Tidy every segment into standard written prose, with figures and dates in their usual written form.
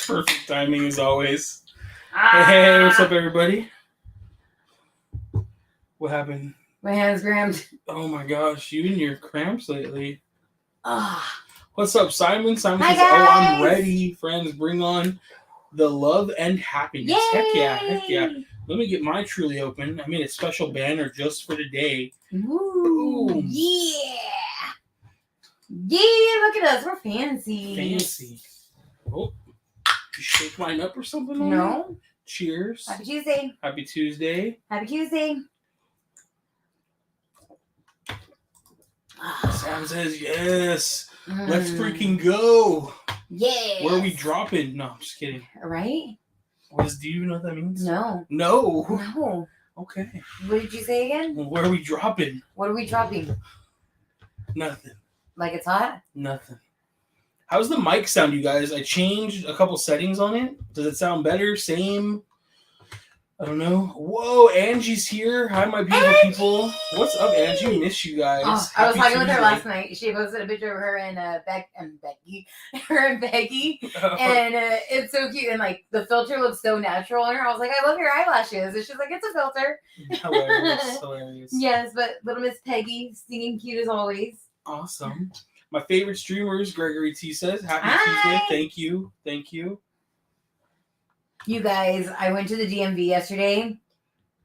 Perfect timing as always. Hey, what's up, everybody? What happened? My hand's cramped. Oh my gosh, you and your cramps lately. Ah. What's up, Simon? Simon Hi, says, "Oh, I'm guys." ready, friends. Bring on the love and happiness." Yay! Heck yeah, heck yeah. Let me get my Truly open. I made a special banner just for today. Ooh, Boom. yeah. Yeah, look at us. We're fancy. Fancy. Oh, you shake mine up or something? No. Cheers. Happy Tuesday. Happy Tuesday. Happy Tuesday. Sam says, yes. Let's freaking go. Yeah. Where are we dropping? No, I'm just kidding. Right? Do you know what that means? No. No. Okay. What did you say again? Well, where are we dropping? What are we dropping? Nothing. Like it's hot? Nothing. How's the mic sound, you guys? I changed a couple settings on it. Does it sound better? Same? I don't know. Whoa, Angie's here. Hi, my beautiful people. What's up, Angie? Miss you guys. Oh, I was talking with her last night. She posted a picture of her and Becky. Her and Becky. And it's so cute. And like the filter looks so natural on her. I was like, I love your eyelashes. And she's like, it's a filter. Hilarious. Yes, but little Miss Peggy singing cute as always. Awesome. My favorite streamers, Gregory T says, happy Hi. Tuesday. Thank you. Thank you. You guys, I went to the DMV yesterday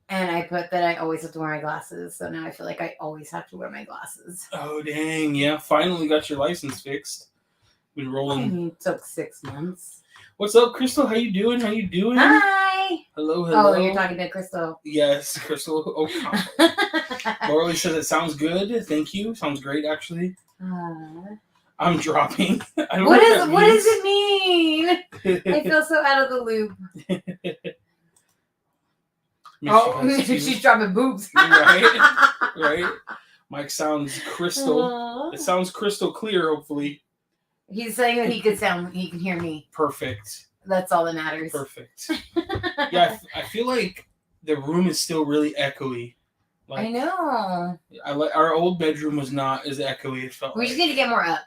and I put that I always have to wear my glasses. So now I feel like I always have to wear my glasses. Oh, dang. Yeah, finally got your license fixed. Been rolling. It took 6 months. What's up, Crystal? How you doing? Hi. Hello. Oh, you're talking to Crystal. Yes, Crystal. Oh, Laura says it sounds good. Thank you. Sounds great, actually. I'm dropping. What does it mean? I feel so out of the loop. She's dropping boobs. Right. Mike sounds crystal. It sounds crystal clear, hopefully. He's saying that he can hear me. Perfect. That's all that matters. Perfect. Yeah, I feel like the room is still really echoey. Like, I know. Our old bedroom was not as echoey. It felt. We just need to get more up.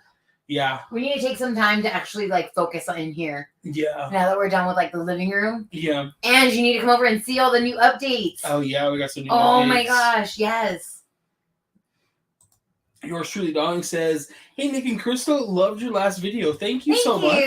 Yeah. We need to take some time to actually like focus on in here. Yeah. Now that we're done with like the living room. Yeah. And you need to come over and see all the new updates. Oh yeah, we got some new updates. Oh my gosh, yes. Yours truly, Darling says, "Hey Nick and Crystal, loved your last video. Thank you so much."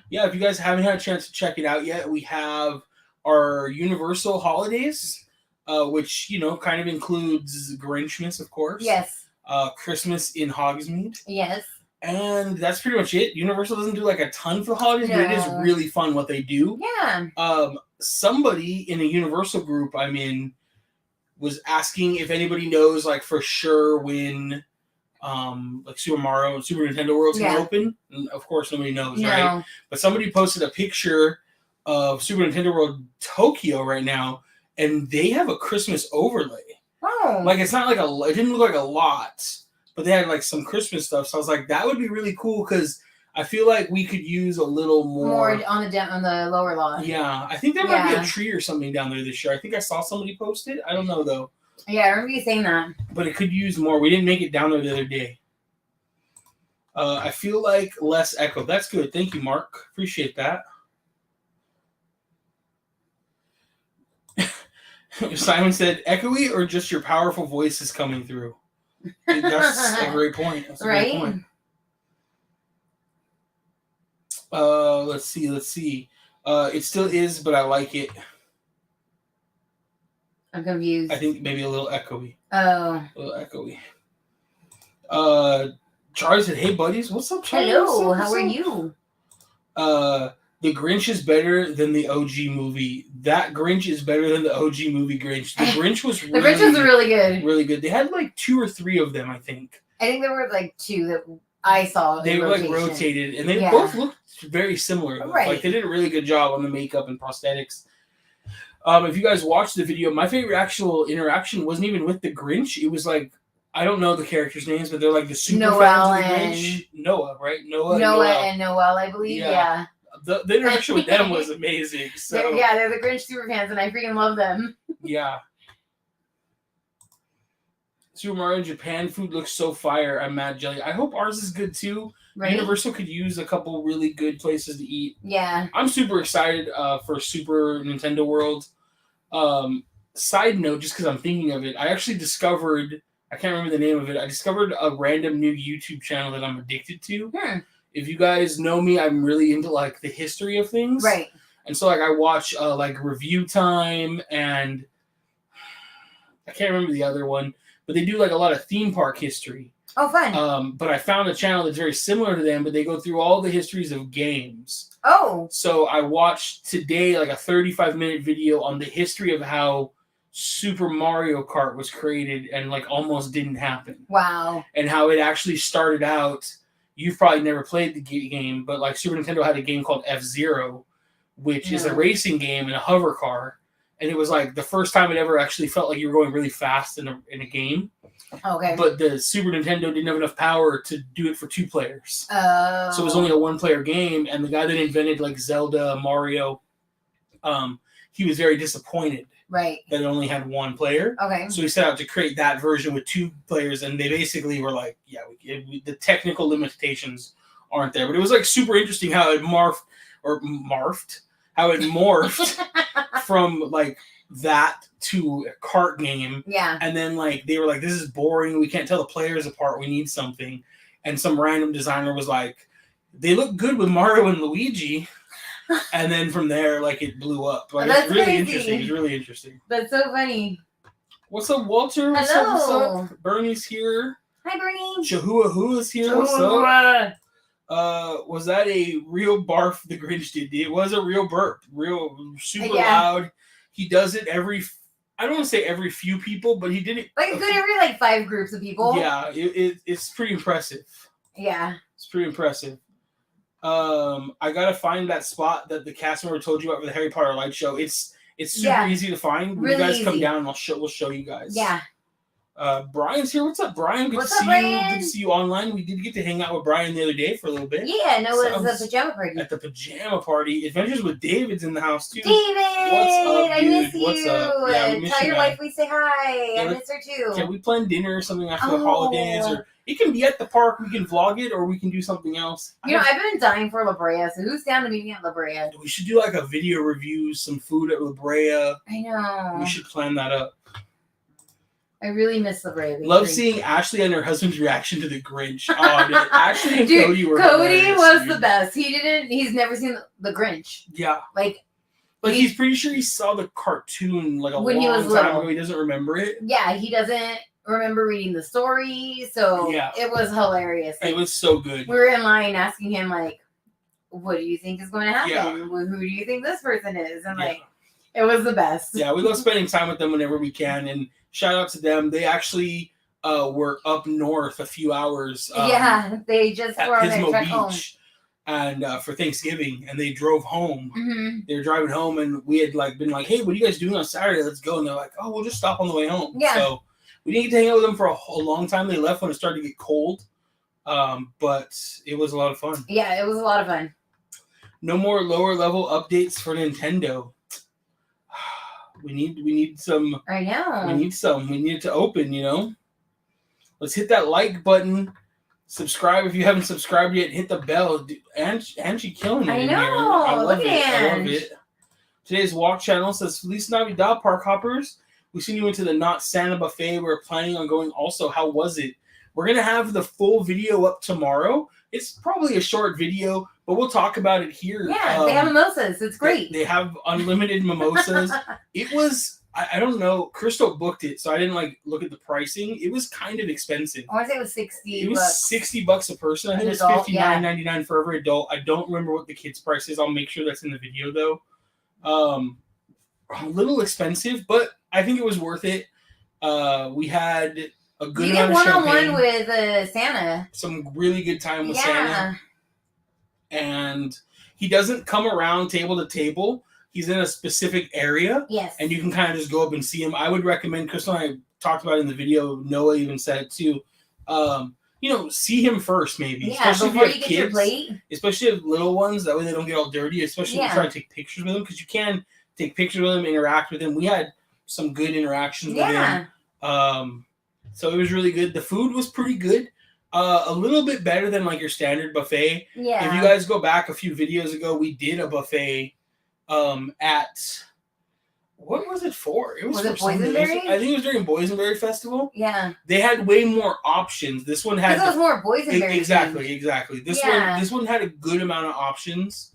Yeah, if you guys haven't had a chance to check it out yet, we have our Universal holidays, which kind of includes Grinchmas, of course. Yes. Christmas in Hogsmeade. Yes. And that's pretty much it. Universal doesn't do like a ton for the holidays, but it is really fun what they do. Yeah. Somebody in a Universal group I'm in was asking if anybody knows like for sure when like Super Mario and Super Nintendo World's gonna open. And of course nobody knows, right? But somebody posted a picture of Super Nintendo World Tokyo right now, and they have a Christmas overlay. Oh. Like it's not like it didn't look like a lot. But they had like some Christmas stuff, so I was like, that would be really cool because I feel like we could use a little more on the lower lawn. Yeah, I think there might be a tree or something down there this year. I think I saw somebody post it. I don't know though. Yeah, I remember you saying that. But it could use more. We didn't make it down there the other day. I feel like less echo. That's good. Thank you, Mark. Appreciate that. Simon said, "Echoey or just your powerful voice is coming through." That's a great point. That's a great point. Let's see. It still is, but I like it. I'm confused. I think maybe a little echoey. Oh. A little echoey. Charlie said, "Hey, buddies. What's up, Charlie? Hello. How are you?" The Grinch is better than the OG movie. That Grinch is better than the OG movie Grinch. The Grinch was really good. Really good. They had like 2 or 3 of them, I think. I think there were like 2 that I saw. They were like rotated, and they both looked very similar. Right. Like they did a really good job on the makeup and prosthetics. If you guys watched the video, my favorite actual interaction wasn't even with the Grinch. It was like, I don't know the characters' names, but they're like the super fans of the Grinch. Noah, right? Noah and Noel, I believe. Yeah. The interaction with them was amazing. So they're the Grinch super fans, and I freaking love them. Yeah. Super Mario Japan food looks so fire. I'm mad jelly. I hope ours is good too. Right? Universal could use a couple really good places to eat. Yeah. I'm super excited for Super Nintendo World. Side note, just because I'm thinking of it, I actually discovered, I can't remember the name of it, I discovered a random new YouTube channel that I'm addicted to. If you guys know me, I'm really into like the history of things. Right. And so like I watch like Review Time, and I can't remember the other one, but they do like a lot of theme park history. Oh, fun. But I found a channel that's very similar to them, but they go through all the histories of games. Oh. So I watched today like a 35-minute video on the history of how Super Mario Kart was created and like almost didn't happen. Wow. And how it actually started out. You've probably never played the game, but like Super Nintendo had a game called F-Zero, which is a racing game and a hover car. And it was like the first time it ever actually felt like you were going really fast in a game. Okay. But the Super Nintendo didn't have enough power to do it for 2 players. Oh. So it was only a 1-player game, and the guy that invented like Zelda, Mario, he was very disappointed that it only had 1 player. Okay. So he set out to create that version with 2 players, and they basically were like, yeah, the technical limitations aren't there. But it was like super interesting how it morphed from like that to a kart game. Yeah. And then like they were like, this is boring, we can't tell the players apart, we need something. And some random designer was like, they look good with Mario and Luigi. And then from there, like it blew up. Like, that's it's really crazy. interesting. It's really interesting. That's so funny. What's up, Walter? What's Hello. up? What's up? Bernie's here. Hi, Bernie. Chahuahua's here. What's up? Was that a real barf the Grinch did? It was a real burp. Real super loud. He does it I don't want to say every few people, but he did it. Like a good every like 5 groups of people. Yeah, it's pretty impressive. Yeah. It's pretty impressive. I gotta find that spot that the cast member told you about for the Harry Potter light show. It's super easy to find. When really you guys come easy. down, we'll show you guys. Yeah. Brian's here. What's up, Brian? Good What's to up, see Brian? you. Good to see you online. We did get to hang out with Brian the other day for a little bit. Yeah, no, it was a pajama party. At the pajama party. Adventures with David's in the house too. David! What's up, I dude? miss you. What's up? Yeah, we miss Tell you, your man. wife we say hi. Yeah, I miss her too. Can we plan dinner or something after the holidays? Or it can be at the park. We can vlog it, or we can do something else. You know, I've been dying for La Brea, so who's down to meet me at La Brea? We should do like a video review, some food at La Brea. I know. We should plan that up. I really miss La Brea. Love seeing Ashley and her husband's reaction to the Grinch. Oh, dude, Ashley and Dude, Cody were Cody hilarious, was dude. the best. He's never seen the Grinch. Yeah. Like he's pretty sure he saw the cartoon like a when he was long time little. ago. He doesn't remember it. Yeah, he doesn't remember reading the story, so it was hilarious. Like, It was so good. we were in line asking him like, what do you think is going to happen? Yeah. Who do you think this person is? And like, it was the best. Yeah, we love spending time with them whenever we can, and shout out to them. They actually were up north a few hours. They just at were on their Pismo trek home. Beach, and for Thanksgiving, and they drove home. Mm-hmm. They were driving home, and we had like been like, "Hey, what are you guys doing on Saturday? Let's go." And they're like, "Oh, we'll just stop on the way home." Yeah. So we didn't get to hang out with them for a long time. They left when it started to get cold, but it was a lot of fun. Yeah, it was a lot of fun. No more lower level updates for Nintendo. We need some. I know. We need it to open, you know? Let's hit that like button. Subscribe if you haven't subscribed yet. Hit the bell. Angie killing it I in know. here. I love Look it. at I love Ange. it. Today's walk channel says, Feliz Navidad, Park Hoppers. We seen you into the Not Santa buffet. We're planning on going also. How was it? We're going to have the full video up tomorrow. It's probably a short video, but we'll talk about it here. Yeah, they have mimosas. It's great. They have unlimited mimosas. It was, I don't know, Crystal booked it, so I didn't like look at the pricing. It was kind of expensive. I want to say it was 60. It was $60 a person. I think it was $59.99 for every adult. I don't remember what the kids' price is. I'll make sure that's in the video though. A little expensive, but I think it was worth it. We had a good you get amount of champagne. one-on-one with Santa. Some really good time with Santa. And he doesn't come around table to table. He's in a specific area. Yes. And you can kind of just go up and see him. I would recommend, Crystal and I talked about it in the video, Noah even said it too. See him first maybe. Yeah, especially before if you have get your kids, plate. Especially if little ones, that way they don't get all dirty, especially if you try to take pictures with them, because you can take pictures with him, interact with him. We had some good interactions with him. So it was really good. The food was pretty good. A little bit better than like your standard buffet. Yeah. If you guys go back a few videos ago, we did a buffet at what was it for? It was for Boysenberry? I think it was during Boysenberry Festival. Yeah. They had way more options. This one had it was more Boysenberry. Exactly. This one had a good amount of options.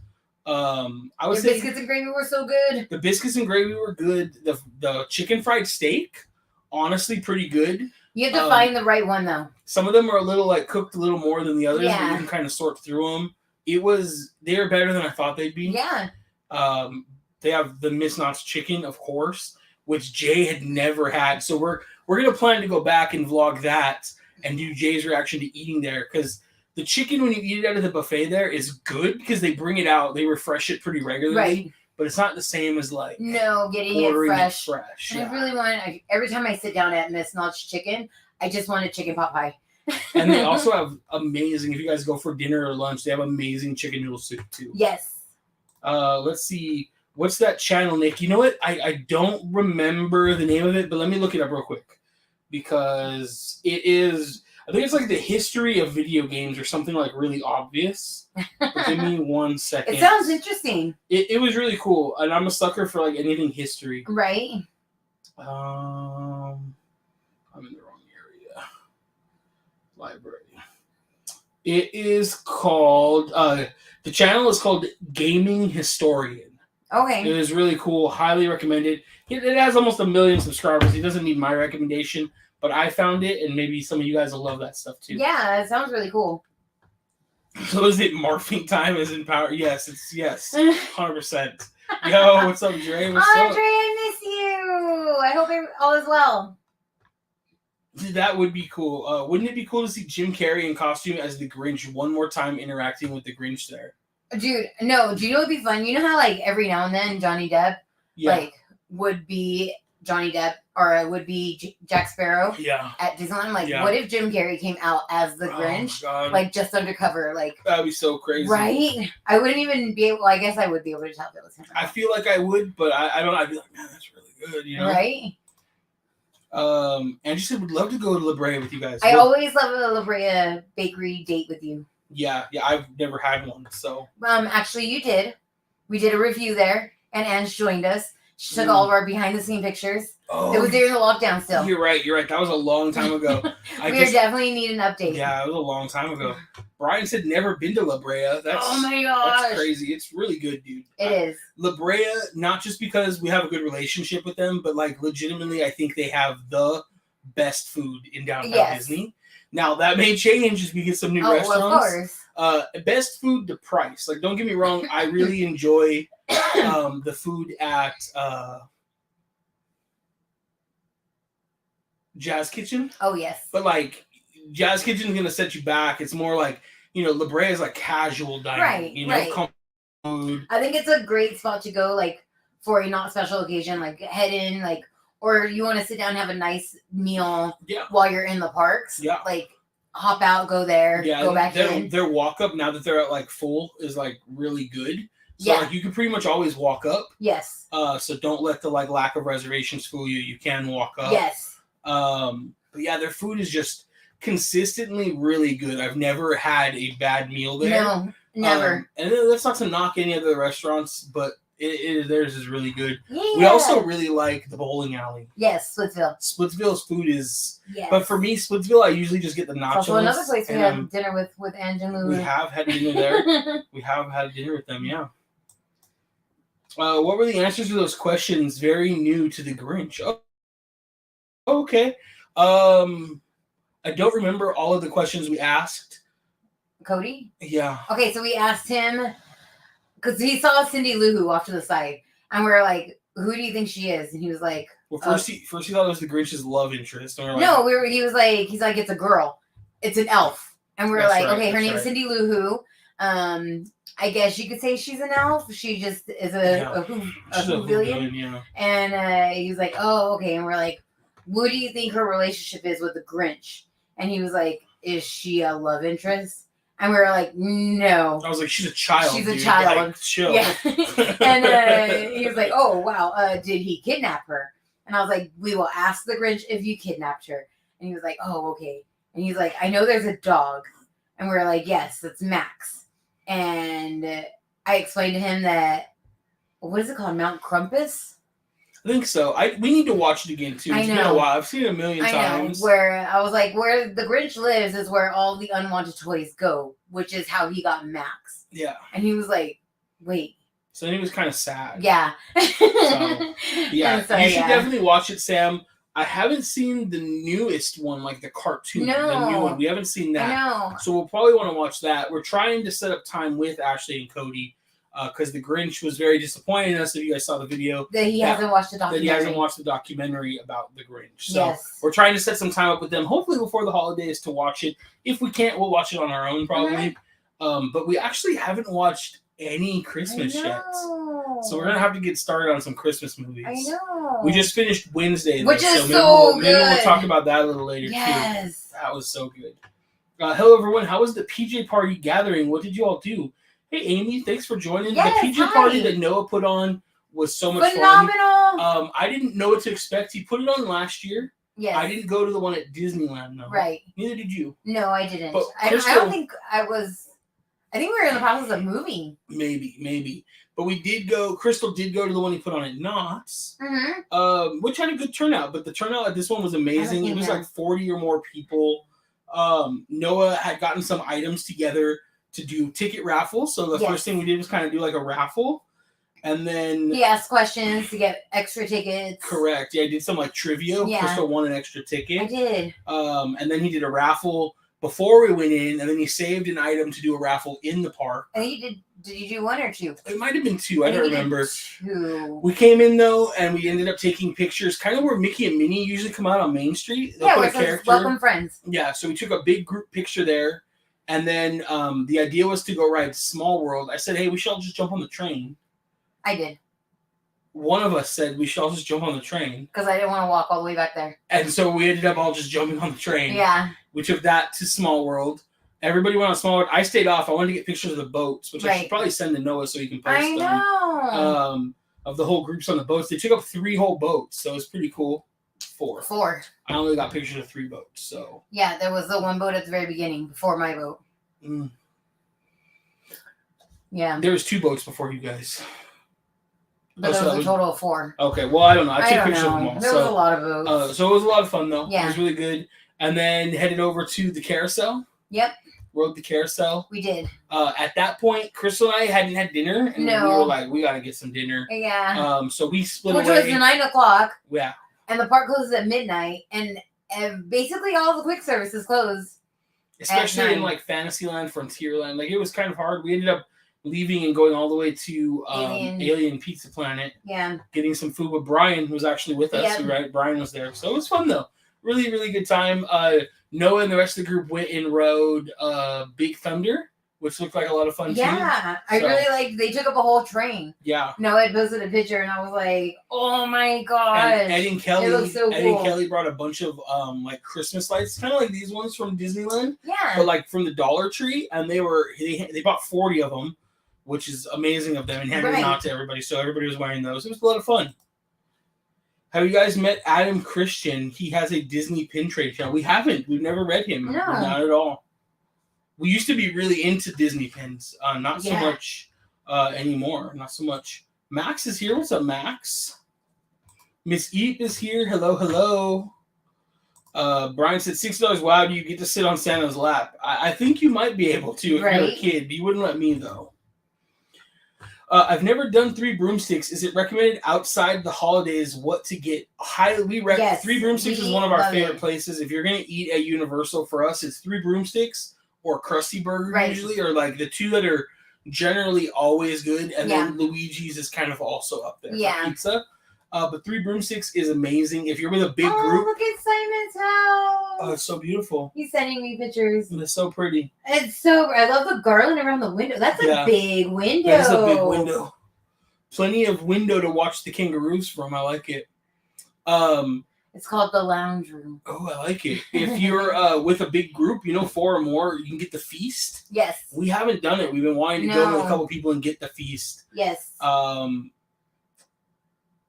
I would say biscuits and gravy were so good. The biscuits and gravy were good. The chicken fried steak, honestly, pretty good. You have to find the right one though. Some of them are a little like cooked a little more than the others, but Yeah. you can kind of sort through them. They were better than I thought they'd be. Yeah. They have the Miss Knott's chicken, of course, which Jay had never had. So we're gonna plan to go back and vlog that and do Jay's reaction to eating there, because the chicken when you eat it out of the buffet there is good because they bring it out, they refresh it pretty regularly, Right. but it's not the same as like getting it fresh. And yeah. I really want every time I sit down at Miss Knott's Chicken, I just want a chicken pot pie. And they also have amazing, if you guys go for dinner or lunch, they have amazing chicken noodle soup too. Yes. Let's see. What's that channel, Nick? You know what? I don't remember the name of it, but let me look it up real quick. Because it is, I think it's like the history of video games or something like really obvious. But give me 1 second. It sounds interesting. It was really cool. And I'm a sucker for like anything history. Right. I'm in the wrong area. Library. It is called, the channel is called Gaming Historian. Okay. It is really cool. Highly recommended. It has almost 1 million subscribers. He doesn't need my recommendation, but I found it, and maybe some of you guys will love that stuff too. Yeah, it sounds really cool. So is it morphing time as in power? Yes, 100%. Yo, what's up, Dre? What's Andre, up? I miss you. I hope all is well. That would be cool. Wouldn't it be cool to see Jim Carrey in costume as the Grinch one more time interacting with the Grinch there? Dude, no. Do you know what'd be fun? You know how like every now and then Johnny Depp would be Johnny Depp or it would be Jack Sparrow at Disneyland? Like, what if Jim Carrey came out as the Grinch? Like, just undercover? Like, that'd be so crazy. Right? I wouldn't even be able, I guess I would be able to tell if it was him. I feel like I would, but I don't know. I'd be like, man, that's really good, you know? Right? Andrew said, would love to go to La Brea with you guys. I always love a La Brea bakery date with you. Yeah, I've never had one, so. Actually, you did. We did a review there, and Ange joined us. She took all of our behind-the-scene pictures. Oh, it was during the lockdown still. You're right. That was a long time ago. Definitely need an update. Yeah, it was a long time ago. Brian said never been to La Brea. Oh my gosh. That's crazy. It's really good, dude. It is. La Brea, not just because we have a good relationship with them, but like legitimately, I think they have the best food in downtown Disney. Now, that may change as we get some new restaurants. Of course. Best food to price. Like, don't get me wrong. I really enjoy the food at Jazz Kitchen. Oh, yes. But, like, Jazz Kitchen is going to set you back. It's more like, La Brea is like casual dining. Right. Food. I think it's a great spot to go, like, for a not special occasion. Like, head in, like, or you want to sit down and have a nice meal while you're in the parks. Yeah. Like, hop out, go there, go back in. Their walk up, now that they're at, like, full, is, like, really good. So, like, you can pretty much always walk up. Yes. So don't let the, like, lack of reservations fool you. You can walk up. Yes. But, yeah, their food is just consistently really good. I've never had a bad meal there. No, never. And that's not to knock any other restaurants, but theirs is really good. Yeah. We also really like the bowling alley. Yes, Splitsville. Splitsville's food is... Yes. But for me, Splitsville, I usually just get the nachos. It's also another place we had dinner with Ange and Lulu. We have had dinner there. We have had dinner with them, yeah. What were the answers to those questions? Very new to the Grinch. Oh, okay. I don't remember all of the questions we asked. Cody? Yeah. Okay, so we asked him... Because he saw Cindy Lou Who off to the side, and we were like, "Who do you think she is?" And he was like, "Well, first he thought it was the Grinch's love interest." And we're like, He was like, "It's a girl, it's an elf," and we were like, "Okay, her name's Cindy Lou Who. I guess you could say she's an elf. She just is a Whovillian." Yeah. And he was like, "Oh, okay," and we're like, "What do you think her relationship is with the Grinch?" And he was like, "Is she a love interest?" And we were like, no. I was like, she's a child. She's a child. Like, chill. Yeah. And he was like, oh, wow. Did he kidnap her? And I was like, we will ask the Grinch if you kidnapped her. And he was like, oh, okay. And he's like, I know there's a dog. And we're like, yes, it's Max. And I explained to him that, what is it called? Mount Crumpus? I think so. We need to watch it again, too. It's been a while. I've seen it a million times. Where I was like, where the Grinch lives is where all the unwanted toys go, which is how he got Max. Yeah. And he was like, wait. So he was kind of sad. Yeah. So, yeah. So, you should definitely watch it, Sam. I haven't seen the newest one, like the cartoon. No. The new one. We haven't seen that. I know. So we'll probably want to watch that. We're trying to set up time with Ashley and Cody. Because the Grinch was very disappointed in us. If you guys saw the video, that he hasn't watched the documentary. That he hasn't watched the documentary about the Grinch. So we're trying to set some time up with them, hopefully before the holidays, to watch it. If we can't, we'll watch it on our own probably. But we actually haven't watched any Christmas yet, so we're gonna have to get started on some Christmas movies. I know. We just finished Wednesday, which is so good. Maybe we'll talk about that a little later too. That was so good. Hello everyone. How was the PJ party gathering? What did you all do? Hey, Amy, thanks for joining. The PJ party that Noah put on was so much phenomenal. Fun. I didn't know what to expect. He put it on last year. Yes. I didn't go to the one at Disneyland, though. Right. Neither did you. No, I didn't. But I don't think I was. I think we were in the process of moving. Maybe. But we did go. Crystal did go to the one he put on at Knott's, which had a good turnout. But the turnout at this one was amazing. It was like 40 or more people. Noah had gotten some items together to do ticket raffles. So the first thing we did was kind of do like a raffle. And then he asked questions to get extra tickets. Correct. Yeah, I did some like trivia. Yeah. Crystal won an extra ticket. I did. And then he did a raffle before we went in, and then he saved an item to do a raffle in the park. And he did. Did you do one or two? It might have been two. I don't remember. Two. We came in though, and we ended up taking pictures, kind of where Mickey and Minnie usually come out on Main Street. They'll where it says "Welcome Friends." Yeah. So we took a big group picture there. And then the idea was to go ride Small World. I said, hey, we should all just jump on the train. I did. One of us said we should all just jump on the train. Because I didn't want to walk all the way back there. And so we ended up all just jumping on the train. Yeah. We took that to Small World. Everybody went on Small World. I stayed off. I wanted to get pictures of the boats, which I should probably send to Noah so he can post them. I know. Of the whole groups on the boats. They took up 3 whole boats, so it's pretty cool. 4. I only got pictures of 3 boats, so. Yeah, there was the one boat at the very beginning, before my boat. Yeah. There was 2 boats before you guys. But there was a total of 4. Okay, well, I don't know. I took pictures of them all. There was a lot of boats. So it was a lot of fun, though. Yeah. It was really good. And then headed over to the carousel. Yep. Rode the carousel. We did. At that point, Crystal and I hadn't had dinner. And we were like, we got to get some dinner. Yeah. So we split away. Which was 9 o'clock. Yeah. And the park closes at midnight. And basically all the quick services closed. Especially in like Fantasyland, Frontierland. Like it was kind of hard. We ended up leaving and going all the way to Alien Pizza Planet. Yeah. Getting some food with Brian, who was actually with us. Yeah. Right? Brian was there. So it was fun, though. Really, really good time. Noah and the rest of the group went and rode Big Thunder, which looked like a lot of fun, too. Yeah. I really liked they took up a whole train. Yeah. Noah had posted a picture, and I was like, oh, my gosh. And Eddie and Kelly, it looks so cool. And Kelly brought a bunch of like Christmas lights, kind of like these ones from Disneyland. Yeah. But like from the Dollar Tree, and they bought 40 of them, which is amazing of them, and handed them out to everybody. So everybody was wearing those. It was a lot of fun. Have you guys met Adam Christian? He has a Disney pin trade channel. We haven't. We've never read him. No. Not at all. We used to be really into Disney pins. Not so much anymore. Not so much. Max is here. What's up, Max? Miss Eep is here. Hello, hello. Brian said $6. Wow, do you get to sit on Santa's lap? I think you might be able to if you're a kid. You wouldn't let me, though. I've never done 3 broomsticks. Is it recommended outside the holidays what to get? Highly recommend. 3 broomsticks is one of our favorite places. If you're going to eat at Universal, for us, it's 3 broomsticks or Krusty Burger usually, or like the 2 that are generally always good. And then Luigi's is kind of also up there for pizza. But 3 broomsticks is amazing. If you're with a big group. Look at Simon's house. Oh, it's so beautiful. He's sending me pictures. It's so pretty. I love the garland around the window. That's a big window. That's a big window. Plenty of window to watch the kangaroos from. I like it. It's called the lounge room. Oh, I like it. If you're with a big group, 4 or more, you can get the feast. Yes. We haven't done it. We've been wanting to go with a couple people and get the feast. Yes.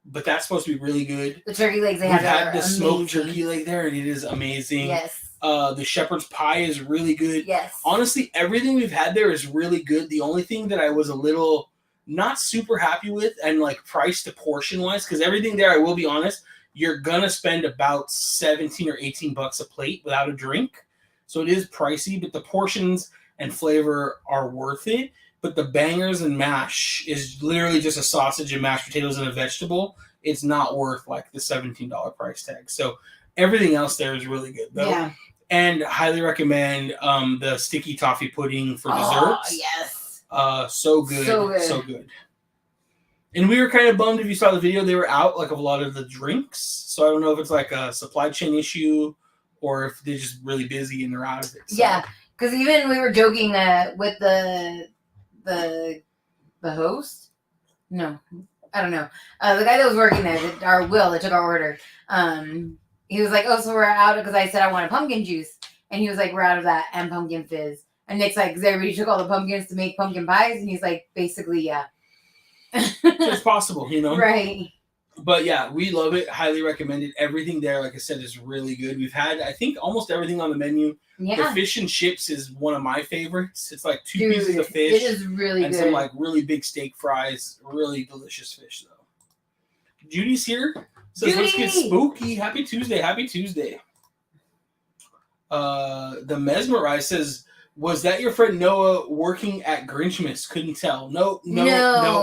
But that's supposed to be really good. The turkey legs they We've have had the smoked turkey leg there, and it is amazing. Yes. The shepherd's pie is really good. Yes. Honestly, everything we've had there is really good. The only thing that I was a little not super happy with, and like price to portion wise, because everything there, I will be honest, you're gonna spend about 17 or 18 bucks a plate without a drink. So it is pricey, but the portions and flavor are worth it. But the bangers and mash is literally just a sausage and mashed potatoes and a vegetable. It's not worth like the $17 price tag. So everything else there is really good though. Yeah. And highly recommend the sticky toffee pudding for desserts. Oh, yes. So good. So good. And we were kind of bummed if you saw the video, they were out like of a lot of the drinks. So I don't know if it's like a supply chain issue or if they're just really busy and they're out of it. So. Yeah, because even we were joking with the host. No, I don't know. The guy that was working there, that took our order. He was like, "Oh, so we're out," because I said I wanted pumpkin juice, and he was like, "We're out of that and pumpkin fizz." And Nick's like, "Because everybody took all the pumpkins to make pumpkin pies," and he's like, "Basically, yeah." It's possible, you know. Right. But yeah, we love it. Highly recommend it. Everything there, like I said, is really good. We've had, I think, almost everything on the menu. Yeah. The fish and chips is one of my favorites. It's like two pieces of fish. It is really and good. some like really big steak fries. Really delicious fish though. Judy's here. Says, Judy! Let's get spooky. Happy Tuesday. Happy Tuesday. The Mesmerize says, was that your friend Noah working at Grinchmas? Couldn't tell. No,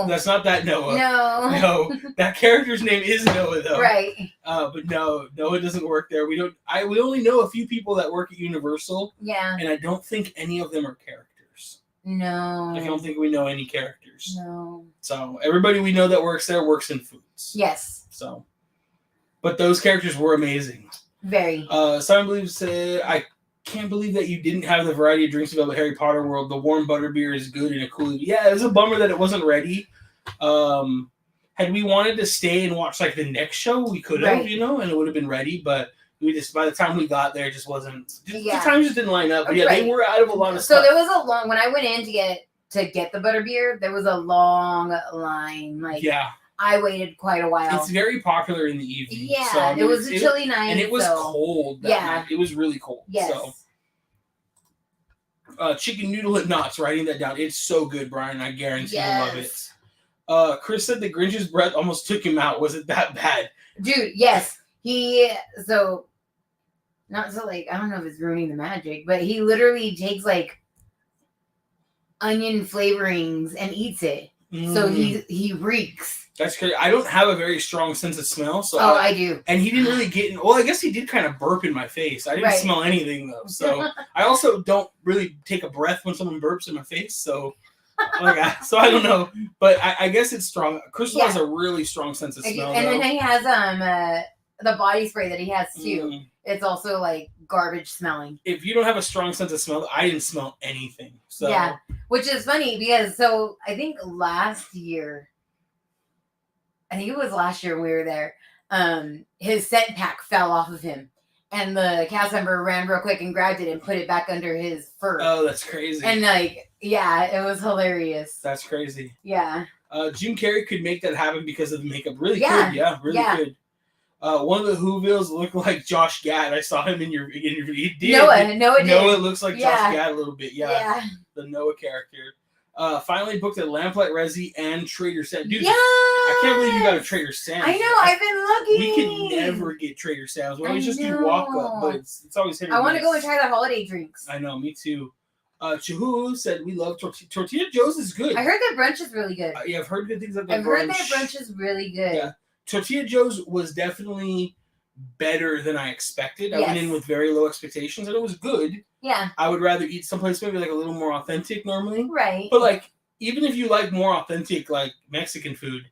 that's not that Noah. No, that character's name is Noah though. Right. But no, Noah doesn't work there. We only know a few people that work at Universal. Yeah. And I don't think any of them are characters. No. I don't think we know any characters. No. So everybody we know that works there works in foods. Yes. So, but those characters were amazing. Very. Simon believes I can't believe that you didn't have the variety of drinks available at Harry Potter World. The warm butterbeer is good and a cool. Yeah, it was a bummer that it wasn't ready. Had we wanted to stay and watch like the next show, we could have, you know, and it would have been ready. But we just by the time we got there, it just wasn't. The time just didn't line up. But yeah, they were out of a lot of stuff. So there was a long when I went in to get the butterbeer. There was a long line. Like I waited quite a while. It's very popular in the evening. Yeah, so, I mean, it was a chilly night. And it was cold that night. It was really cold. Yes. So. Chicken noodle and knots, writing that down. It's so good, Brian. I guarantee you love it. Chris said the Grinch's breath almost took him out. Was it that bad? Dude, yes. Not so like, I don't know if it's ruining the magic, but he literally takes like onion flavorings and eats it. So he reeks. That's crazy. I don't have a very strong sense of smell, so I do. And he didn't really get in. Well, I guess he did kind of burp in my face. I didn't smell anything though, so I also don't really take a breath when someone burps in my face. So, so I don't know, but I guess it's strong. Crystal has a really strong sense of smell, and then he has the body spray that he has too. It's also like garbage smelling. If you don't have a strong sense of smell, I didn't smell anything. So yeah, which is funny because I think last year. I think it was last year when we were there. His scent pack fell off of him, and the cast member ran real quick and grabbed it and put it back under his fur. Oh, that's crazy! And it was hilarious. That's crazy. Yeah. Jim Carrey could make that happen because of the makeup. Really could. Yeah, really could. One of the Whovilles looked like Josh Gad. I saw him in your video. He did. Noah looks like Josh Gad a little bit. Yeah. The Noah character. Finally booked at Lamplight Resi and Trader Sam. Dude, I can't believe you got a Trader Sam's. I know, I've been looking. We can never get Trader Sam's. We always just do walk up, but it's always hit or miss. I want to go and try the holiday drinks. I know, me too. Chihuahua said we love Tortilla Joe's is good. I heard their brunch is really good. Yeah, I've heard good things about their brunch. I've heard their brunch is really good. Yeah. Tortilla Joe's was definitely better than I expected. I went in with very low expectations and it was good. Yeah. I would rather eat someplace maybe like a little more authentic normally. Right. But like, even if you like more authentic like Mexican food,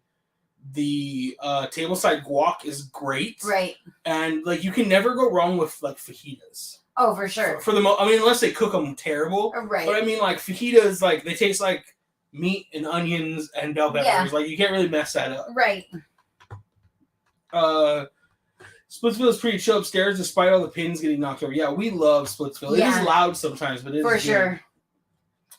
the tableside guac is great. Right. And like you can never go wrong with like fajitas. Oh, for sure. For the I mean, unless they cook them terrible. Right. But I mean, like fajitas, like they taste like meat and onions and bell peppers. Yeah. Like you can't really mess that up. Right. Splitsville is pretty chill upstairs despite all the pins getting knocked over. Yeah, we love Splitsville. Yeah. It is loud sometimes, but it is for sure.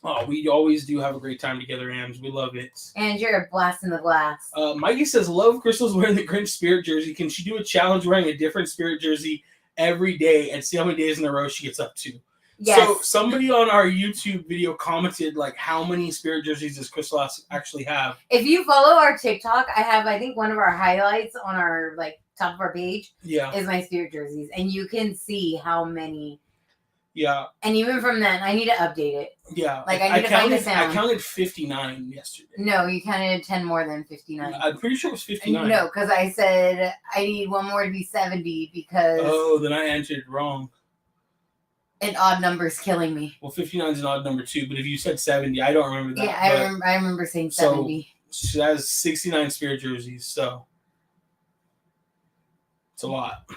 Oh, we always do have a great time together, Ams. We love it. And you're a blast in the glass. Mikey says, love Crystal's wearing the Grinch Spirit jersey. Can she do a challenge wearing a different Spirit jersey every day and see how many days in a row she gets up to. Yes. So somebody on our YouTube video commented like, how many Spirit jerseys does Crystal actually have? If you follow our TikTok, I think one of our highlights on our like top of our page is my Spirit jerseys, and you can see how many. Yeah. And even from then, I need to update it. Yeah. Like I need to find the sound. I counted 59 yesterday. No, you counted 10 more than 59. I'm pretty sure it was 59. No, because I said I need one more to be 70 because. Oh, then I answered wrong. An odd number is killing me. Well, 59 is an odd number too, but if you said 70, I don't remember that. Yeah, I remember saying 70. So she has 69 Spirit jerseys, so it's a lot.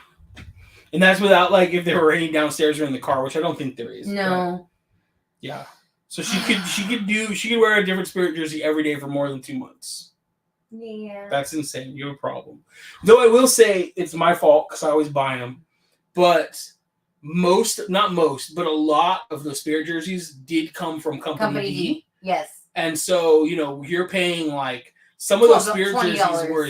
And that's without like if they were raining downstairs or in the car, which I don't think there is. No. Yeah. So she could wear a different Spirit jersey every day for more than 2 months. Yeah. That's insane. You have a problem. Though I will say it's my fault because I always buy them, but. Not most, but a lot of those Spirit jerseys did come from Company D. Yes. And so, you're paying like some of those Spirit jerseys were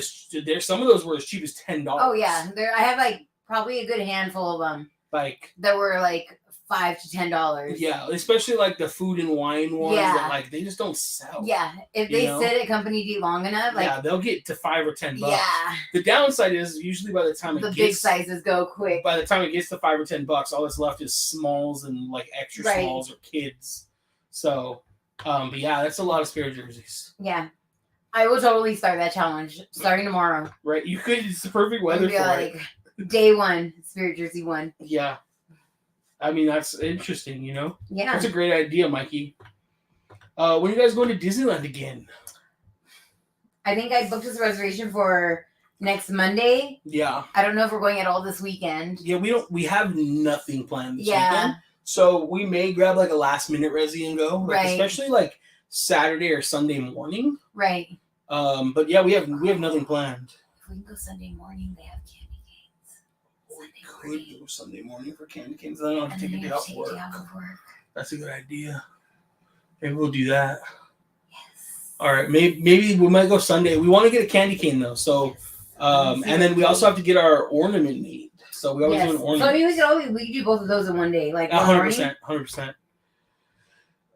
some of those were as cheap as $10. Oh yeah. I have like probably a good handful of them. Like that were like $5 to $10. Yeah, especially like the food and wine ones that like they just don't sell. Yeah, if they sit at Company D long enough, like they'll get to $5 or $10. Yeah. The downside is usually by the time the big sizes go quick. By the time it gets to $5 or $10, all that's left is smalls and like extra smalls or kids. So, but yeah, that's a lot of Spirit jerseys. Yeah, I will totally start that challenge starting tomorrow. Right, you could. It's the perfect weather for like, Day 1, Spirit jersey 1. Yeah. I mean, that's interesting, Yeah. That's a great idea, Mikey. When are you guys going to Disneyland again? I think I booked this reservation for next Monday. Yeah. I don't know if we're going at all this weekend. Yeah, we have nothing planned this weekend. So we may grab like a last minute resi and go. Like, especially like Saturday or Sunday morning. Right. But yeah, we have nothing planned. If we can go Sunday morning, they have candy. We could go Sunday morning for candy canes. Then I don't have to take a day off work. That's a good idea. Maybe we'll do that. Yes. All right. Maybe we might go Sunday. We want to get a candy cane though. So, and then we also have to get our ornament made. So we always do an ornament. So I mean, we could do both of those in one day, like 100%.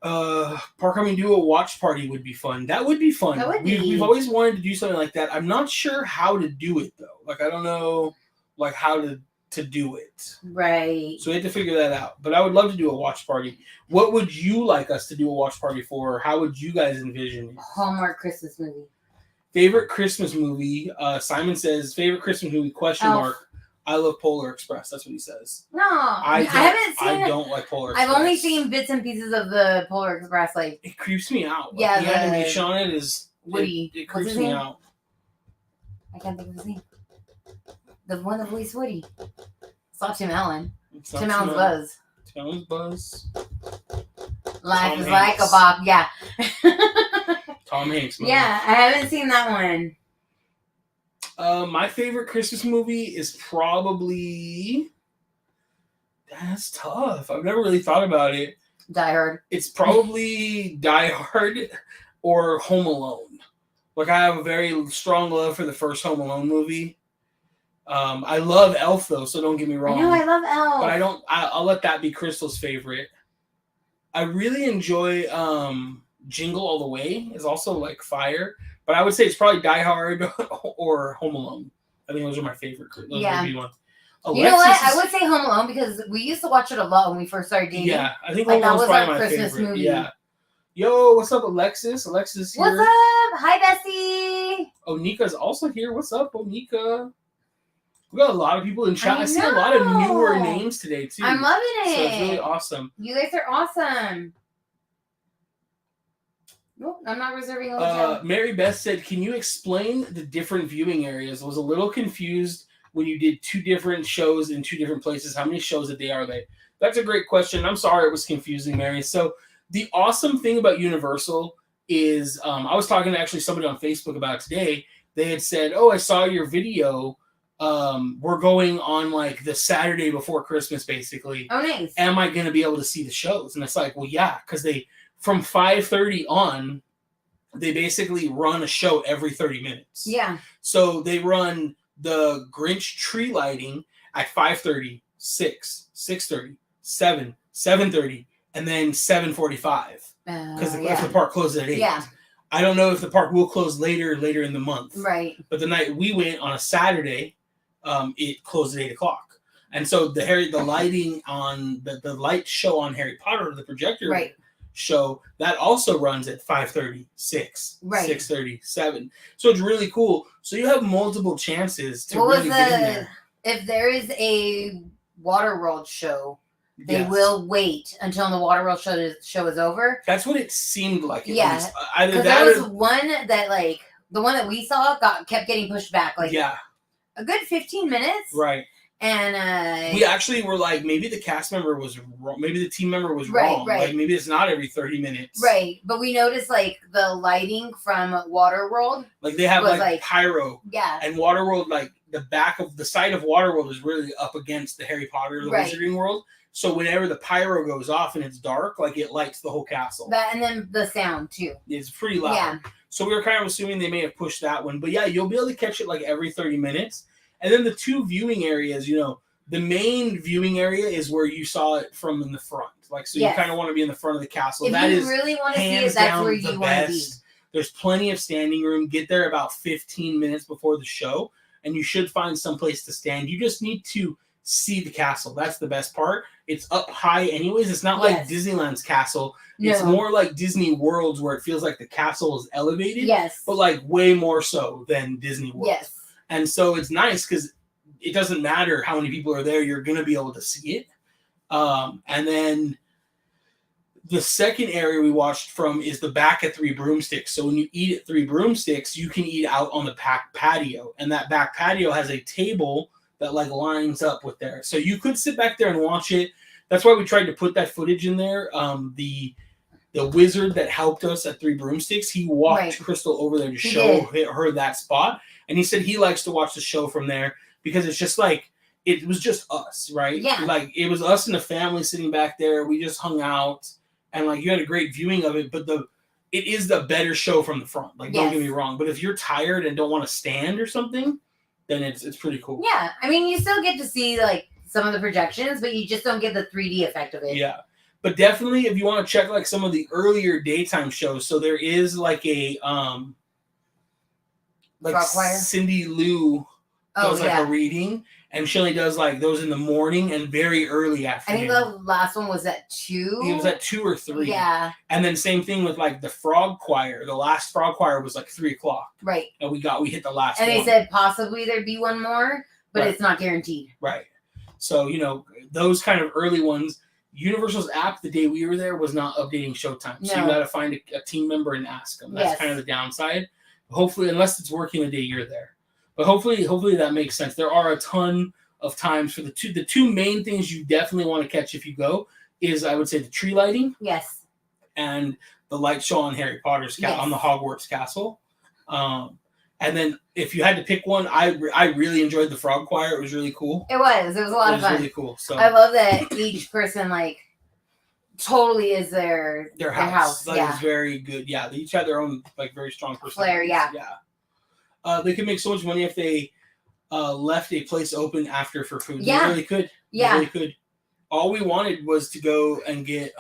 100%. Park Coming do a watch party would be fun. That would be fun. We've always wanted to do something like that. I'm not sure how to do it though. Like I don't know. Like how to do it. Right. So we have to figure that out. But I would love to do a watch party. What would you like us to do a watch party for? Or how would you guys envision it? Hallmark Christmas movie. Favorite Christmas movie? Simon says, favorite Christmas movie, Mark. I love Polar Express. That's what he says. No. I haven't seen it. I don't like Polar Express. I've only seen bits and pieces of the Polar Express. Like it creeps me out. Like, yeah. The animation on it is... Woody. It creeps me out. I can't think of his name. The one that voiced Woody. It's not Tim Allen. Tim Allen's Buzz. Tim Allen's Buzz. Life is like a Bob. Yeah. Tom Hanks. Yeah, I haven't seen that one. My favorite Christmas movie is probably... That's tough. I've never really thought about it. Die Hard. It's probably Die Hard or Home Alone. Like, I have a very strong love for the first Home Alone movie. I love Elf though, so don't get me wrong. I know I love Elf, but I'll let that be Crystal's favorite. I really enjoy Jingle All the Way. Is also like fire, but I would say it's probably Die Hard or Home Alone. I think those are my favorite. Those would be one. You know what? I would say Home Alone because we used to watch it a lot when we first started dating. Yeah, I think Home Alone's probably my favorite. Movie. Yeah. Yo, what's up, Alexis? Alexis here. What's up? Hi, Bessie. Onika's also here. What's up, Onika? We got a lot of people in chat. I see a lot of newer names today, too. I'm loving it. So it's really awesome. You guys are awesome. Nope, I'm not reserving a hotel. Mary Beth said, can you explain the different viewing areas? I was a little confused when you did 2 different shows in 2 different places. How many shows a day are they? That's a great question. I'm sorry it was confusing, Mary. So the awesome thing about Universal is I was talking to actually somebody on Facebook about it today. They had said, oh, I saw your video. We're going on like the Saturday before Christmas, basically. Oh, nice. Am I going to be able to see the shows? And it's like, well, yeah, because they from 5:30 on, they basically run a show every 30 minutes. Yeah. So they run the Grinch tree lighting at 5:30. 6, 6:30, 7, 7:30, and then 7:45. Because if the park closes at 8. Yeah. I don't know if the park will close later in the month. Right. But the night we went on a Saturday, it closed at 8 o'clock. And so the lighting on the light show on Harry Potter, the projector show, that also runs at 5:30, 6, 6:30, 7. So it's really cool. So you have multiple chances to really get in there. If there is a Waterworld show, they will wait until the Waterworld show is over. That's what it seemed like. Yeah. Because there was one that, like, the one that we saw kept getting pushed back. Like, a good 15 minutes. Right. And we actually were like, maybe the cast member was wrong. Maybe the team member was wrong. Right. Like, maybe it's not every 30 minutes. Right. But we noticed, like, the lighting from Waterworld. Like, they have, like pyro. Yeah. And Waterworld, like, the side of Waterworld is really up against the Harry Potter, the Wizarding World. So whenever the pyro goes off and it's dark, like, it lights the whole castle. That, and then the sound, too. It's pretty loud. Yeah. So we were kind of assuming they may have pushed that one. But, yeah, you'll be able to catch it, like, every 30 minutes. And then the two viewing areas, the main viewing area is where you saw it from in the front. Like, so you kind of want to be in the front of the castle. If you really want to see it, that's where you want to be. There's plenty of standing room. Get there about 15 minutes before the show, and you should find some place to stand. You just need to see the castle. That's the best part. It's up high anyways. It's not like Disneyland's castle. No. It's more like Disney World's, where it feels like the castle is elevated. Yes. But, like, way more so than Disney World. Yes. And so it's nice because it doesn't matter how many people are there. You're going to be able to see it. And then the second area we watched from is the back at Three Broomsticks. So when you eat at Three Broomsticks, you can eat out on the back patio. And that back patio has a table that, like, lines up with there. So you could sit back there and watch it. That's why we tried to put that footage in there. The wizard that helped us at Three Broomsticks, he walked Crystal over there to show her that spot. And he said he likes to watch the show from there because it's just like, it was just us, right? Yeah. Like, it was us and the family sitting back there. We just hung out, and, like, you had a great viewing of it. But it is the better show from the front. Like, don't get me wrong. But if you're tired and don't want to stand or something, then it's pretty cool. Yeah. I mean, you still get to see, like, some of the projections, but you just don't get the 3D effect of it. Yeah. But definitely, if you want to check, like, some of the earlier daytime shows, so there is, like, a like Cindy Lou does like a reading, and she only does like those in the morning and very early afternoon. I think the last one was at 2. It was at 2 or 3. Yeah. And then same thing with like the Frog Choir. The last Frog Choir was like 3 o'clock. Right. And we hit the last and one. They said possibly there'd be one more, but it's not guaranteed. Right. So, those kind of early ones. Universal's app the day we were there was not updating showtime. So you got to find a team member and ask them. That's kind of the downside. Hopefully, unless it's working the day you're there. But hopefully that makes sense. There are a ton of times for the two main things you definitely want to catch if you go is, I would say, the tree lighting. Yes. And the light show on Harry Potter's on the Hogwarts castle. And then if you had to pick one, I really enjoyed the Frog Choir. It was really cool. It was a lot of fun. It was really cool. So I love that each person totally is their house. It's very good. Yeah, they each have their own very strong flair. Yeah. They could make so much money if they left a place open after for food. Yeah. They really could. Yeah. They really could. All we wanted was to go and get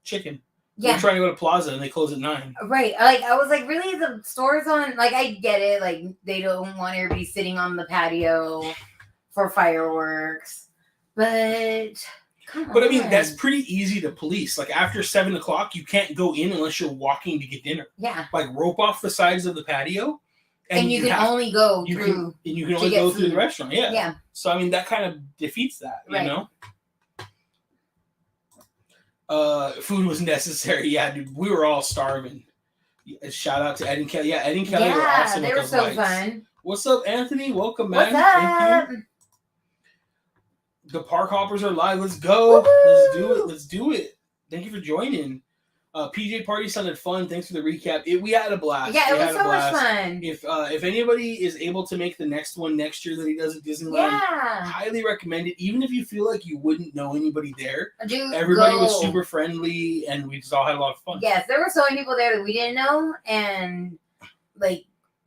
chicken. Yeah. We're trying to go to Plaza and they close at 9. Right. I was like, really? The store's on? I get it. Like, they don't want everybody sitting on the patio for fireworks. But come on. I mean, that's pretty easy to police. Like, after 7 o'clock, you can't go in unless you're walking to get dinner. Yeah. Like, rope off the sides of the patio. And you can only go through. And you can only go through the restaurant. Yeah. Yeah. So, I mean, that kind of defeats that, you know? Food was necessary. Yeah, dude, we were all starving. Shout out to Ed and Kelly. Yeah, Ed and Kelly were awesome. They were so fun. What's up, Anthony? Welcome, man. What's up? Thank you. The park hoppers are live. Let's go. Woo-hoo! Let's do it. Thank you for joining. PJ Party sounded fun. Thanks for the recap. We had a blast. Yeah, it was so much fun. If anybody is able to make the next one next year that he does at Disneyland, highly recommend it. Even if you feel like you wouldn't know anybody there, everybody was super friendly, and we just all had a lot of fun. Yes, there were so many people there that we didn't know, and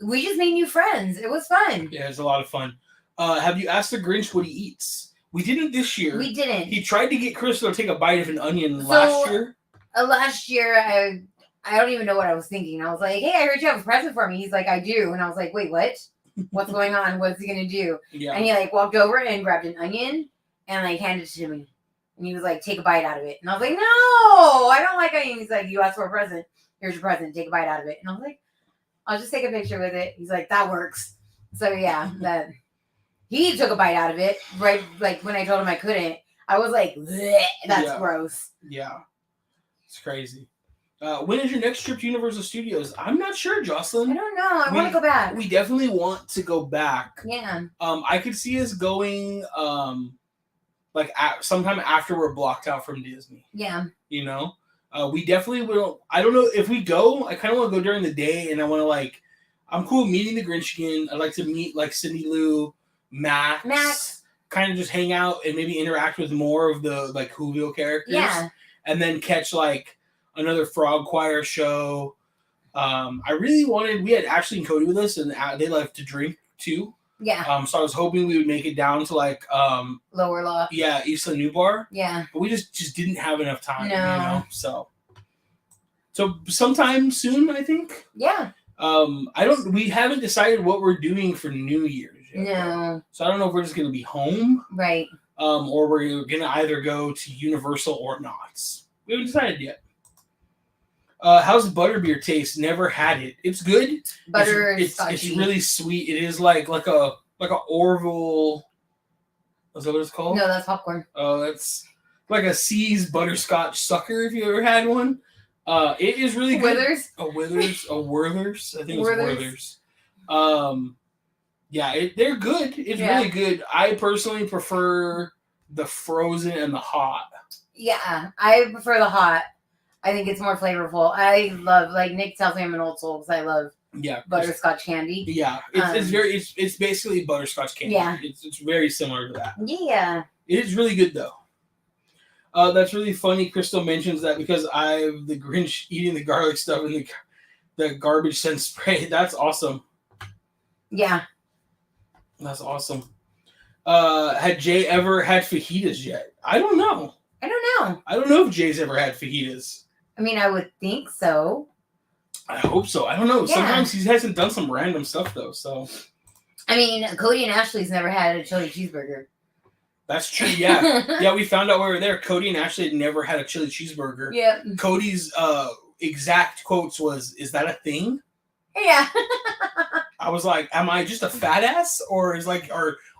we just made new friends. It was fun. Yeah, it was a lot of fun. Have you asked the Grinch what he eats? We didn't this year. We didn't. He tried to get Crystal to take a bite of an onion So, last year. Last year, I don't even know what I was thinking. I was like, hey, I heard you have a present for me. He's like, I do. And I was like, wait, what? What's going on? What's he going to do? Yeah. And he like walked over and grabbed an onion and like handed it to me. And he was like, take a bite out of it. And I was like, no, I don't like onions. He's like, you asked for a present. Here's your present. Take a bite out of it. And I was like, I'll just take a picture with it. He's like, that works. So yeah, that he took a bite out of it. Right, like when I told him I couldn't, I was like, bleh, that's gross. Yeah, it's crazy. When is your next trip to Universal Studios? I'm not sure, Jocelyn. I don't know. I want to go back. We definitely want to go back. Yeah. I could see us going sometime after we're blocked out from Disney. Yeah. You know? We definitely will. I don't know if we go. I kind of want to go during the day, and I want to I'm cool meeting the Grinch again. I'd like to meet Cindy Lou, Max. Kind of just hang out and maybe interact with more of the Whoville characters. Yeah. And then catch another Frog Choir show. I really wanted. We had Ashley and Cody with us, and they left to drink too. Yeah. So I was hoping we would make it down to Lower Lot. Yeah, Isla Nublar. Yeah. But we just didn't have enough time. No. You know? So sometime soon, I think. Yeah. We haven't decided what we're doing for New Year's yet. No. So I don't know if we're just gonna be home. Right. Or we're gonna either go to Universal or not. We haven't decided yet. How's butterbeer taste? Never had it. It's good. It's really sweet. It is like a Orville. Is that what it's called? No, that's popcorn. Oh, that's like a C's butterscotch sucker. If you ever had one, it is really good. Withers. Werther's. I think it's Werther's. Yeah, they're good. It's really good. I personally prefer the frozen and the hot. Yeah, I prefer the hot. I think it's more flavorful. I love, Nick tells me I'm an old soul because I love butterscotch candy. Yeah, it's basically butterscotch candy. Yeah, it's very similar to that. Yeah, it is really good though. That's really funny. Crystal mentions that because I'm the Grinch eating the garlic stuff in the garbage sense spray. That's awesome. Yeah, that's awesome. Had Jay ever had fajitas yet? I don't know. I don't know if Jay's ever had fajitas. I mean, I would think so. I hope so. I don't know. Yeah. Sometimes he hasn't done some random stuff though. So, I mean, Cody and Ashley's never had a chili cheeseburger. That's true. Yeah, yeah. We found out while we were there. Cody and Ashley had never had a chili cheeseburger. Yeah. Cody's exact quotes was, "Is that a thing?" Yeah. I was like, "Am I just a fat ass, or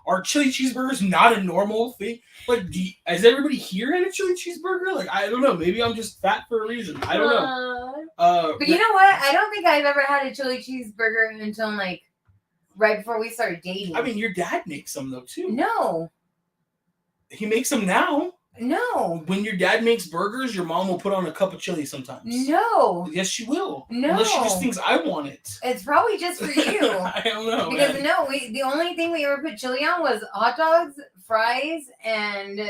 are chili cheeseburgers not a normal thing? Has everybody here had a chili cheeseburger? I don't know. Maybe I'm just fat for a reason. I don't know." But you know what? I don't think I've ever had a chili cheeseburger until right before we started dating. I mean, your dad makes them though too. No. He makes them now. No. When your dad makes burgers, your mom will put on a cup of chili sometimes. No. Yes, she will. No. Unless she just thinks I want it. It's probably just for you. I don't know. Because the only thing we ever put chili on was hot dogs, fries, and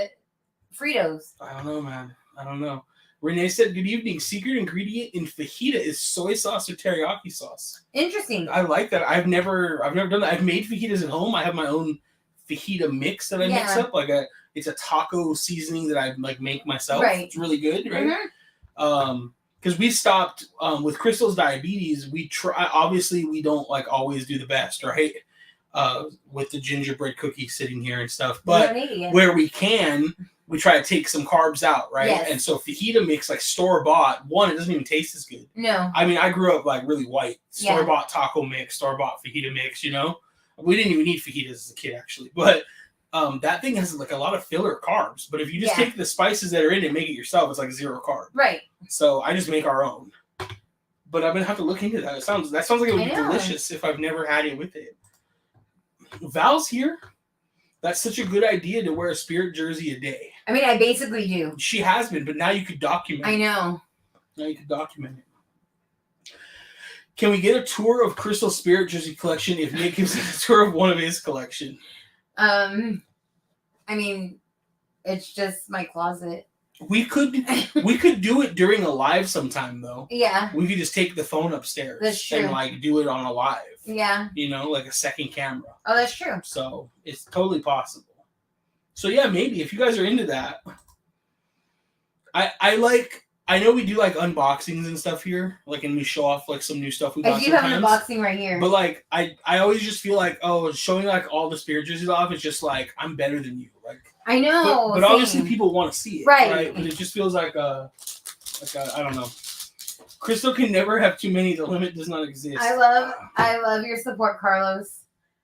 Fritos. I don't know, man. I don't know. Renee said, "Good evening. Secret ingredient in fajita is soy sauce or teriyaki sauce." Interesting. I like that. I've never done that. I've made fajitas at home. I have my own fajita mix that I mix up. It's a taco seasoning that I make myself. Right. It's really good, right? Mm-hmm. Because we stopped with Crystal's diabetes. We try. Obviously, we don't always do the best, right? With the gingerbread cookie sitting here and stuff, but where we can, we try to take some carbs out, right? Yes. And so fajita mix store bought. One, it doesn't even taste as good. No. I mean, I grew up really white. Store bought taco mix, store bought fajita mix. You know, we didn't even eat fajitas as a kid actually, but. That thing has a lot of filler carbs, but if you just take the spices that are in it and make it yourself, it's 0 carb. Right. So I just make our own. But I'm gonna have to look into that. That sounds like it would be delicious if I've never had it with it. Val's here. That's such a good idea to wear a Spirit jersey a day. I mean, I basically do. She has been, but now you could document it. I know. Now you could document it. Can we get a tour of Crystal's Spirit jersey collection if Nick gives us a tour of one of his collection? I mean, it's just my closet. We could do it during a live sometime though. Yeah. We could just take the phone upstairs. That's true. And do it on a live. Yeah. You know, a second camera. Oh, that's true. So it's totally possible. So yeah, maybe if you guys are into that, I know we do like unboxings and stuff here, like, and we show off like some new stuff we got. I do have an unboxing right here. But like, I always just feel like, oh, showing like all the Spirit jerseys off is just like, I'm better than you. Like, I know, but obviously people want to see it, right? But it just feels like I don't know. Crystal can never have too many. The limit does not exist. I love your support, Carlos,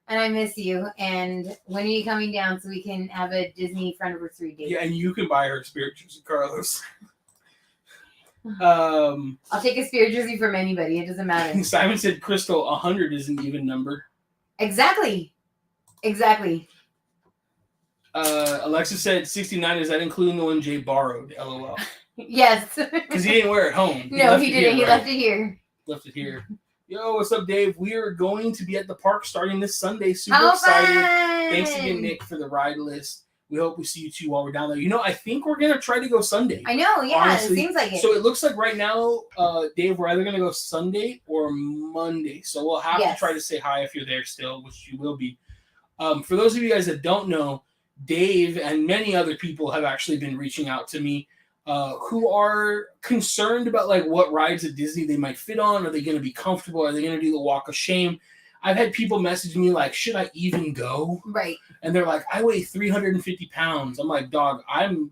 and I miss you. And when are you coming down so we can have a Disney friendiversary date? Yeah, and you can buy her Spirit jersey, Carlos. I'll take a Spirit jersey from anybody. It doesn't matter. Simon said, Crystal, 100 is an even number. Exactly. Alexa said 69. Is that including the one Jay borrowed? LOL. Yes. Because he didn't wear it home. No, he didn't. He left it here. Left it here. Yo, what's up, Dave? We are going to be at the park starting this Sunday. Super excited. Fun! Thanks again, Nick, for the ride list. We hope we see you too while we're down there. You know, I think we're going to try to go Sunday. I know, yeah. Honestly. It seems like it. So it looks like right now, Dave, we're either going to go Sunday or Monday. So we'll have to try to say hi if you're there still, which you will be. For those of you guys that don't know, Dave and many other people have actually been reaching out to me who are concerned about like what rides at Disney they might fit on. Are they going to be comfortable? Are they going to do the walk of shame? I've had people message me like, should I even go? Right. And they're like, I weigh 350 pounds. I'm like, dog,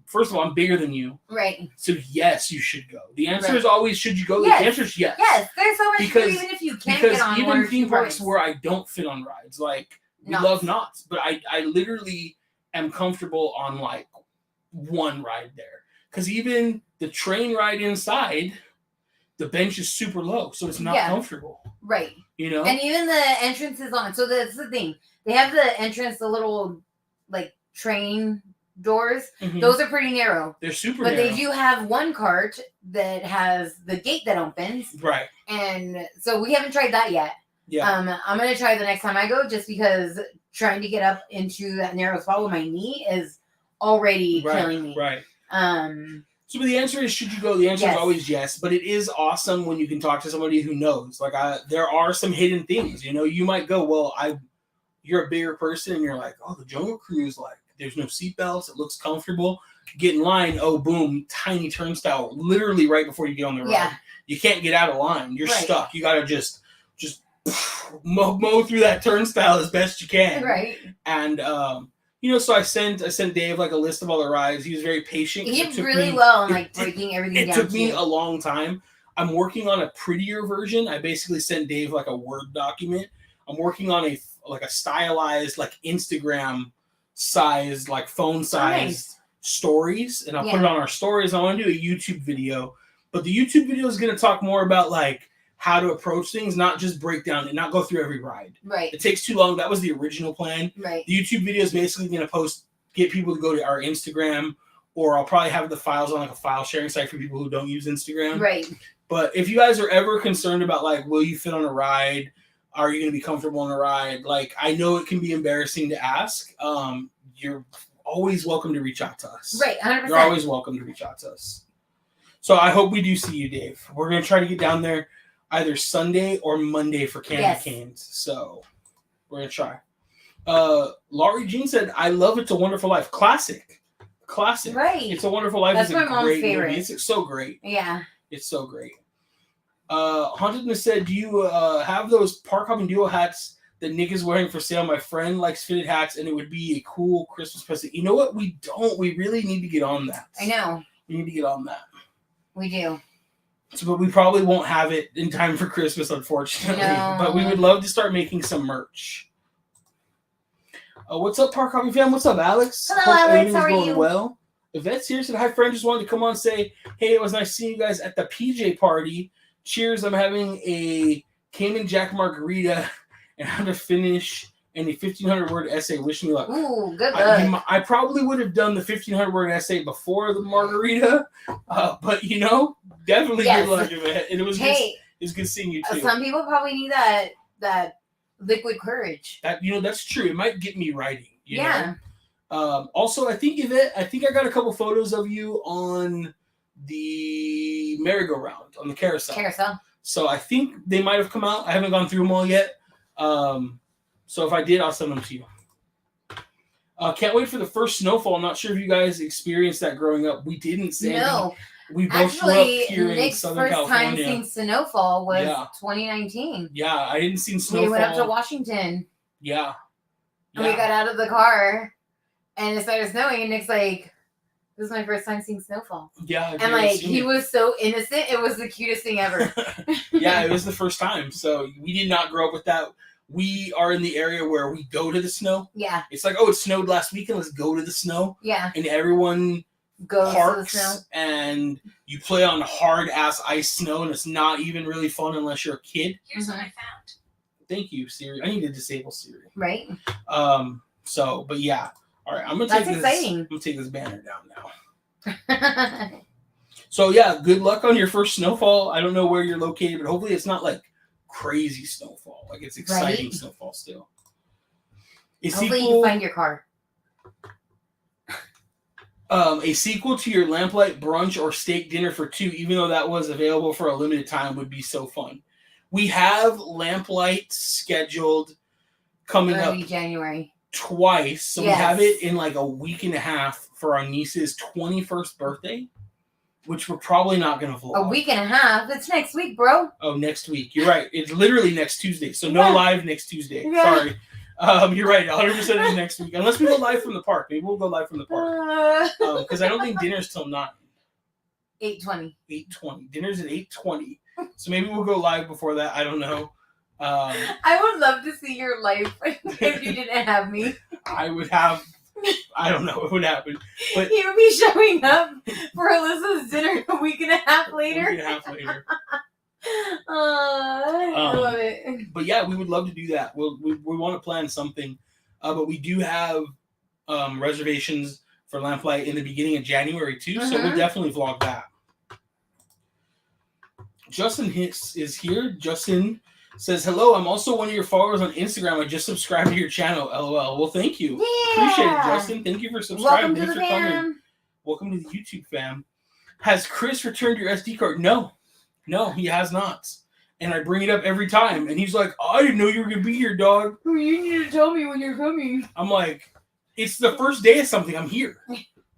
first of all, I'm bigger than you. Right. So yes, you should go. The answer is always, should you go? Yes. The answer is yes. Yes, there's so much food, even if you can't get on even theme parks where I don't fit on rides, like we love knots, but I literally am comfortable on like one ride there. Because even the train ride inside, the bench is super low, so it's not comfortable. Right. You know? And even the entrances on it. So that's the thing. They have the entrance, the little like train doors. Mm-hmm. Those are pretty narrow. They're super narrow. But they do have one cart that has the gate that opens. Right. And so we haven't tried that yet. Yeah. I'm going to try the next time I go, just because trying to get up into that narrow spot with my knee is already killing me. Right. So the answer is, should you go? The answer is always yes, but it is awesome when you can talk to somebody who knows. Like, there are some hidden things. You know, you might go, well, you're a bigger person, and you're like, oh, the Jungle Cruise, like, there's no seatbelts, it looks comfortable. Get in line, oh, boom, tiny turnstile, literally right before you get on the ride. Yeah. You can't get out of line. You're stuck. You gotta just mow through that turnstile as best you can. Right. And you know, so I sent Dave like a list of all the rides. He was very patient. He did really well in like breaking everything down. It took me a long time. I'm working on a prettier version. I basically sent Dave like a Word document. I'm working on a stylized, like Instagram sized, like phone sized stories, and I'll put it on our stories. I want to do a YouTube video, but the YouTube video is going to talk more about like how to approach things, not just break down and not go through every ride. Right. It takes too long. That was the original plan. Right. The YouTube video is basically going to get people to go to our Instagram, or I'll probably have the files on like a file sharing site for people who don't use Instagram. Right. But if you guys are ever concerned about like, will you fit on a ride? Are you going to be comfortable on a ride? Like, I know it can be embarrassing to ask. You're always welcome to reach out to us. Right. 100%. You're always welcome to reach out to us. So I hope we do see you, Dave. We're going to try to get down there either Sunday or Monday for Candy Canes. So we're going to try. Laurie Jean said, I love It's a Wonderful Life. Classic. Right. It's a Wonderful Life. That's is my a mom's great favorite. movie. It's so great. Yeah. It's so great. Hauntedness said, do you have those park hopping duo hats that Nick is wearing for sale? My friend likes fitted hats, and it would be a cool Christmas present. You know what? We don't. We really need to get on that. I know. We need to get on that. We do. So, but we probably won't have it in time for Christmas, unfortunately. No. But we would love to start making some merch. What's up, Park Hopping fam? What's up, Alex? Hello, Alex. How are you? Well. Yvette's here. Said, hi, friend. Just wanted to come on and say, hey, it was nice seeing you guys at the PJ party. Cheers. I'm having a Cayman Jack margarita and how to finish and a 1,500-word essay. Wish me luck. Ooh, good luck. I probably would have done the 1,500-word essay before the margarita, but you know, definitely good luck, Yvette. And it was good seeing you too. Some people probably need that liquid courage. That's true. It might get me writing. You know? Also, I think Yvette, I got a couple photos of you on the merry-go-round on the carousel. So I think they might have come out. I haven't gone through them all yet. So if I did, I'll send them to you. Can't wait for the first snowfall. I'm not sure if you guys experienced that growing up. We didn't, Sandy. No. We both grew up here in Nick's Southern first California. time seeing snowfall was 2019. Yeah, I didn't see snowfall. We went up to Washington. Yeah. And we got out of the car, and it started snowing, and Nick's like, this is my first time seeing snowfall. Yeah. And like, he was so innocent. It was the cutest thing ever. Yeah, it was the first time. So we did not grow up with that. We are in the area where we go to the snow. Yeah. It's like, oh, it snowed last weekend. Let's go to the snow. Yeah. And everyone goes parks to the snow. and you play on hard ass ice snow, and it's not even really fun unless you're a kid. Here's what I found. Thank you, Siri. I need to disable Siri. Right. So, but yeah. All right, I'm gonna That's take exciting. I'm gonna take this banner down now. So yeah, good luck on your first snowfall. I don't know where you're located, but hopefully it's not like crazy snowfall. Like it's exciting snowfall still. Hopefully you find your car. A sequel to your lamplight brunch or steak dinner for two, even though that was available for a limited time, would be so fun. We have lamplight scheduled coming early up January twice, so we have it in like a week and a half for our niece's 21st birthday, which we're probably not going to vlog. A week and a half? It's next week, bro. Oh, next week. You're right. It's literally next Tuesday, so no live next Tuesday. Yeah. Sorry. You're right. 100% is next week. Unless we go live from the park. Maybe we'll go live from the park. Because I don't think dinner's till 9. 8:20. 8:20. Dinner's at 8:20. So maybe we'll go live before that. I don't know. I would love to see your life if you didn't have me. I would have... I don't know what would happen. But he would be showing up for Alyssa's dinner a week and a half later. A week and a half later. I love it. But yeah, we would love to do that. We want to plan something. But we do have reservations for Lamplight in the beginning of January too. So we'll definitely vlog that. Justin Hicks is here. Justin says, hello, I'm also one of your followers on Instagram. I just subscribed to your channel, LOL. Well, thank you. Yeah. Appreciate it, Justin. Thank you for subscribing. Welcome to the fam. Welcome to the YouTube fam. Has Chris returned your SD card? No, he has not. And I bring it up every time. And he's like, oh, I didn't know you were going to be here, dog. You need to tell me when you're coming. I'm like, it's the first day of something. I'm here.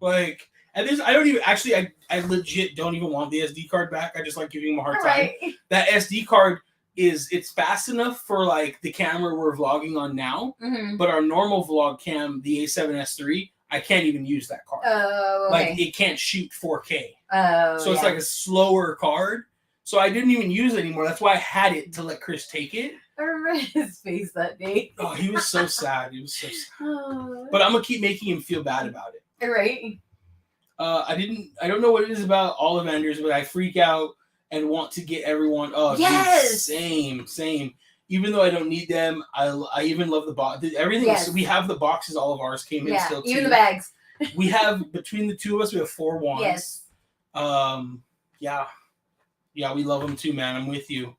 Like, and I don't even, actually, I legit don't even want the SD card back. I just like giving him a hard time. Right. That SD card it's fast enough for like the camera we're vlogging on now, but our normal vlog cam, the A7S III, I can't even use that card. Oh, okay. Like it can't shoot 4K. Oh, so it's like a slower card. So I didn't even use it anymore. That's why I had it to let Chris take it. I remember his face that day. Oh, he was so sad. He was so sad. But I'm gonna keep making him feel bad about it. Right. I don't know what it is about Ollivanders, but I freak out and want to get everyone. Oh, yes, dude, same. Even though I don't need them, I even love the box. Everything. Yes. We have the boxes. All of ours came in still. Even the bags. We have between the two of us, we have 4 wands. Yes. Yeah, we love them too, man. I'm with you.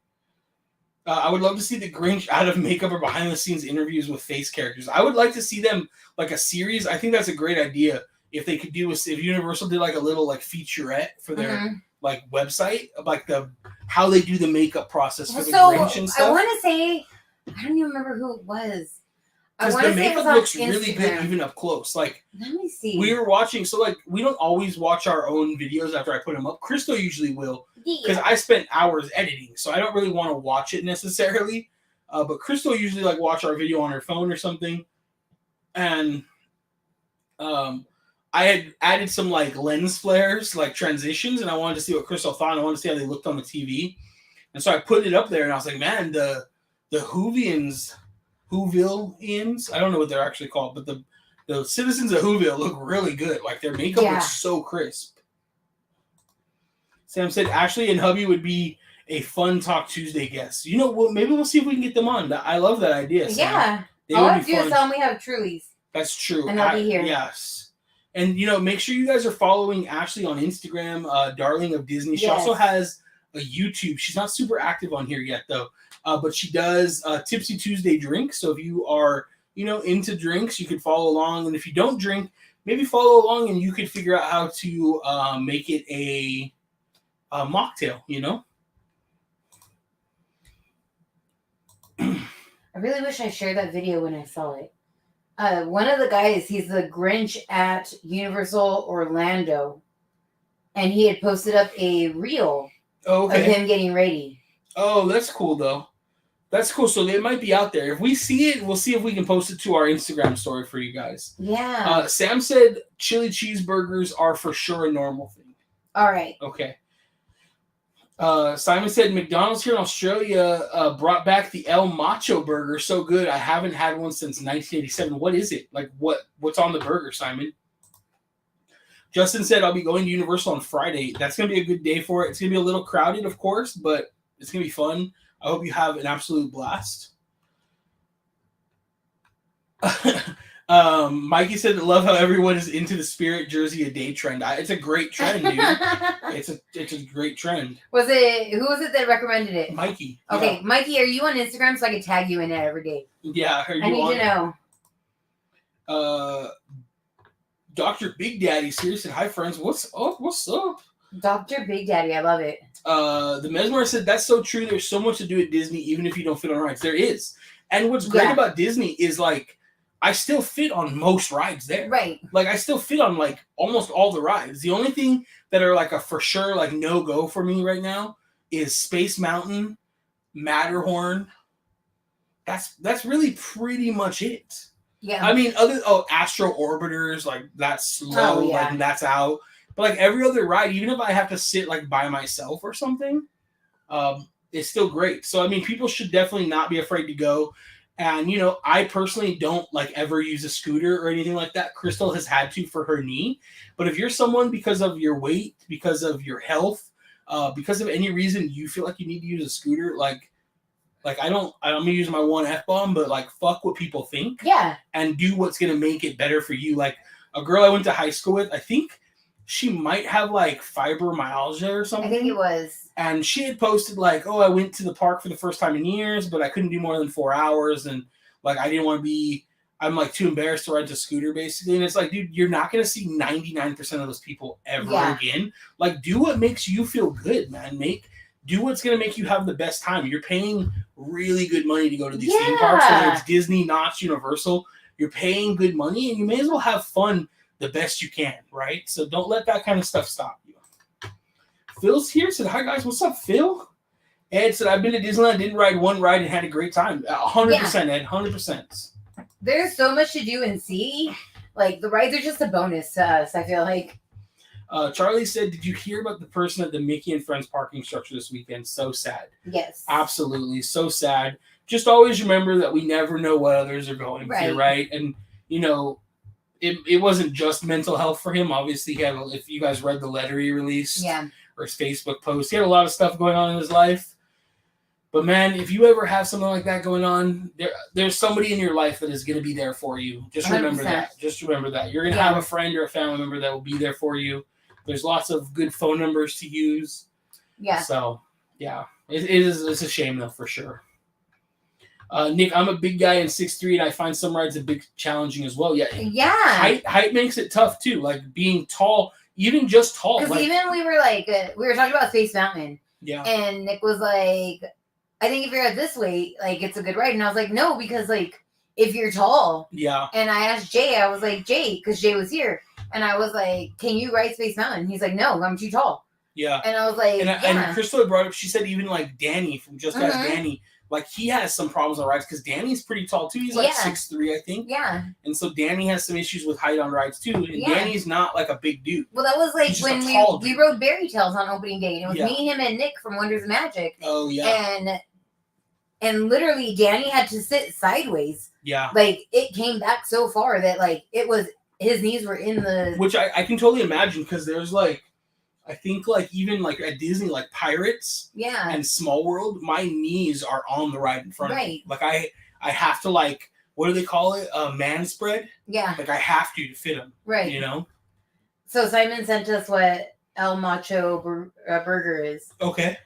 I would love to see the Grinch out of makeup or behind the scenes interviews with face characters. I would like to see them like a series. I think that's a great idea. If they could do if Universal did like a little like featurette for their like website, like how they do the makeup process for the Grinch and stuff. I want to say, I don't even remember who it was. Because the makeup looks really good even up close. Like, let me see. We were watching, so like we don't always watch our own videos after I put them up. Crystal usually will, because I spent hours editing, so I don't really want to watch it necessarily. But Crystal usually like watch our video on her phone or something, and I had added some like lens flares, like transitions, and I wanted to see what Crystal thought. And I wanted to see how they looked on the TV, and so I put it up there, and I was like, man, the Whovians. I don't know what they're actually called, but the citizens of Whoville look really good. Like their makeup looks so crisp. Sam said Ashley and hubby would be a fun Talk Tuesday guest. You know, maybe we'll see if we can get them on. I love that idea, Sam. Yeah. All I have to do is tell them we have Trulies. That's true. And they'll be here. Yes. And, make sure you guys are following Ashley on Instagram, Darling of Disney. She also has a YouTube. She's not super active on here yet, though. But she does Tipsy Tuesday drinks. So if you are, into drinks, you could follow along. And if you don't drink, maybe follow along and you could figure out how to make it a mocktail, I really wish I shared that video when I saw it. One of the guys, he's the Grinch at Universal Orlando, and he had posted up a reel of him getting ready. Oh, that's cool though. That's cool. So it might be out there. If we see it, we'll see if we can post it to our Instagram story for you guys. Yeah. Sam said chili cheeseburgers are for sure a normal thing. All right. Okay. Simon said McDonald's here in Australia brought back the El Macho burger. So good. I haven't had one since 1987. What is it? Like what's on the burger, Simon? Justin said I'll be going to Universal on Friday. That's going to be a good day for it. It's going to be a little crowded, of course, but it's going to be fun. I hope you have an absolute blast. Mikey said, "Love how everyone is into the Spirit jersey a day trend." It's a great trend, dude. It's a great trend. Who was it that recommended it? Mikey. Okay, yeah. Mikey, are you on Instagram so I can tag you in it every day? Yeah, I need to know. Dr. Big Daddy here said, "Hi friends, what's up? What's up?" Dr. Big Daddy, I love it. The Mesmer said, "That's so true. There's so much to do at Disney, even if you don't fit on rides. There is, and what's great about Disney is like I still fit on most rides there. Right. Like I still fit on like almost all the rides. The only thing that are like a for sure like no go for me right now is Space Mountain, Matterhorn. That's really pretty much it." Yeah. I mean, Astro Orbiters, like that's slow, like that's out. But like every other ride, even if I have to sit like by myself or something, it's still great. So I mean, people should definitely not be afraid to go. And you know, I personally don't like ever use a scooter or anything like that. Crystal has had to for her knee. But if you're someone because of your weight, because of your health, because of any reason you feel like you need to use a scooter, like I'm gonna use my one F-bomb, but like fuck what people think. Yeah. And do what's gonna make it better for you. Like a girl I went to high school with, I think she might have like fibromyalgia or something. I think it was. And she had posted like, "Oh, I went to the park for the first time in years, but I couldn't do more than 4 hours, and like I didn't want to be. I'm like too embarrassed to ride the scooter, basically." And it's like, dude, you're not gonna see 99% of those people ever again. Like, do what makes you feel good, man. Do what's going to make you have the best time. You're paying really good money to go to these theme parks, whether it's Disney, Knott's, Universal. You're paying good money, and you may as well have fun the best you can, right? So don't let that kind of stuff stop you. Phil's here, said, "Hi, guys. What's up, Phil?" Ed said, "I've been to Disneyland, didn't ride one ride, and had a great time." 100%, Ed. 100%. There's so much to do and see. Like, the rides are just a bonus to us, I feel like. Charlie said, "Did you hear about the person at the Mickey and Friends parking structure this weekend? So sad." Yes. Absolutely. So sad. Just always remember that we never know what others are going through, right? And, you know, it wasn't just mental health for him. Obviously, he had, if you guys read the letter he released or his Facebook post, he had a lot of stuff going on in his life. But, man, if you ever have something like that going on, there's somebody in your life that is going to be there for you. Just remember 100%. That. Just remember that. You're going to have a friend or a family member that will be there for you. There's lots of good phone numbers to use. Yeah. So, yeah. It's a shame, though, for sure. Nick, I'm a big guy in 6'3", and I find some rides a bit challenging as well. Yeah. Yeah. Height makes it tough, too. Like, being tall, even just tall. Because even we were talking about Space Mountain. Yeah. And Nick was like, "I think if you're at this weight, like, it's a good ride." And I was like, "No, because, like, if you're tall." Yeah. And I asked Jay, I was like, "Jay," because Jay was here. And I was like, "Can you ride Space Mountain?" He's like, "No, I'm too tall." Yeah. And I was like, and Crystal had brought up, she said even like Danny from Just Ask Danny, like he has some problems on rides because Danny's pretty tall too. He's like 6'3", I think. Yeah. And so Danny has some issues with height on rides too. And Danny's not like a big dude. Well, that was like when we rode Berry Tales on opening day. And it was me, him, and Nick from Wonders of Magic. Oh, yeah. And literally Danny had to sit sideways. Yeah. Like it came back so far that like it was, his knees were in the... Which I can totally imagine because there's like, I think like even like at Disney, like Pirates and Small World, my knees are on the ride in front of me. Like I have to like, what do they call it? Man spread? Yeah. Like I have to fit them. Right. You know? So Simon sent us what El Macho burger is. Okay.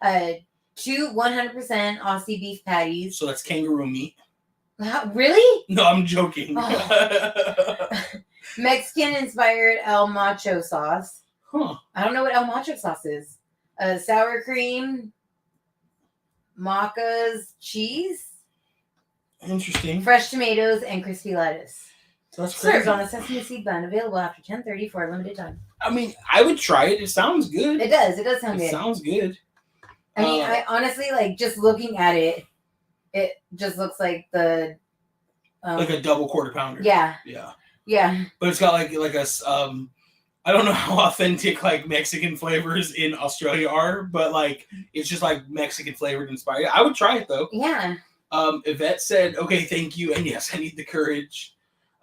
2 100% Aussie beef patties. So that's kangaroo meat. Really? No, I'm joking. Oh. Mexican-inspired El Macho sauce. Huh. I don't know what El Macho sauce is. Sour cream, maca's cheese. Interesting. Fresh tomatoes and crispy lettuce. That's crazy. Served on a sesame seed bun, available after 10:30 for a limited time. I mean, I would try it. It sounds good. It does. It does sound good. It sounds good. I mean, I honestly, like, just looking at it, it just looks like the... like a double quarter pounder. Yeah. Yeah. Yeah. But it's got like a I don't know how authentic like Mexican flavors in Australia are, but like it's just like Mexican flavored inspired. I would try it though. Yeah. Yvette said, "Okay, thank you, and yes, I need the courage."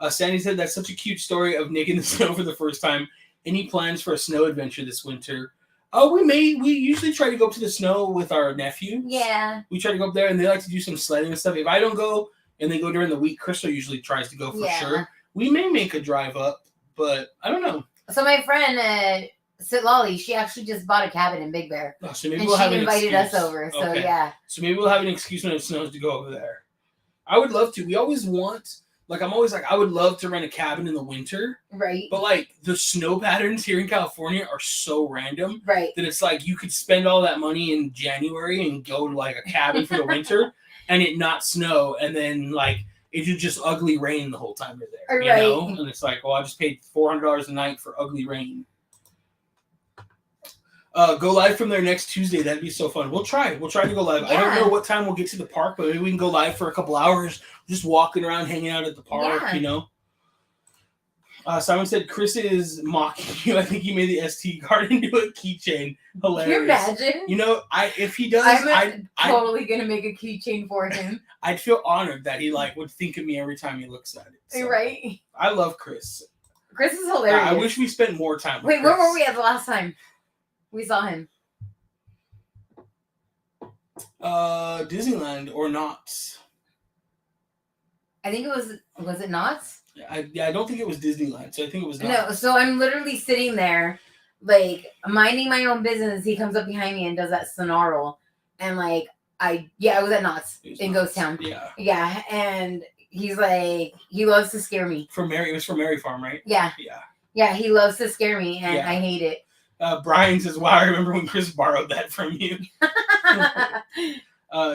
Sandy said, "That's such a cute story of Nick in the snow for the first time. Any plans for a snow adventure this winter?" Oh, we usually try to go up to the snow with our nephew. Yeah. We try to go up there, and they like to do some sledding and stuff. If I don't go, and they go during the week, Crystal usually tries to go for sure. We may make a drive up, but I don't know. So my friend, Sitlali, she actually just bought a cabin in Big Bear. Oh, so maybe and we'll have she an invited excuse. us over, so okay. yeah. So maybe we'll have an excuse when it snows to go over there. I would love to. We always want, like, I'm always like, I would love to rent a cabin in the winter. Right. But, like, the snow patterns here in California are so random. Right. That it's like you could spend all that money in January and go to, like, a cabin for the winter and it not snow. And then, like, it would just ugly rain the whole time you're there. Right. You know? And it's like, well, I just paid $400 a night for ugly rain. Go live from there next Tuesday. That'd be so fun. We'll try to go live. Yeah. I don't know what time we'll get to the park, but maybe we can go live for a couple hours, just walking around, hanging out at the park, you know. Simon said Chris is mocking you. I think he made the ST card into a keychain. Hilarious. Can you imagine? You know, if he does, I'm totally gonna make a keychain for him. I'd feel honored that he like would think of me every time he looks at it. So, right. I love Chris. Chris is hilarious. I wish we spent more time with Wait, Chris. where were we at the last time we saw him? Disneyland or Knott's. I think it was it Knott's? I don't think it was Disneyland, so I think it was Knott's. No, so I'm literally sitting there, like, minding my own business. He comes up behind me and does that snarl. And, like, I was at Knott's in Ghost Town. Yeah. Yeah, and he's like, he loves to scare me. It was for Mary Farm, right? Yeah. Yeah. Yeah, he loves to scare me, and I hate it. Brian says, wow, I remember when Chris borrowed that from you.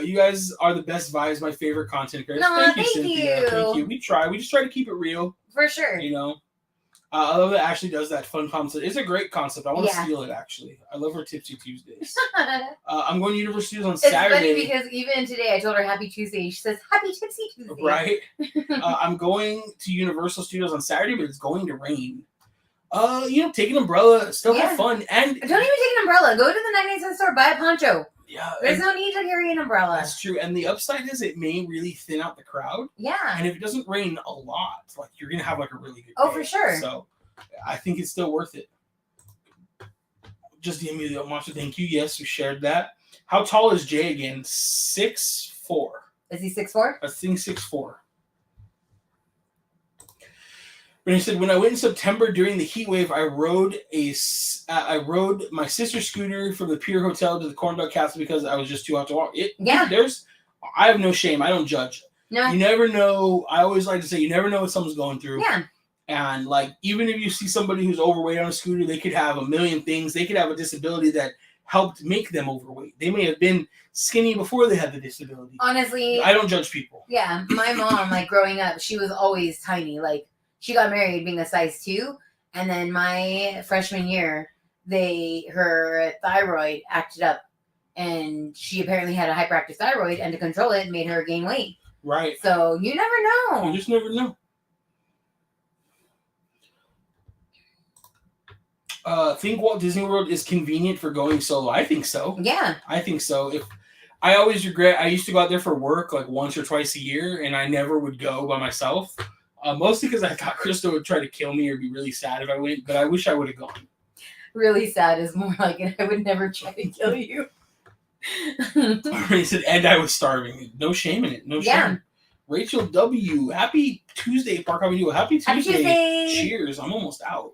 You guys are the best vibes, my favorite content creators. No, thank you, Cynthia. Thank you. We just try to keep it real. For sure. You know? I love that Ashley does that fun concept. It's a great concept. I want to steal it, actually. I love her Tipsy Tuesdays. I'm going to Universal Studios on Saturday. It's funny because even today I told her Happy Tuesday. She says, Happy Tipsy Tuesday. Right? I'm going to Universal Studios on Saturday, but it's going to rain. Take an umbrella, still have fun. And don't even take an umbrella. Go to the 99-cent store, buy a poncho. Yeah. There's no need to carry an umbrella. That's true. And the upside is it may really thin out the crowd. Yeah. And if it doesn't rain a lot, like you're gonna have like a really good day. Oh, for sure. So I think it's still worth it. Just the Emilio Monster, thank you. Yes, we shared that. How tall is Jay again? 6'4". Is he 6'4"? I think 6'4". Renee said, when I went in September during the heat wave, I rode my sister's scooter from the Pier Hotel to the Corn Dog Castle because I was just too hot to walk. I have no shame. I don't judge. No. You never know. I always like to say, you never know what someone's going through. Yeah. And like, even if you see somebody who's overweight on a scooter, they could have a million things. They could have a disability that helped make them overweight. They may have been skinny before they had the disability. Honestly, I don't judge people. Yeah. My mom, like growing up, she was always tiny. Like, she got married being a size 2, and then my freshman year, her thyroid acted up, and she apparently had a hyperactive thyroid, and to control it made her gain weight. Right. So you never know. You just never know. Think Walt Disney World is convenient for going solo. I think so. Yeah. I think so. I always regret, I used to go out there for work like once or twice a year, and I never would go by myself. Mostly because I thought Krista would try to kill me or be really sad if I went, but I wish I would have gone. Really sad is more like it. I would never try to kill you. He said, and I was starving. No shame in it. No shame. Rachel W. Happy Tuesday, Park Avenue. Happy Tuesday. Cheers. I'm almost out.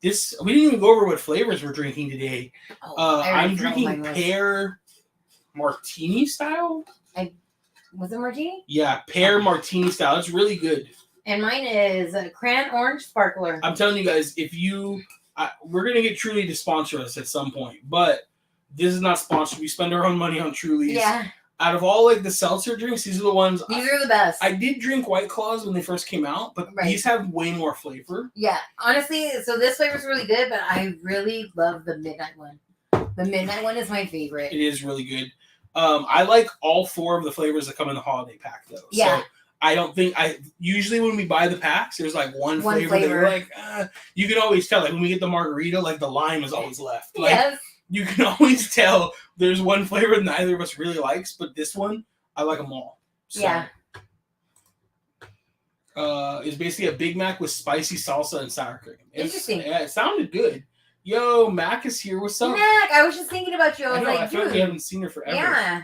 We didn't even go over what flavors we're drinking today. I'm drinking pear martini style. Was it martini? Yeah, pear martini style. It's really good. And mine is cran orange sparkler. I'm telling you guys, we're going to get Truly to sponsor us at some point, but this is not sponsored. We spend our own money on Truly's. Yeah. Out of all like the seltzer drinks, these are the ones. These are the best. I did drink White Claws when they first came out, but these have way more flavor. Yeah, honestly, so this flavor is really good, but I really love the midnight one. The midnight one is my favorite. It is really good. I like all 4 of the flavors that come in the holiday pack, though. Yeah. So I don't think usually when we buy the packs, there's like one flavor that you're like, you can always tell. Like when we get the margarita, like the lime is always left. Like, yes. You can always tell there's one flavor that neither of us really likes, but this one, I like them all. So, yeah. It's basically a Big Mac with spicy salsa and sour cream. Interesting. Yeah, it sounded good. Yo, Mac is here. What's up? Mac, I was just thinking about you. I feel like we haven't seen her forever. Yeah.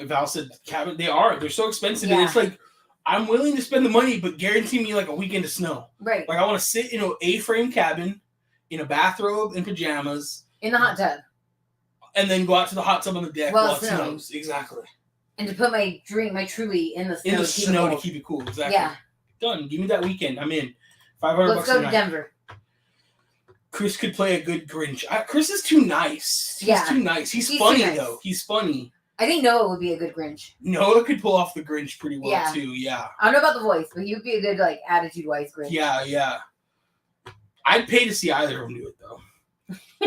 Val said, cabin, they're so expensive. Yeah. And it's like, I'm willing to spend the money, but guarantee me like a weekend of snow. Right. Like I want to sit in an A-frame cabin in a bathrobe and pajamas. In the hot tub. And then go out to the hot tub on the deck while it snows. Exactly. And to put my Truly in the snow. In the snow to keep it cool. Exactly. Yeah. Done. Give me that weekend. I'm in. $500 Let's go to Denver. Chris could play a good Grinch. Chris is too nice. He's too nice. He's funny, though. He's funny. I think Noah would be a good Grinch. Noah could pull off the Grinch pretty well, too. Yeah. I don't know about the voice, but he would be a good, like, attitude-wise Grinch. Yeah. I'd pay to see either of them do it, though.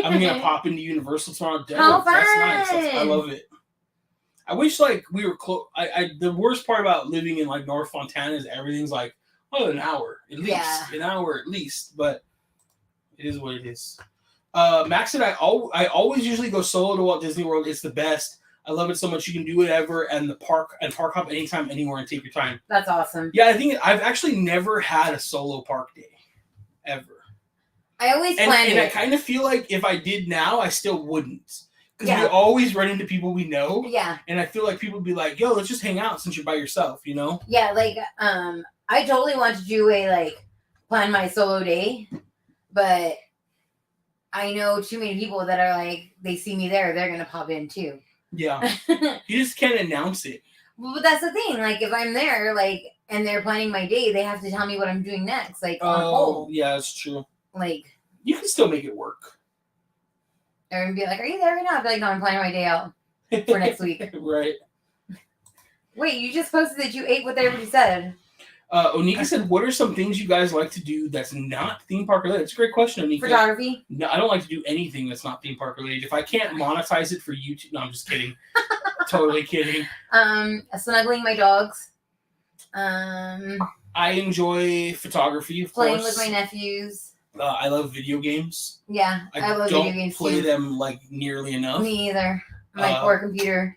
I'm going to pop into Universal tomorrow. How fun! That's nice. I love it. I wish, like, we were close. The worst part about living in, like, North Fontana is everything's, like, an hour at least. Yeah. An hour at least. But it is what it is. Max said, I always usually go solo to Walt Disney World. It's the best. I love it so much. You can do whatever and park hop anytime, anywhere, and take your time. That's awesome. Yeah, I think I've actually never had a solo park day. Ever. I always plan it. And I kind of feel like if I did now, I still wouldn't. Because we always run into people we know. Yeah. And I feel like people would be like, yo, let's just hang out since you're by yourself, you know? Yeah, like, I totally want to do plan my solo day, but I know too many people that are like, they see me there, they're going to pop in too. Yeah. You just can't announce it. Well, but that's the thing. Like, if I'm there, and they're planning my day, they have to tell me what I'm doing next. Like, on hold. Yeah, that's true. Like, you can still make it work. And be like, are you there right now? I'd be like, no, I'm planning my day out for next week. Right. Wait, you just posted that you ate what they already said. Onika said, what are some things you guys like to do that's not theme park related? It's a great question, Onika. Photography? No, I don't like to do anything that's not theme park related. If I can't monetize it for YouTube, no, I'm just kidding. Totally kidding. Snuggling my dogs. I enjoy photography, of playing course. Playing with my nephews. I love video games. Yeah, I love video games too. I don't play too. them like nearly enough. Me either. My poor computer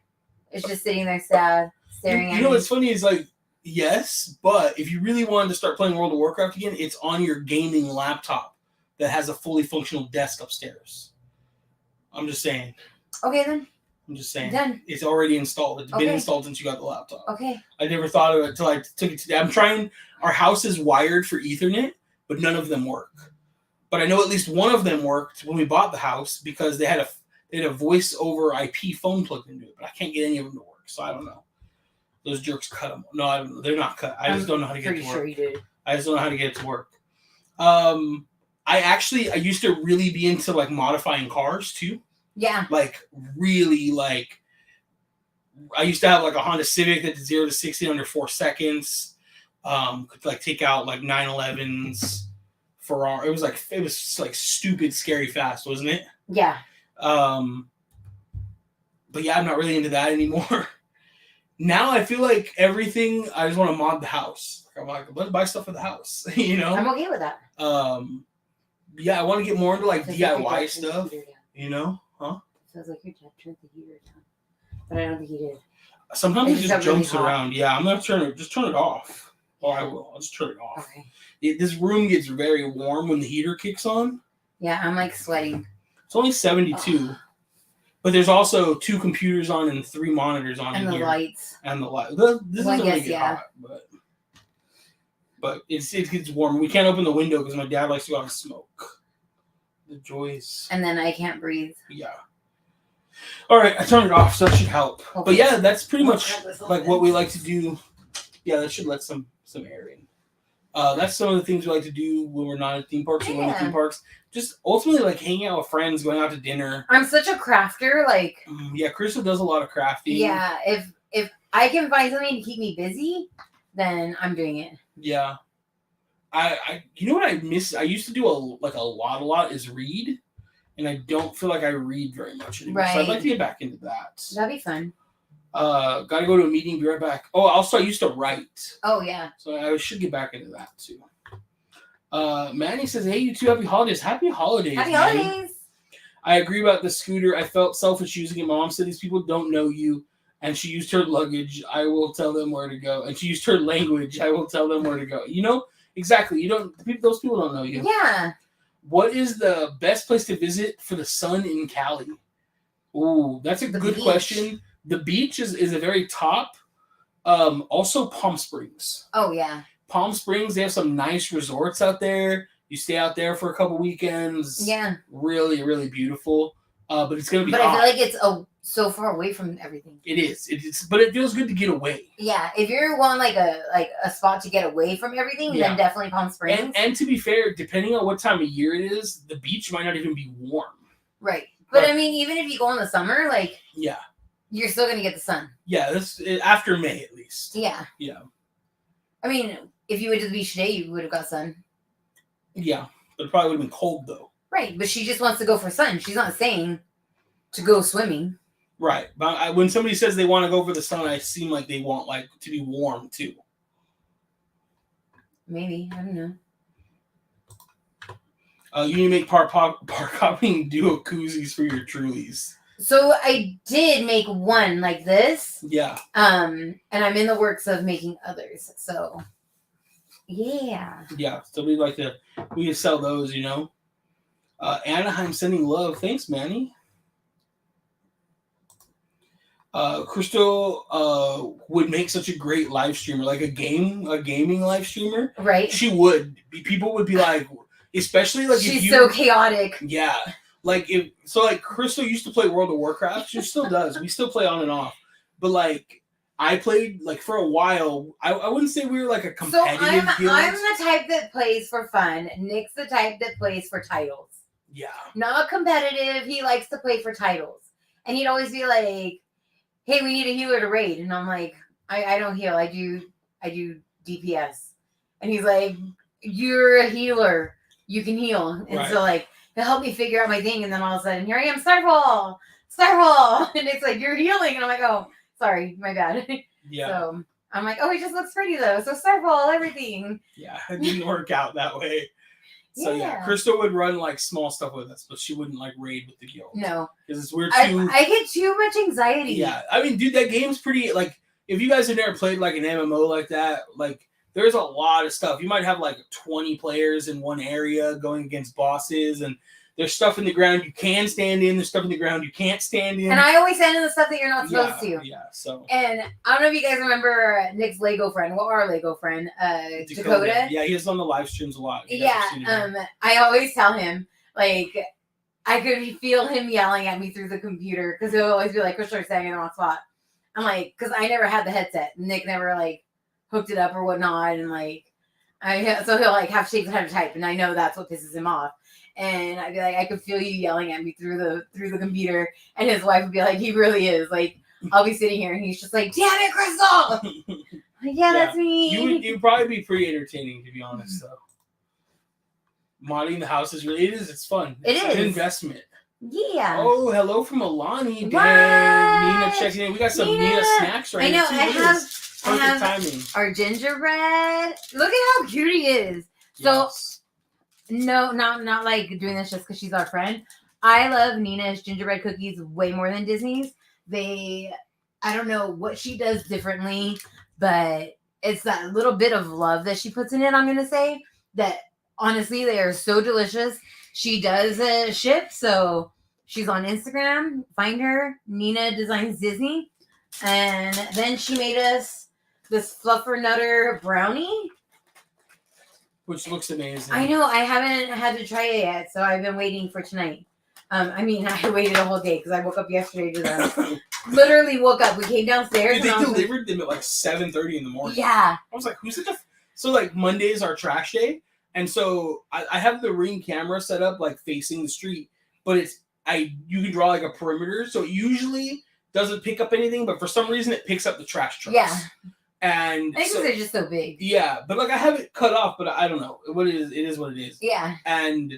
is just sitting there sad, staring at me. You know what's funny is like, yes, but if you really wanted to start playing World of Warcraft again, it's on your gaming laptop that has a fully functional desk upstairs. I'm just saying. Okay then. I'm just saying. Done. It's already installed. It's been installed since you got the laptop. Okay. I never thought of it until I took it today. I'm trying. Our house is wired for Ethernet, but none of them work. But I know at least one of them worked when we bought the house because they had a voice over IP phone plugged into it. But I can't get any of them to work, so I don't know. Those jerks cut them. No, I don't know. They're not cut. I just don't know how to get it to work. Pretty sure you did. I just don't know how to get it to work. I used to really be into like modifying cars too. Yeah. Like really like. I used to have like a Honda Civic that did 0 to 60 under 4 seconds. Could like take out like 911s. Ferrari. It was like stupid, scary fast, wasn't it? Yeah. But yeah, I'm not really into that anymore. Now I feel like everything. I just want to mod the house. I'm like, let's buy stuff for the house. You know. I'm okay with that. Yeah, I want to get more into like DIY stuff. You know, huh? Sounds like your dad turned the heater down, but I don't think he did. Sometimes it just jumps around. Yeah, I'm gonna turn it off. Oh, I will. I'll just turn it off. Okay. This room gets very warm when the heater kicks on. Yeah, I'm like sweating. It's only 72, but there's also 2 computers on and 3 monitors on and in the here. lights. And the light. This doesn't really get hot, but it gets warm. We can't open the window because my dad likes to go out and smoke. The joys. And then I can't breathe. Yeah. All right, I turned it off, so that should help. Okay. But yeah, that's pretty much like what we like to do. Yeah, that should let some air in. That's some of the things we like to do when we're not at theme parks or going to theme parks. Just ultimately like hanging out with friends, going out to dinner. I'm such a crafter. Like, yeah, Crystal does a lot of crafting. Yeah, if I can find something to keep me busy, then I'm doing it. Yeah. I you know what I miss? I used to do a lot is read, and I don't feel like I read very much anymore. Right. So I'd like to get back into that. That'd be fun. Gotta go to a meeting, be right back. Oh, also I used to write. Oh yeah. So I should get back into that too. Manny says, "Hey, you two, happy holidays! Happy holidays! Happy Manny. holidays!" I agree about the scooter. I felt selfish using it. My mom said these people don't know you, and she used her luggage. I will tell them where to go, and she used her language. I will tell them where to go. You know exactly. You don't. Those people don't know you. Yeah. What is the best place to visit for the sun in Cali? Ooh, that's a good question. The beach is a very top. Also Palm Springs. Oh yeah. Palm Springs, they have some nice resorts out there. You stay out there for a couple weekends. Yeah. Really, really beautiful. But it's gonna be hot. I feel like it's so far away from everything. It is. But it feels good to get away. Yeah. If you're wanting like a spot to get away from everything, then definitely Palm Springs. And to be fair, depending on what time of year it is, the beach might not even be warm. Right. But I mean, even if you go in the summer, like you're still gonna get the sun. Yeah, this after May at least. Yeah. Yeah. I mean, if you went to the beach today, you would have got sun. Yeah, but it probably would have been cold though. Right, but she just wants to go for sun. She's not saying to go swimming. Right, but when somebody says they want to go for the sun, I seem like they want like to be warm too. Maybe, I don't know. You need to make park hopping duo koozies for your Trulies. So I did make one like this. Yeah. And I'm in the works of making others. So, yeah. Yeah. So we can sell those, you know. Anaheim sending love. Thanks, Manny. Crystal would make such a great live streamer, like a gaming live streamer. Right. She would. People would be like, especially like she's so chaotic. Yeah. Like Crystal used to play World of Warcraft. She still does. We still play on and off. But like I played like for a while. I wouldn't say we were like a competitive guild. I'm the type that plays for fun. Nick's the type that plays for titles. Yeah. Not competitive. He likes to play for titles. And he'd always be like, "Hey, we need a healer to raid." And I'm like, I don't heal. I do DPS. And he's like, "You're a healer. You can heal." And so like he'll help me figure out my thing, and then all of a sudden, here I am, Starfall, and it's like, "You're healing," and I'm like, "Oh, sorry, my bad." Yeah. So I'm like, "Oh, he just looks pretty though." So Starfall, everything. Yeah, it didn't work out that way. So yeah, Crystal would run like small stuff with us, but she wouldn't like raid with the guild. No, because we're too. I get too much anxiety. Yeah, I mean, dude, that game's pretty. Like, if you guys have never played like an MMO like that, like. There's a lot of stuff. You might have like 20 players in one area going against bosses, and there's stuff in the ground you can stand in. There's stuff in the ground you can't stand in. And I always stand in the stuff that you're not supposed to. Yeah, so. And I don't know if you guys remember Nick's Lego friend. Well, our Lego friend, Dakota. Yeah, he's on the live streams a lot. I always tell him, like, I could feel him yelling at me through the computer because he'll always be like, "Crystal, you're standing in the wrong spot." I'm like, because I never had the headset. Nick never, like, hooked it up or whatnot, and like so he'll like have to take the time to type, and I know that's what pisses him off. And I'd be like, I could feel you yelling at me through the computer, and his wife would be like, he really is. Like, I'll be sitting here and he's just like, "Damn it, Crystal!" Like, yeah, that's me. You'd probably be pretty entertaining, to be honest, though. Modding the house it's fun. It's an investment. Yeah. Oh, hello from Alani. Nina checking in. We got some Nina snacks right here. I know. I have timing. Our gingerbread. Look at how cute he is. So, no, not like doing this just because she's our friend. I love Nina's gingerbread cookies way more than Disney's. I don't know what she does differently, but it's that little bit of love that she puts in it, I'm going to say, that honestly, they are so delicious. She does ship, so she's on Instagram. Find her, Nina Designs Disney. And then she made us this Fluffer Nutter brownie. Which looks amazing. I know. I haven't had to try it yet, so I've been waiting for tonight. I waited a whole day because I woke up yesterday to them. Literally woke up. We came downstairs. Dude, they delivered them at like 7:30 in the morning. Yeah. I was like, who's it? So like Monday's our trash day, and so I have the Ring camera set up like facing the street, but you can draw like a perimeter, so it usually doesn't pick up anything, but for some reason it picks up the trash trucks. Yeah. And I think they're just so big. Yeah, but like I have it cut off, but I don't know what it is. It is what it is. Yeah. And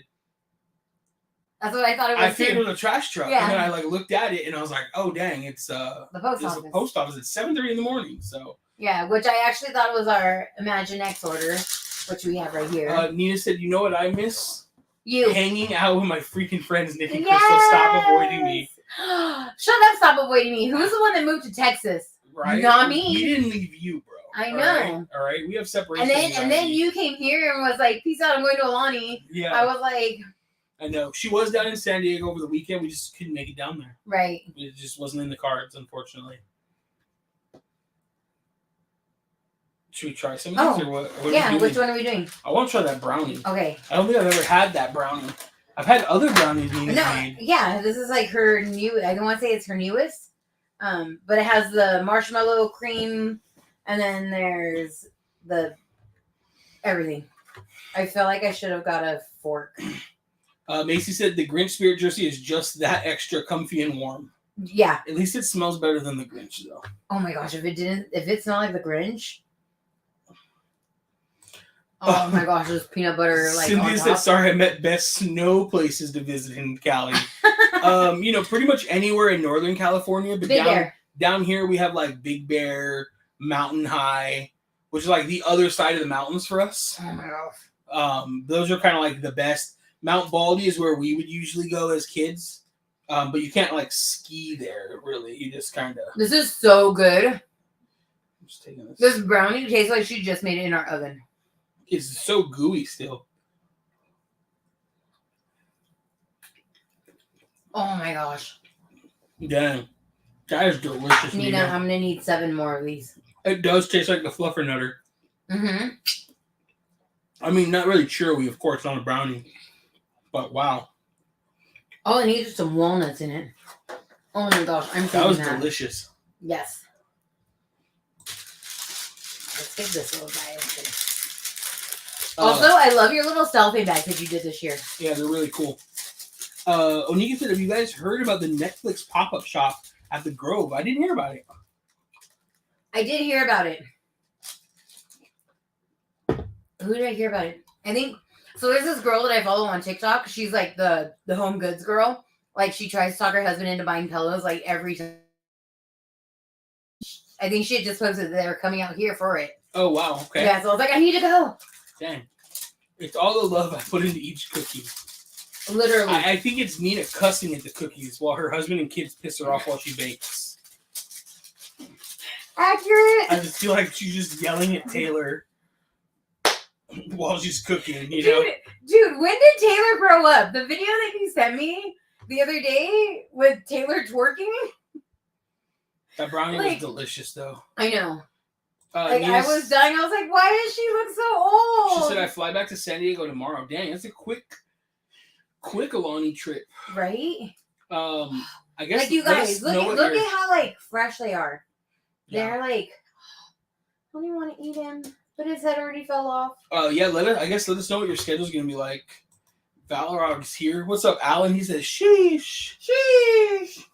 that's what I thought it was. I figured it was a trash truck, yeah. and then I like looked at it, and I was like, "Oh dang, it's the post office." The post office. It's 7:30 in the morning. So yeah, which I actually thought was our Imagine X order, which we have right here. Nina said, "You know what I miss? You hanging out with my freaking friends, Nick and Crystal. Stop avoiding me. Shut up! Stop avoiding me. Who's the one that moved to Texas? Right? Not me. We didn't leave you, bro. I know. All right. We have separation. And then you came here and was like, "Peace out. I'm going to Alani." Yeah. I was like, I know. She was down in San Diego over the weekend. We just couldn't make it down there. Right. It just wasn't in the cards, unfortunately. Should we try some of these or what? Yeah, which one are we doing? I want to try that brownie. Okay. I don't think I've ever had that brownie. I've had other brownies Nina's made. Yeah, this is like her new. I don't want to say it's her newest, but it has the marshmallow cream, and then there's the everything. I feel like I should have got a fork. Macy said the Grinch spirit jersey is just that extra comfy and warm. Yeah. At least it smells better than the Grinch, though. Oh my gosh! If it smelled like the Grinch. Oh my gosh, there's peanut butter like Cynthia on said, top. sorry, I met best snow places to visit in Cali. Pretty much anywhere in Northern California. But down here we have like Big Bear, Mountain High, which is like the other side of the mountains for us. Oh my gosh. Those are kind of like the best. Mount Baldy is where we would usually go as kids. But you can't like ski there, really. You just kind of... This is so good. I'm just taking this. This brownie tastes like she just made it in our oven. It's so gooey still. Oh my gosh. Dang. That is delicious. Nina, I'm going to need 7 more of these. It does taste like the Fluffernutter. Mm-hmm. I mean, not really chewy, of course, on a brownie. But wow. All I need is some walnuts in it. Oh my gosh. That was delicious. Yes. Let's give this little guy open. Also, I love your little cellophane bags that you did this year. Yeah, they're really cool. Onika said, have you guys heard about the Netflix pop-up shop at the Grove? I didn't hear about it. I did hear about it. Who did I hear about it? I think, so there's this girl that I follow on TikTok. She's like the home goods girl. Like, she tries to talk her husband into buying pillows like every time. I think she had just posted that they were coming out here for it. Oh, wow. Okay. Yeah, so I was like, I need to go. Dang. It's all the love I put into each cookie. Literally. I think it's Nina cussing at the cookies while her husband and kids piss her off while she bakes. Accurate. I just feel like she's just yelling at Taylor while she's cooking, you know? Dude, when did Taylor grow up? The video that you sent me the other day with Taylor twerking? That brownie was delicious, though. I know. I was dying. I was like, why does she look so old? She said, I fly back to San Diego tomorrow. Dang, that's a quick Alani trip. Right? I guess. Like, you guys, look at how, like, fresh they are. Yeah. They're like, I don't even want to eat him, but his head already fell off. Yeah, let us know what your schedule's going to be like. Valorog's here. What's up, Alan? He says, sheesh. Sheesh.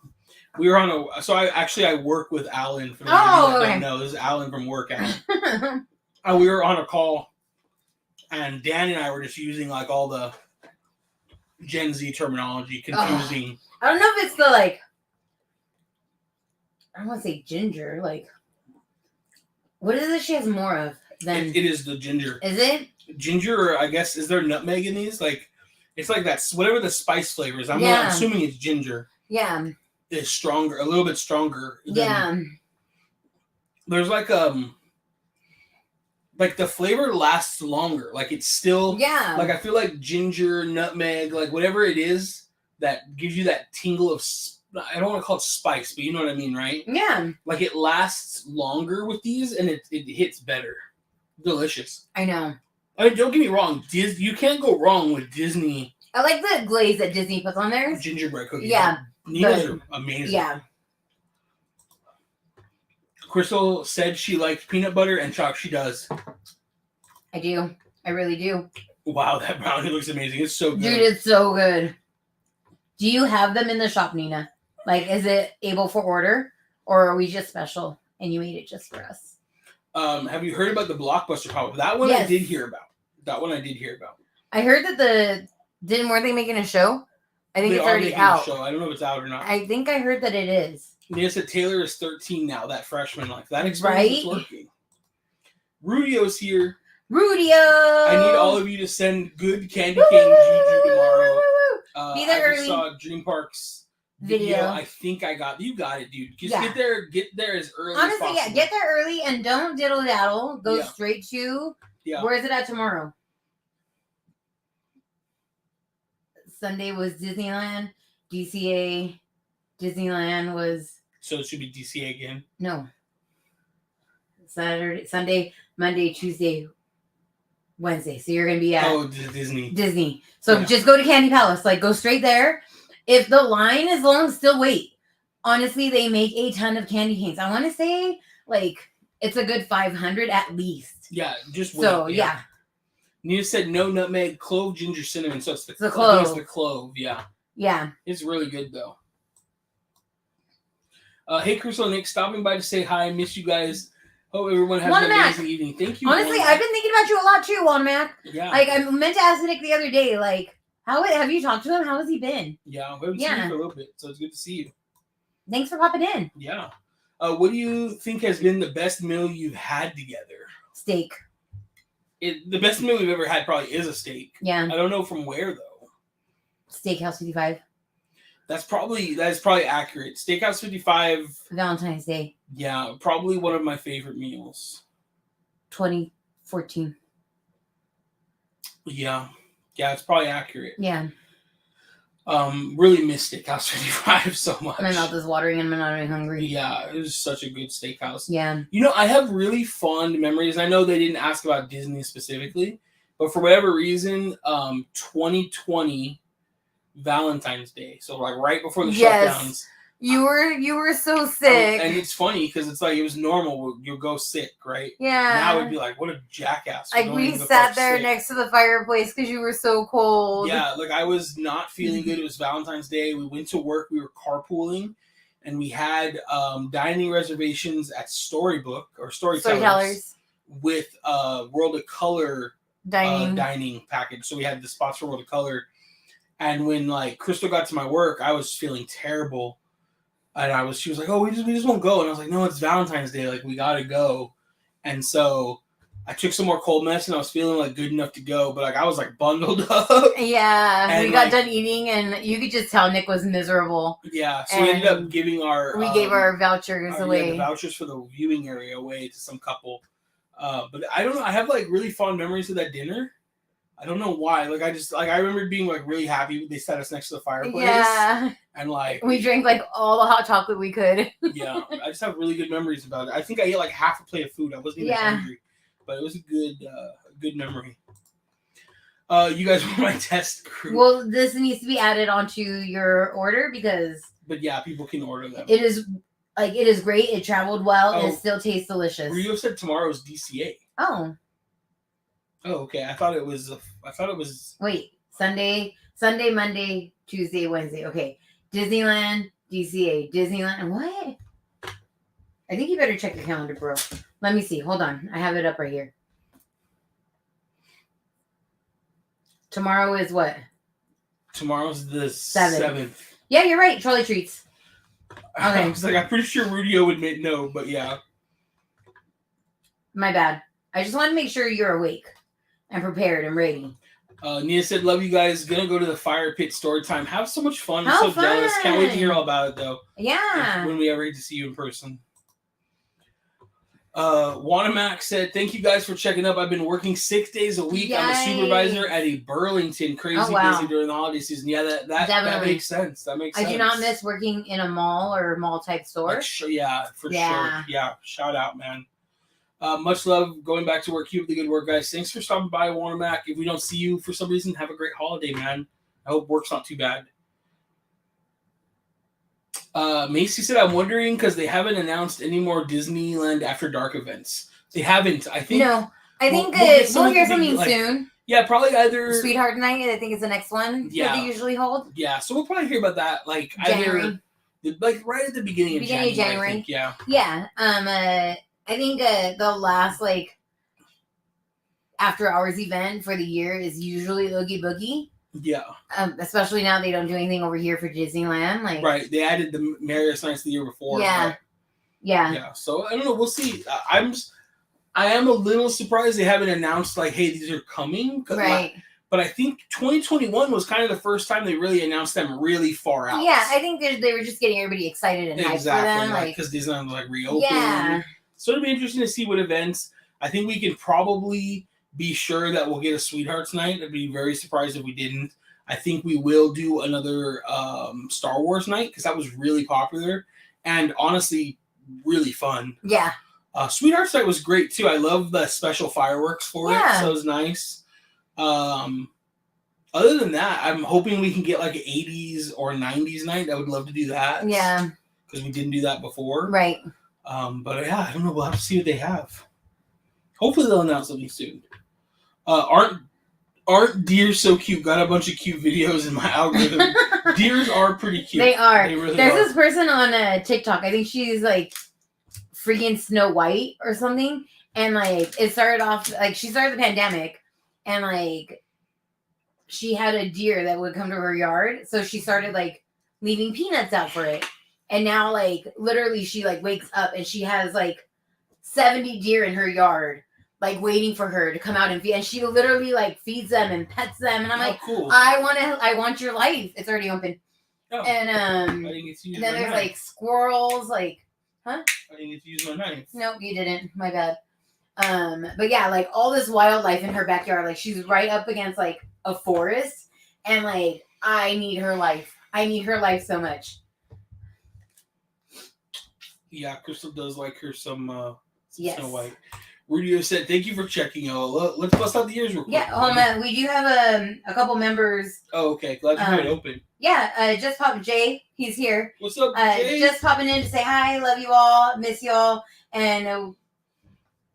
We were on I work with Alan. For those of you that don't know, this is Alan from work, Alan. We were on a call, and Dan and I were just using like all the Gen Z terminology, confusing. I don't know if it's the like. I don't want to say ginger. Like, what is it? She has more of than it is the ginger. Is it ginger? Or I guess is there nutmeg in these? Like, it's like that whatever the spice flavor is. I'm assuming it's ginger. Yeah. Is stronger, a little bit stronger. There's like the flavor lasts longer. Like it's still like I feel like ginger, nutmeg, like whatever it is that gives you that tingle of I don't want to call it spice, but you know what I mean, right? Yeah. Like it lasts longer with these and it hits better. Delicious. I know. I mean, don't get me wrong, you can't go wrong with Disney. I like the glaze that Disney puts on there. Gingerbread cookies. Yeah. Nina's are amazing. Yeah. Crystal said she liked peanut butter and chocolate. She does. I do. I really do. Wow, that brownie looks amazing. It's so good. Dude, it's so good. Do you have them in the shop, Nina? Like, is it able for order? Or are we just special and you made it just for us? Have you heard about the Blockbuster pop-up? That one I did hear about. I heard that weren't they making a show? I think it's already out. Show. I don't know if it's out or not. I think I heard that it is. They said Taylor is 13 now, that freshman life. That experience is working. Rudio's here. Rudio! I need all of you to send good candy cane juju tomorrow. Be there early. I just saw Dream Park's video. I think I got you got it, dude. Just get there as early as possible. Honestly, get there early and don't diddle daddle. Go straight to where is it at tomorrow? Sunday was Disneyland. DCA. Disneyland was. So it should be DCA again? No. Saturday, Sunday, Monday, Tuesday, Wednesday. So you're going to be at Disney. So just go to Candy Palace. Like, go straight there. If the line is long, still wait. Honestly, they make a ton of candy canes. I want to say, like, it's a good 500 at least. Yeah, just wait. So, yeah. Nina said no nutmeg, clove, ginger, cinnamon. So it's the clove. It's the clove, yeah. Yeah. It's really good, though. Hey, Crystal and Nick, stopping by to say hi. I miss you guys. Hope everyone has an amazing evening. Thank you. Honestly, I've been thinking about you a lot too, Wanamac. Yeah. Like, I meant to ask Nick the other day, like, have you talked to him? How has he been? Yeah, we haven't seen him for a little bit, so it's good to see you. Thanks for popping in. Yeah. What do you think has been the best meal you've had together? Steak. The best meal we've ever had probably is a steak. Yeah. I don't know from where, though. Steakhouse 55. That is probably accurate. Steakhouse 55. Valentine's Day. Yeah, probably one of my favorite meals. 2014. Yeah, it's probably accurate. Yeah. Really miss Steakhouse 55 so much. My mouth is watering and I'm not even hungry. Yeah, it was such a good steakhouse. Yeah. You know, I have really fond memories. I know they didn't ask about Disney specifically, but for whatever reason, 2020 Valentine's Day, so like right before the shutdowns. You were so sick. And it's funny because it's like it was normal. You'll go sick, right? Yeah. Now it'd be like, what a jackass. Like we sat there next to the fireplace because you were so cold. Yeah, like I was not feeling good. It was Valentine's Day. We went to work. We were carpooling, and we had dining reservations at Storybook or Storytellers with World of Color dining package. So we had the spots for World of Color. And when like Crystal got to my work, I was feeling terrible. And she was like, "Oh, we just won't go." And I was like, "No, it's Valentine's Day. Like, we gotta go." And so I took some more cold medicine. I was feeling like good enough to go, but like I was like bundled up. Yeah, and we got done eting, and you could just tell Nick was miserable. Yeah, so we ended up giving we gave our vouchers away. The vouchers for the viewing area away to some couple. But I don't know. I have like really fond memories of that dinner. I don't know why. Like I remember being like really happy. They sat us next to the fireplace. Yeah. And like we drank like all the hot chocolate we could. Yeah, I just have really good memories about it. I think I ate like half a plate of food. I wasn't even hungry, but it was a good memory. You guys were my test crew. Well, this needs to be added onto your order because. But yeah, people can order them. It is great. It traveled well. It still tastes delicious. Rio said tomorrow's DCA. Oh. Oh, okay. I thought it was. Wait, Sunday, Monday, Tuesday, Wednesday. Okay, Disneyland, DCA, Disneyland. What? I think you better check your calendar, bro. Let me see. Hold on, I have it up right here. Tomorrow is what? Tomorrow's the 7th. Yeah, you're right. Trolley treats. Okay. I was like, I'm pretty sure Rudio would make no, but yeah. My bad. I just want to make sure you're awake and prepared and ready. Nia said, "Love you guys. Gonna go to the fire pit story time. Have so much fun. I'm so jealous. Can't wait to hear all about it, though. Yeah. When we ever get to see you in person." Wanamac said, "Thank you guys for checking up. I've been working 6 days a week. I'm a supervisor at a Burlington. Crazy busy during the holiday season." Yeah, that makes sense. That makes sense. I do not miss working in a mall or mall type store. Yeah, for sure. Yeah, shout out, man. Much love. Going back to work. Keep up the good work, guys. Thanks for stopping by, Wanamac. If we don't see you for some reason, have a great holiday, man. I hope work's not too bad. Macy said, "I'm wondering because they haven't announced any more Disneyland After Dark events. They haven't. I think. No, I think we'll hear something soon. Yeah, probably either Sweetheart Night. I think is the next one that they usually hold. Yeah, so we'll probably hear about that like January. Either right at the beginning of January. I think, yeah. Yeah. I think the last like after hours event for the year is usually Oogie Boogie. Yeah. Especially now they don't do anything over here for Disneyland. Like right, they added the Merriest Nights the year before. Yeah. Yeah. So I don't know. We'll see. I am a little surprised they haven't announced like, hey, these are coming. Right. But I think 2021 was kind of the first time they really announced them really far out. Yeah, I think they were just getting everybody excited and hyped for them. Because Disneyland was like reopened. Yeah. So it'll be interesting to see what events. I think we can probably be sure that we'll get a Sweethearts Night. I'd be very surprised if we didn't. I think we will do another Star Wars night because that was really popular and honestly really fun. Yeah. Sweethearts Night was great too. I love the special fireworks for it. So it was nice. Other than that, I'm hoping we can get like an 80s or 90s night. I would love to do that. Yeah. Because we didn't do that before. Right. But yeah, I don't know. We'll have to see what they have. Hopefully they'll announce something soon. Aren't deer so cute? Got a bunch of cute videos in my algorithm. Deers are pretty cute. They are. They really There's are. this person on TikTok. I think she's like freaking Snow White or something. And like it started off like she started the pandemic and like she had a deer that would come to her yard. So she started like leaving peanuts out for it. And now like literally she like wakes up and she has like 70 deer in her yard. Like waiting for her to come out and feed, and she literally like feeds them and pets them, and I'm like, cool. I want your life. It's already open, and I didn't get to use then my there's knife. like squirrels, like, huh? I didn't get to use my knife. Nope, you didn't. My bad. But yeah, like all this wildlife in her backyard, like she's right up against like a forest, and like I need her life. I need her life so much. Yeah, Crystal does like her some yes. Snow White. Rudio said, "Thank you for checking, y'all. Let's bust out the ears real quick." Yeah, we do have a couple members. Oh, okay. Glad you had it open. Yeah, just popped Jay. He's here. What's up, Jay? Just popping in to say hi. Love you all. Miss y'all. And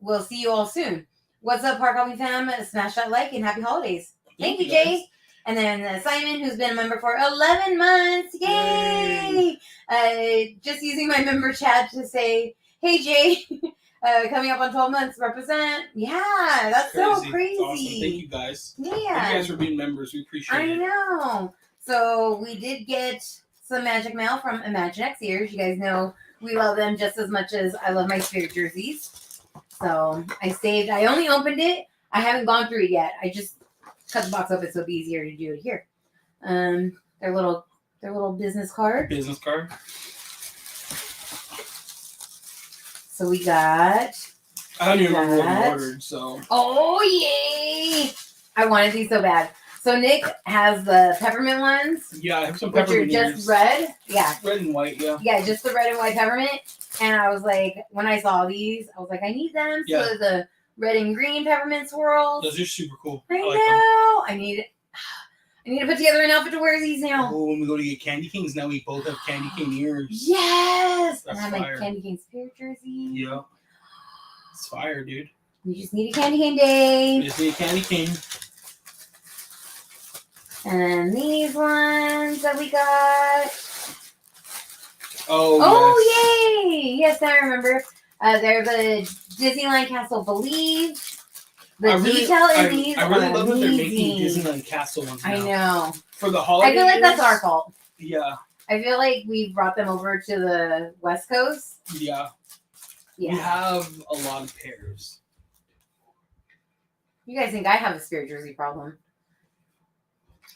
we'll see you all soon. What's up, Park Hopping fam? Smash that like and happy holidays. Thank you, Jay. And then Simon, who's been a member for 11 months. Yay! Just using my member chat to say, hey, Jay. Coming up on 12 months, represent. Yeah, that's so crazy. That's awesome. Thank you guys. Yeah. Thank you guys for being members. We appreciate it. I know. So we did get some magic mail from Imaginext ears. You guys know we love them just as much as I love my Spirit jerseys. So I only opened it. I haven't gone through it yet. I just cut the box open so it'd be easier to do it here. Their little business card. Business card. So we got. I don't even remember what we ordered, so. Oh, yay! I wanted these so bad. So Nick has the peppermint ones. Yeah, I have some peppermint. Which are just red. Yeah. Red and white, yeah. Yeah, just the red and white peppermint. And I was like, when I saw these, I was like, I need them. Yeah. So the red and green peppermint swirls. Those are super cool. I know. I need to put together an outfit to wear these now. Oh, when we go to get Candy Canes, now we both have Candy Cane ears. Yes! That's and I have fire. my Candy Cane Spirit jersey. Yeah. It's fire, dude. We just need a Candy Cane day. We just need a Candy Cane. And then these ones that we got. Oh, yes. Yay! Yes, I remember. They're the Disneyland Castle Believe. The detail in these I really love that they're amazing. making Disneyland Castle ones now. I know. For the holidays. I feel like that's our fault. Yeah. I feel like we brought them over to the West Coast. Yeah. Yeah. We have a lot of pairs. You guys think I have a Spirit jersey problem?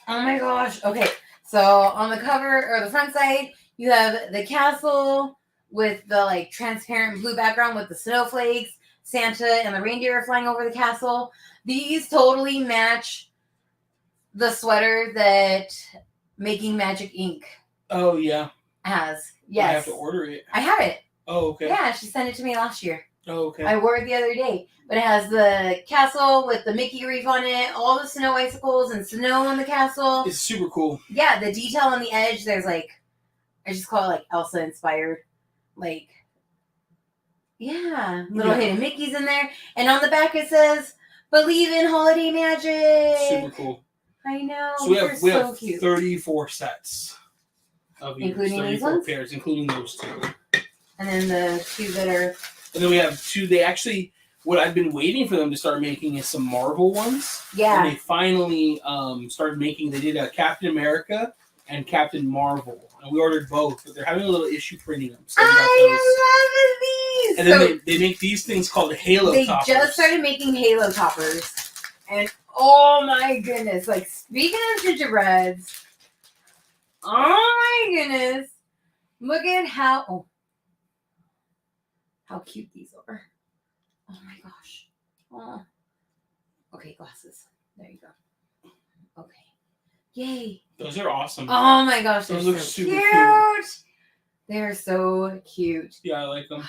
Oh my gosh. Okay. So on the cover or the front side, you have the castle with the like transparent blue background with the snowflakes. Santa and the reindeer are flying over the castle. These totally match the sweater that Making Magic Inc. Oh, yeah. has. Yes. I have to order it. I have it. Oh, okay. Yeah, she sent it to me last year. Oh, okay. I wore it the other day. But it has the castle with the Mickey reef on it, all the snow icicles and snow on the castle. It's super cool. Yeah, the detail on the edge, there's like, I just call it like Elsa inspired. Like, Yeah, little hidden Mickeys in there, and on the back it says "Believe in holiday magic." Super cool. I know. So we have cute. 34 sets of ears, Including 34 these ones? pairs, including those two. And then the two that are. And then we have two. They actually, what I've been waiting for them to start making is some Marvel ones. Yeah. And they finally started making. They did a Captain America and Captain Marvel, and we ordered both, but they're having a little issue printing them. So I love these. and then they make these things called Halo toppers. They just started making Halo toppers, and oh my goodness! Like speaking of gingerbreads, oh my goodness! Look at how cute these are. Oh my gosh. Oh. Okay, glasses. There you go. Okay. Yay. Those are awesome. Oh my gosh, those they're look so super cute. They're so cute. Yeah, I like them.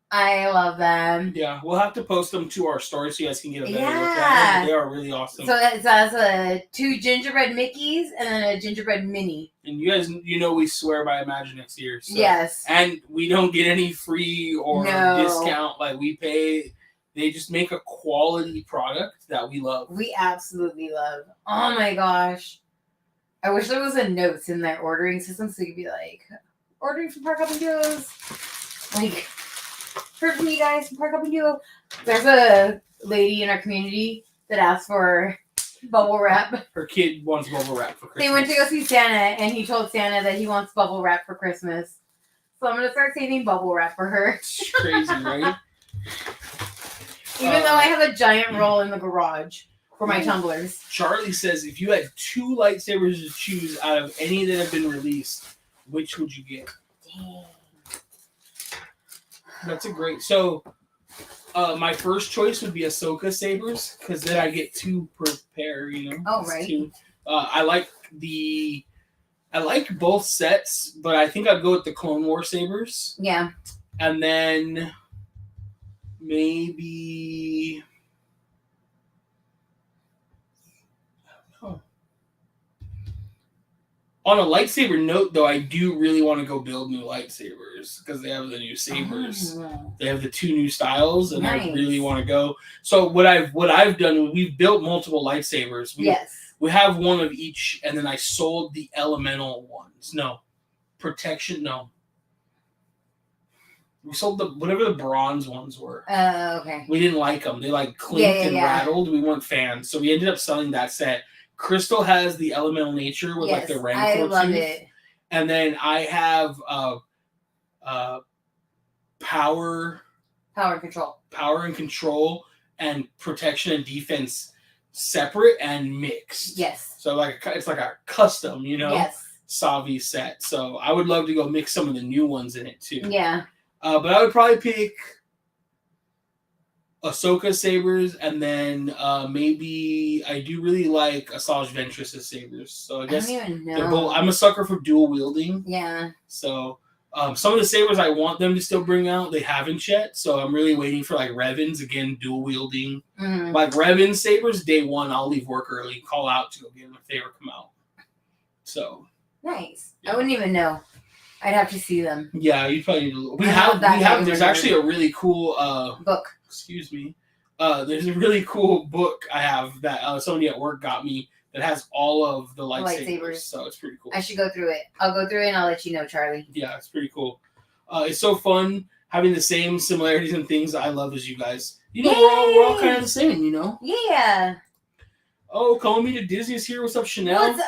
I love them. Yeah, we'll have to post them to our story so you guys can get a better look at them. They are really awesome. So it has two gingerbread Mickeys and then a gingerbread mini. And you guys, we swear by Imaginext here. So. Yes. And we don't get any free or discount. Like, we pay. They just make a quality product that we love. We absolutely love. Oh my gosh. I wish there was a notes in that ordering system so you could be like, ordering from Park Up and Duos. Like, heard from you guys from Park Up and Duo. There's a lady in our community that asked for bubble wrap. Her kid wants bubble wrap for Christmas. They went to go see Santa, and he told Santa that he wants bubble wrap for Christmas. So I'm going to start saving bubble wrap for her. It's crazy, right? Even though I have a giant roll in the garage for my tumblers. Charlie says if you had 2 lightsabers to choose out of any that have been released, which would you get? Dang. That's a great. So, my first choice would be Ahsoka sabers because then I get 2 per pair. Oh right. 2. I like both sets, but I think I'd go with the Clone War sabers. Yeah. And then maybe. I don't know. On a lightsaber note, though, I do really want to go build new lightsabers because they have the new sabers. Oh. They have the 2 new styles, and Nice. I really want to go. So what I've done, we've built multiple lightsabers. We have one of each, and then I sold the elemental ones. No, protection. No, we sold whatever the bronze ones were. Okay. We didn't like them. They clinked and rattled. We weren't fans, so we ended up selling that set. Crystal has the elemental nature with the Rancor. I love it. And then I have power and control, and protection and defense separate and mixed. Yes. So it's like a custom, Yes. Savi set. So I would love to go mix some of the new ones in it too. Yeah. But I would probably pick Ahsoka sabers, and then maybe I do really like Asajj Ventress' sabers. So I guess I don't even know. they're both. I'm a sucker for dual wielding. Yeah. So some of the sabers I want them to still bring out, they haven't yet. So I'm really waiting for Revan's, again, dual wielding. Mm-hmm. Revan's sabers, day one, I'll leave work early, call out to go get them if they ever come out. So nice. Yeah. I wouldn't even know. I'd have to see them. Yeah, you probably need to. We have. There's actually a really cool book. Excuse me. There's a really cool book I have that somebody at work got me that has all of the lightsabers. So it's pretty cool. I should go through it. I'll go through it and I'll let you know, Charlie. Yeah, it's pretty cool. It's so fun having the same similarities and things I love as you guys. We're all kind of the same, Yeah. Oh, calling me to Disney is here. What's up, Chanel? What's up?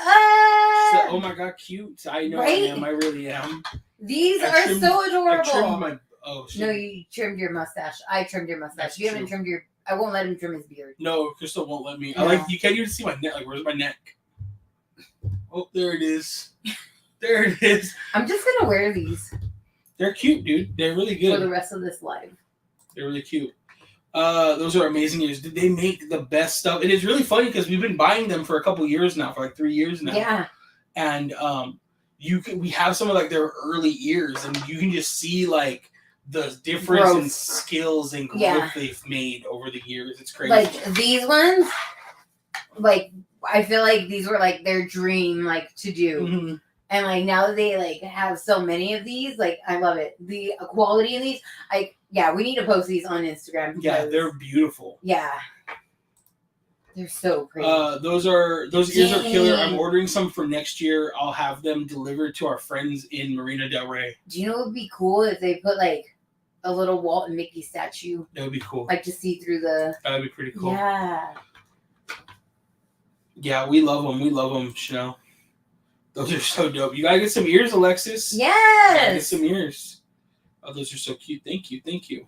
Oh my god, cute. I know Right? I am. I really am. These are so adorable. I trimmed my. Oh, shit. No, you trimmed your mustache. I trimmed your mustache. That's You haven't true. trimmed your. I won't let him trim his beard. No, Crystal won't let me. No. You can't even see my neck. Where's my neck? Oh, there it is. There it is. I'm just gonna wear these. They're cute, dude. They're really good. For the rest of this live. They're really cute. Those are amazing ears. Did they make the best stuff? And it's really funny because we've been buying them for a couple years now, for 3 years now. Yeah. And we have some of their early ears, and you can just see the difference in skills and growth they've made over the years. It's crazy. These ones, I feel like these were their dream to do. Mm-hmm. And like now that they like have so many of these, like I love it. The quality of these, we need to post these on Instagram. Yeah, they're beautiful. Yeah. They're so pretty. Those ears are killer. I'm ordering some for next year. I'll have them delivered to our friends in Marina Del Rey. Do you know what would be cool if they put like a little Walt and Mickey statue? That would be cool. Like to see through the. That would be pretty cool. Yeah. Yeah, we love them. We love them, Chanel. Those are so dope. You gotta get some ears, Alexis. Yes. Get some ears. Oh, those are so cute. Thank you. Thank you.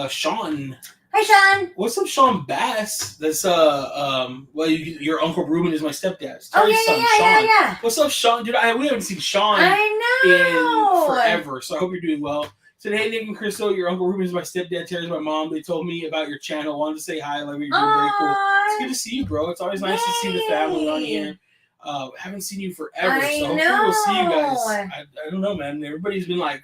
Sean. Hi, Sean. What's up, Sean Bass? That's your Uncle Ruben is my stepdad. Yeah. What's up, Sean? Dude, we haven't seen Sean in forever, so I hope you're doing well. Said, hey, Nick and Crystal, your Uncle Ruben is my stepdad. Terry's my mom. They told me about your channel. Wanted to say hi. Love you. You're doing very cool. It's good to see you, bro. It's always nice to see the family on here. Haven't seen you forever, so hopefully we'll see you guys. I don't know, man. Everybody's been like,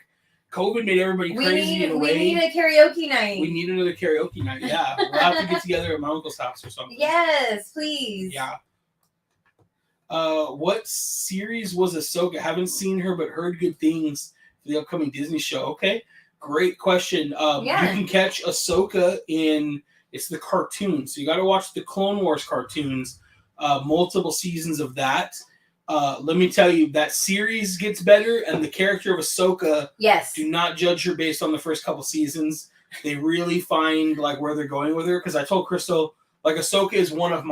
COVID made everybody crazy in a way. We need a karaoke night. We need another karaoke night, yeah. We'll have to get together at my uncle's house or something. Yes, please. Yeah. What series was Ahsoka? Haven't seen her, but heard good things for the upcoming Disney show. Okay, great question. You can catch Ahsoka it's the cartoon. So you got to watch the Clone Wars cartoons, multiple seasons of that. Let me tell you, that series gets better, and the character of Ahsoka, do not judge her based on the first couple seasons. They really find like where they're going with her. Because I told Crystal, like, Ahsoka is one of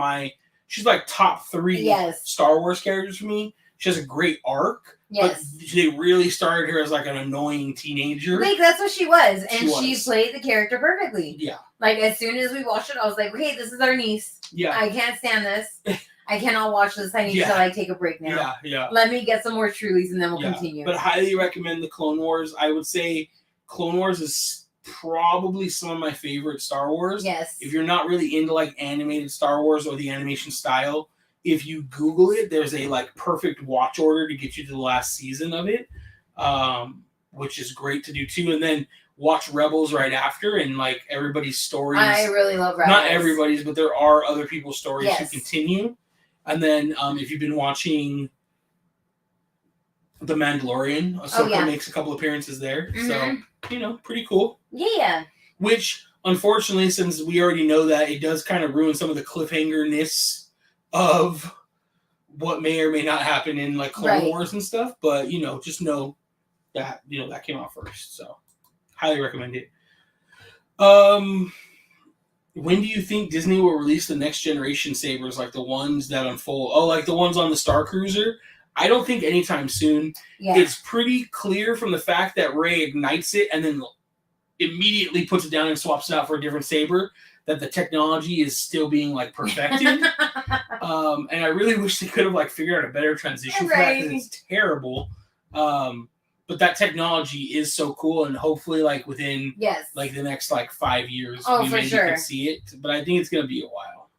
she's like top 3 Star Wars characters for me. She has a great arc, but they really started her as like an annoying teenager. Like, that's what she was, and she played the character perfectly. Yeah. Like, as soon as we watched it, I was like, okay, this is our niece. Yeah. I can't stand this. I cannot watch this. I need to like take a break now. Yeah. Let me get some more Trulies and then we'll continue. But highly recommend the Clone Wars. I would say Clone Wars is probably some of my favorite Star Wars. Yes. If you're not really into like animated Star Wars or the animation style, if you Google it, there's a like perfect watch order to get you to the last season of it, which is great to do too. And then watch Rebels right after, and like everybody's stories. I really love Rebels. Not everybody's, but there are other people's stories who continue. And then if you've been watching The Mandalorian, Ahsoka makes a couple appearances there. Mm-hmm. So, pretty cool. Yeah. Which, unfortunately, since we already know that, it does kind of ruin some of the cliffhanger-ness of what may or may not happen in like Clone Wars and stuff. But, just know that, that came out first. So, highly recommend it. When do you think Disney will release the next generation sabers, like the ones that unfold? Oh, like the ones on the Star Cruiser? I don't think anytime soon. Yeah. It's pretty clear from the fact that Rey ignites it and then immediately puts it down and swaps it out for a different saber, that the technology is still being like perfected. And I really wish they could have like figured out a better transition for that, because it's terrible. But that technology is so cool, and hopefully, like within like the next like 5 years, we maybe can see it. But I think it's gonna be a while.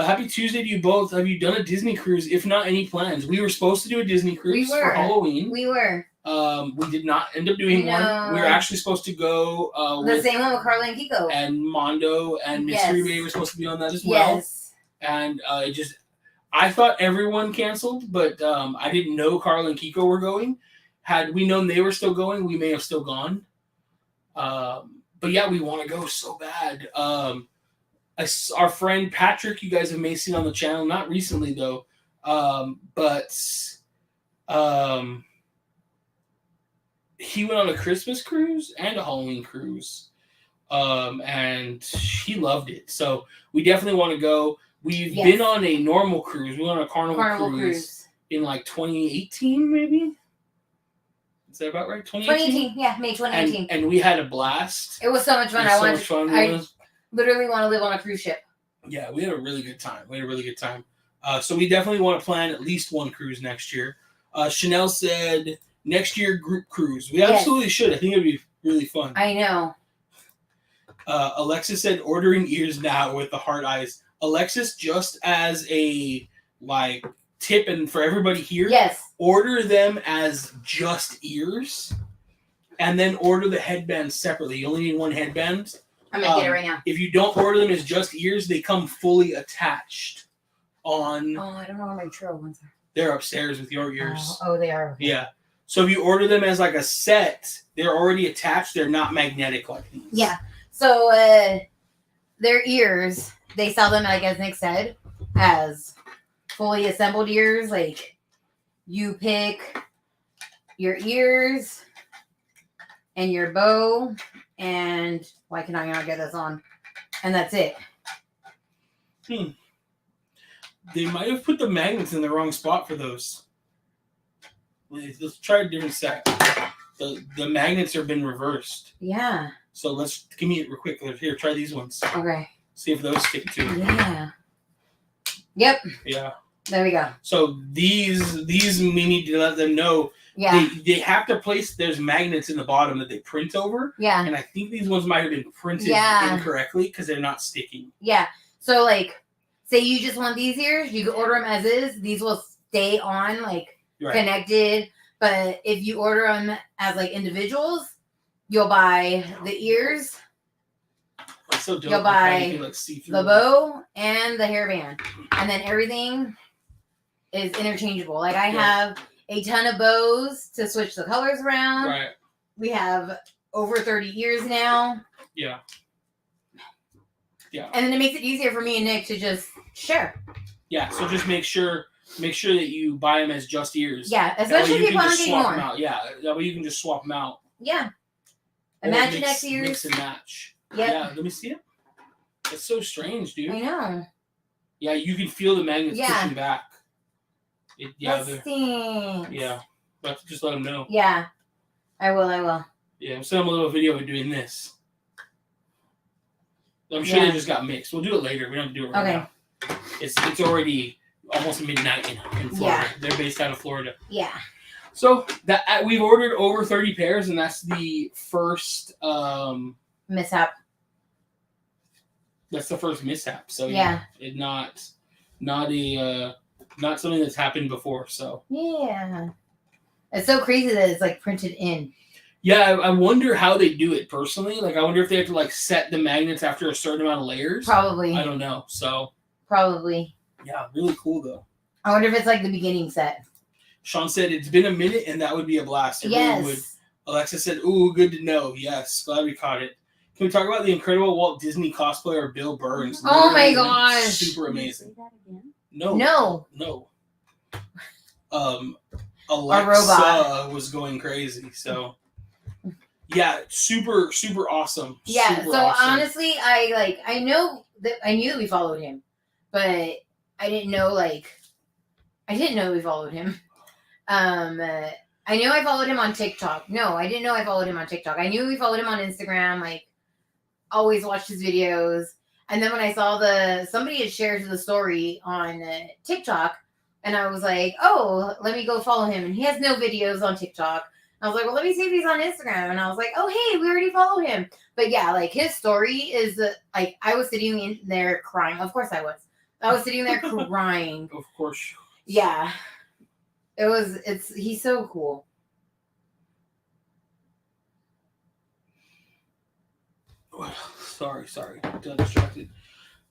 Happy Tuesday to you both. Have you done a Disney cruise? If not, any plans? We were supposed to do a Disney cruise for Halloween. We were. We did not end up doing one. We were actually supposed to go. The same one with Carla and Kiko. And Mondo and Mystery Bay were supposed to be on that as well. Yes. And I thought everyone canceled, but I didn't know Carla and Kiko were going. Had we known they were still going, we may have still gone. But yeah, we want to go so bad. Our friend Patrick, you guys have may seen on the channel, not recently though, but he went on a Christmas cruise and a Halloween cruise, and he loved it. So we definitely want to go. We've been on a normal cruise. We went on a Carnival cruise in like 2018, maybe. Is that about right? 2018, yeah, May 2018. And we had a blast. It was so much fun. I literally want to live on a cruise ship. Yeah, we had a really good time. So we definitely want to plan at least one cruise next year. Chanel said next year group cruise. We absolutely should. I think it'd be really fun. I know. Alexis said ordering ears now with the heart eyes. Alexis, just as a like tip and for everybody here, order them as just ears, and then order the headbands separately. You only need one headband. I'm gonna get it right now. If you don't order them as just ears, they come fully attached. on. Oh, I don't know where my true ones are. They're upstairs with your ears. Oh, they are. Okay. Yeah. So if you order them as like a set, they're already attached. They're not magnetic like these. Yeah. So their ears, they sell them, like as Nick said, as fully assembled ears. Like you pick your ears and your bow, and why can I not get this on? And that's it. They might have put the magnets in the wrong spot for those. Let's try a different set. The magnets have been reversed. Yeah. So let's give me it real quick. Here, try these ones. Okay. See if those stick too. Yeah. Yep. Yeah. There we go. So these we need to let them know. Yeah. They have to place. There's magnets in the bottom that they print over. Yeah. And I think these ones might have been printed incorrectly because they're not sticking. Yeah. So like, say you just want these ears, you can order them as is. These will stay on like connected. But if you order them as like individuals, you'll buy the ears. That's so dope. You'll buy like the bow and the hairband, and then everything is interchangeable. Like I have a ton of bows to switch the colors around. Right. We have over 30 ears now. Yeah. Yeah. And then it makes it easier for me and Nick to just share. Yeah. So just make sure that you buy them as just ears. Yeah, especially if you want to get more. Them out. Yeah. That way you can just swap them out. Yeah. Or Imagine next ears. Mix and match. Yep. Yeah. Let me see it. It's so strange, dude. I know. Yeah, you can feel the magnets pushing back. That stinks. Yeah. But just let them know. Yeah. I will. Yeah, I'm sending them a little video of doing this. I'm sure they just got mixed. We'll do it later. We don't have to do it right now. It's already almost midnight in Florida. Yeah. They're based out of Florida. Yeah. So that we've ordered over 30 pairs, and that's the first mishap. That's the first mishap. So it not something that's happened before. So it's so crazy that it's like printed in. Yeah, I wonder how they do it personally. Like, I wonder if they have to like set the magnets after a certain amount of layers. Probably. I don't know. So probably. Yeah, really cool though. I wonder if it's like the beginning set. Sean said it's been a minute and that would be a blast. Yes. Alexa said, "Ooh, good to know." Yes, glad we caught it. Can we talk about the incredible Walt Disney cosplayer Bill Burns? Oh my gosh! Super amazing. Can you say that again? No. Alexa was going crazy. So yeah, super awesome. Yeah. Super so awesome. Honestly, I knew that we followed him, but I didn't know we followed him. I knew I followed him on TikTok. No, I didn't know I followed him on TikTok. I knew we followed him on Instagram. Like, always watched his videos. And then when I saw somebody had shared the story on TikTok, and I was like, oh, let me go follow him. And he has no videos on TikTok. I was like, well, let me see if he's on Instagram. And I was like, oh, hey, we already follow him. But yeah, like his story is like, I was sitting in there crying. Of course I was. I was sitting there crying. Of course. Yeah. He's so cool. Sorry. Got distracted.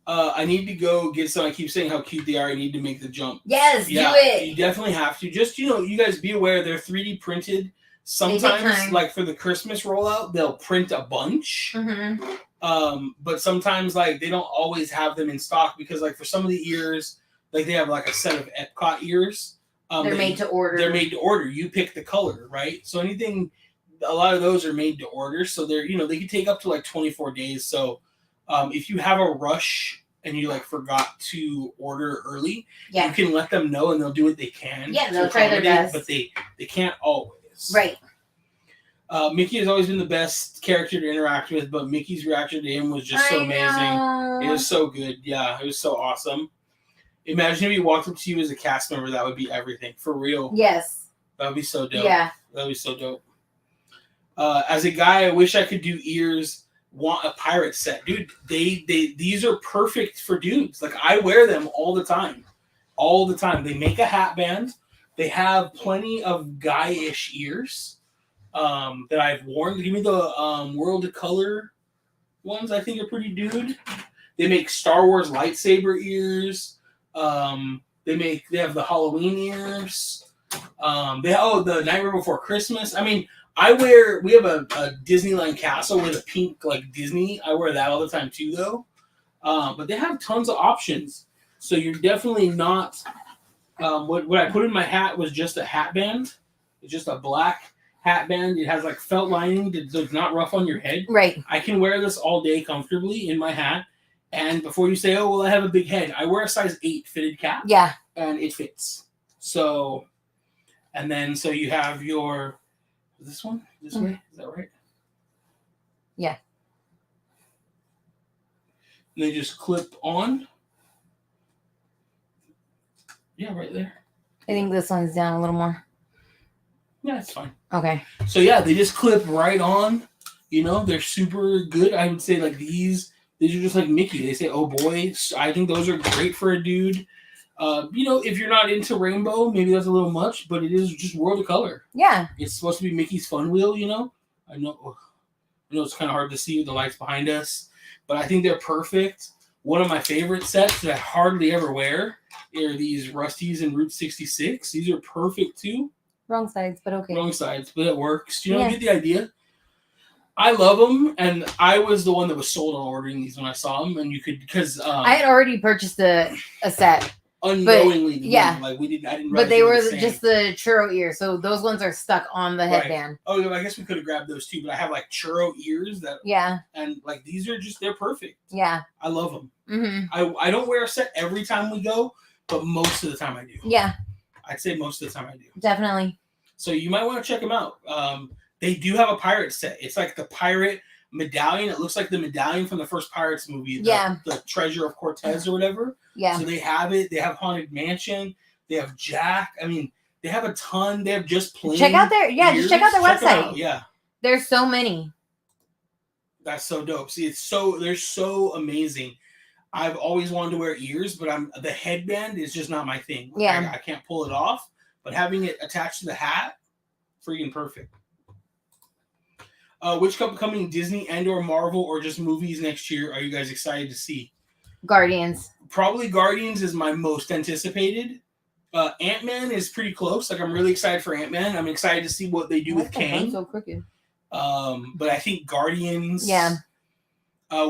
I need to go get some. I keep saying how cute they are. I need to make the jump. Yes, do it. You definitely have to. Just, you guys be aware they're 3D printed. Sometimes, like for the Christmas rollout, they'll print a bunch. Mm-hmm. But sometimes, like, they don't always have them in stock because, like, for some of the ears, like, they have, like, a set of Epcot ears. They're made to order. They're made to order. You pick the color, right? So a lot of those are made to order. So they're, they can take up to, like, 24 days. So if you have a rush and you, like, forgot to order early, you can let them know and they'll do what they can. Yeah, they'll try their best. But they can't always. Right. Mickey has always been the best character to interact with, but Mickey's reaction to him was just so amazing. It was so good. Yeah, it was so awesome. Imagine if he walked up to you as a cast member. That would be everything. For real. Yes. That would be so dope. Yeah. That would be so dope. As a guy, I wish I could do ears. Want a pirate set. Dude, these are perfect for dudes. Like, I wear them all the time. All the time. They make a hat band. They have plenty of guy-ish ears that I've worn. Give me the World of Color ones. I think are pretty dude. They make Star Wars lightsaber ears. They have the Halloween ears. The Nightmare Before Christmas. I mean, we have a Disneyland castle with a pink like Disney. I wear that all the time too, though. But they have tons of options, so you're definitely not. What I put in my hat was just a hat band. It's just a black hat band. It has like felt lining, so it's not rough on your head. Right. I can wear this all day comfortably in my hat. And before you say, "Oh, well, I have a big head," I wear a size 8 fitted cap. Yeah. And it fits. So, and then so you have your this one this way. Is that right? Yeah. And they just clip on. Yeah, right there. I think this one's down a little more. Yeah, it's fine. Okay. So yeah, they just clip right on. You know, they're super good. I would say like these are just like Mickey. They say, "Oh boy," I think those are great for a dude. You know, if you're not into rainbow, maybe that's a little much, but it is just World of Color. Yeah. It's supposed to be Mickey's Fun Wheel. You know, I know it's kind of hard to see with the lights behind us, but I think they're perfect. One of my favorite sets that I hardly ever wear are these Rusties and Route 66. These are perfect too. Wrong sides, but okay. Wrong sides, but it works. You know, get the idea. I love them, and I was the one that was sold on ordering these when I saw them, and you could because I had already purchased a set unknowingly. But, yeah, like I didn't. But they were just the churro ears, so those ones are stuck on the headband. Oh, I guess we could have grabbed those too, but I have like churro ears that. Yeah. And like these are they're perfect. Yeah. I love them. Mm-hmm. I don't wear a set every time we go, but most of the time I do. Yeah. I'd say most of the time I do. Definitely. So you might want to check them out. They do have a pirate set. It's like the pirate medallion. It looks like the medallion from the first Pirates movie. The Treasure of Cortez or whatever. Yeah. So they have it. They have Haunted Mansion. They have Jack. I mean, they have a ton. They have just plain. Check out their just check out their website. Yeah. There's so many. That's so dope. See, they're so amazing. I've always wanted to wear ears, but the headband is just not my thing. Yeah. I can't pull it off, but having it attached to the hat, freaking perfect. Which upcoming Disney and/or Marvel or just movies next year are you guys excited to see? Guardians. Probably Guardians is my most anticipated. Ant-Man is pretty close. Like I'm really excited for Ant-Man. I'm excited to see what they do with Kang. So crooked. But I think Guardians. Yeah.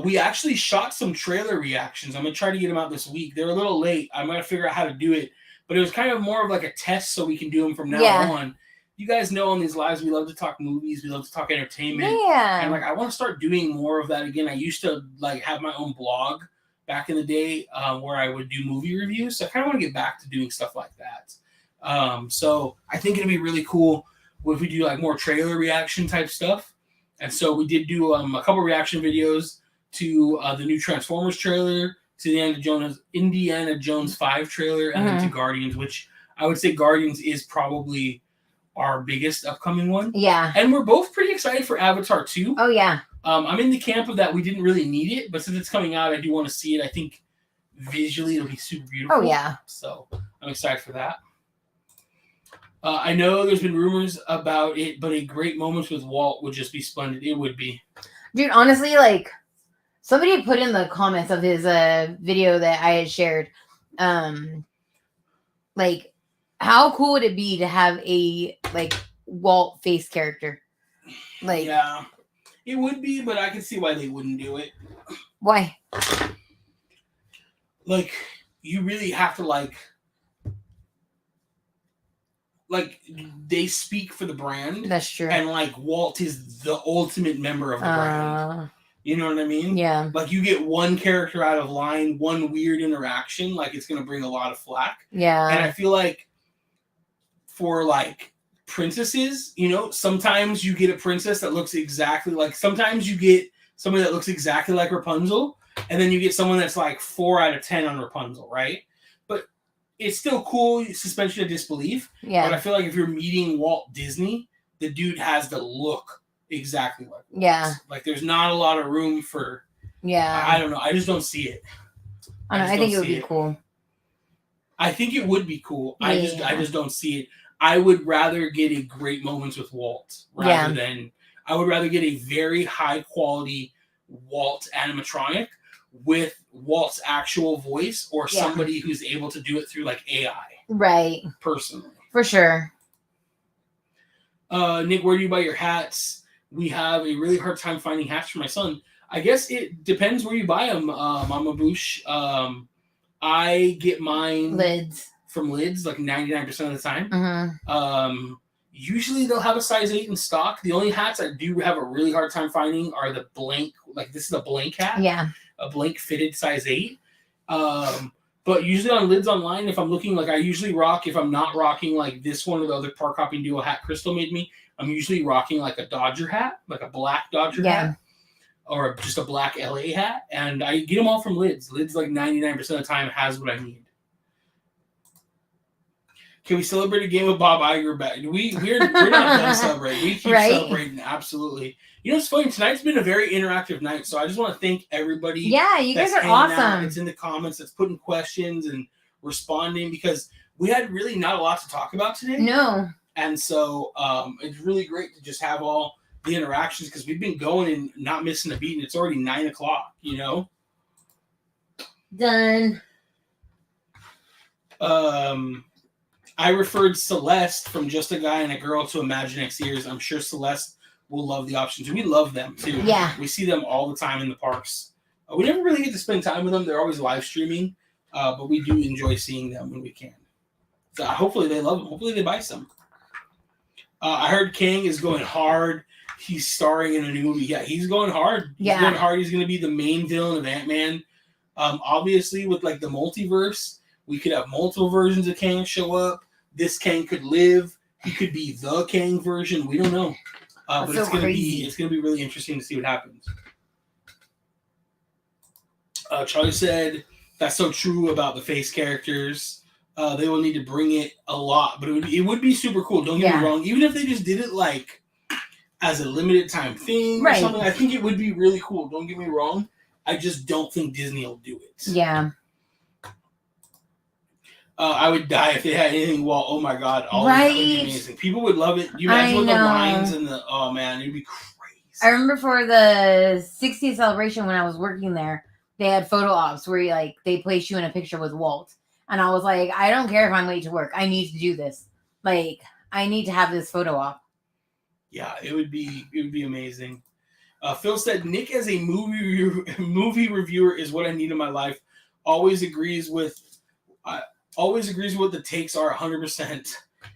We actually shot some trailer reactions. I'm gonna try to get them out this week. They're a little late. I'm gonna figure out how to do it. But it was kind of more of like a test, so we can do them from now on. You guys know on these lives we love to talk movies, we love to talk entertainment. Yeah. And like I want to start doing more of that again. I used to like have my own blog back in the day where I would do movie reviews. So I kind of want to get back to doing stuff like that. So I think it'd be really cool if we do like more trailer reaction type stuff. And so we did do a couple reaction videos to the new Transformers trailer, to the Indiana Jones 5 trailer, and then to Guardians, which I would say Guardians is probably our biggest upcoming one. Yeah. And we're both pretty excited for Avatar 2. Oh, yeah. I'm in the camp of that we didn't really need it, but since it's coming out, I do want to see it. I think visually it'll be super beautiful. Oh, yeah. So I'm excited for that. I know there's been rumors about it, but a great moments with Walt would just be splendid. It would be. Dude, honestly, like, somebody put in the comments of his video that I had shared, like, how cool would it be to have a, like, Walt face character? Like, yeah, it would be, but I can see why they wouldn't do it. Why? Like, you really have to, like, they speak for the brand. That's true. And, like, Walt is the ultimate member of the brand. You know what I mean? Yeah. Like, you get one character out of line, one weird interaction, like, it's going to bring a lot of flack. Yeah. And I feel like for, like, princesses, you know, sometimes you get a princess that looks exactly like, sometimes you get somebody that looks exactly like Rapunzel, and then you get someone that's, like, 4 out of 10 on Rapunzel, right? But it's still cool, suspension of disbelief. Yeah. But I feel like if you're meeting Walt Disney, the dude has to look exactly like Walt. Yeah. Like there's not a lot of room for. Yeah. I don't know. I just don't see it. I think it would be cool. I think it would be cool. Yeah. I just don't see it. I would rather get a great moments with Walt rather than. I would rather get a very high quality Walt animatronic with Walt's actual voice or somebody who's able to do it through like AI. Right. Personally. For sure. Nick, where do you buy your hats? We have a really hard time finding hats for my son. I guess it depends where you buy them, Mama Boosh. I get mine from Lids like 99% of the time. Mm-hmm. Usually they'll have a size 8 in stock. The only hats I do have a really hard time finding are the blank, like this is a blank hat. Yeah. A blank fitted size 8. But usually on Lids online, if I'm looking, like I usually rock, if I'm not rocking like this one or the other Park Hopping Duo hat Crystal made me, I'm usually rocking like a Dodger hat, like a black Dodger hat. Or just a black LA hat. And I get them all from Lids. Lids like 99% of the time has what I need. Can we celebrate a game of Bob Iger back? We're not done celebrating. We keep celebrating, absolutely. You know, it's funny. Tonight's been a very interactive night, so I just want to thank everybody. Yeah, you guys are awesome. It's in the comments. That's putting questions and responding because we had really not a lot to talk about today. No. And so it's really great to just have all the interactions because we've been going and not missing a beat, and it's already 9:00. You know. Done. I referred Celeste from Just a Guy and a Girl to Imaginext Ears. I'm sure Celeste will love the options. We love them, too. Yeah. We see them all the time in the parks. We never really get to spend time with them. They're always live streaming, but we do enjoy seeing them when we can. So hopefully they love them. Hopefully they buy some. I heard Kang is going hard. He's starring in a new movie. Yeah, he's going hard. He's going hard. He's going to be the main villain of Ant-Man. Obviously, with like the multiverse, we could have multiple versions of Kang show up. This Kang could live. He could be the Kang version. We don't know. But it's gonna be really interesting to see what happens. Charlie said that's so true about the face characters. They will need to bring it a lot, but it would be super cool. Don't get me wrong. Even if they just did it like as a limited time thing or something, I think it would be really cool. Don't get me wrong. I just don't think Disney will do it. Yeah. I would die if they had anything. Well, oh my god, all of that would be amazing. People would love it. You imagine with the lines and the it'd be crazy. I remember for the 60th celebration when I was working there, they had photo ops where they place you in a picture with Walt, and I was like, I don't care if I'm late to work. I need to do this. Like, I need to have this photo op. Yeah, it would be amazing. Phil said, Nick as a movie reviewer is what I need in my life. Always agrees with what the takes are 100%.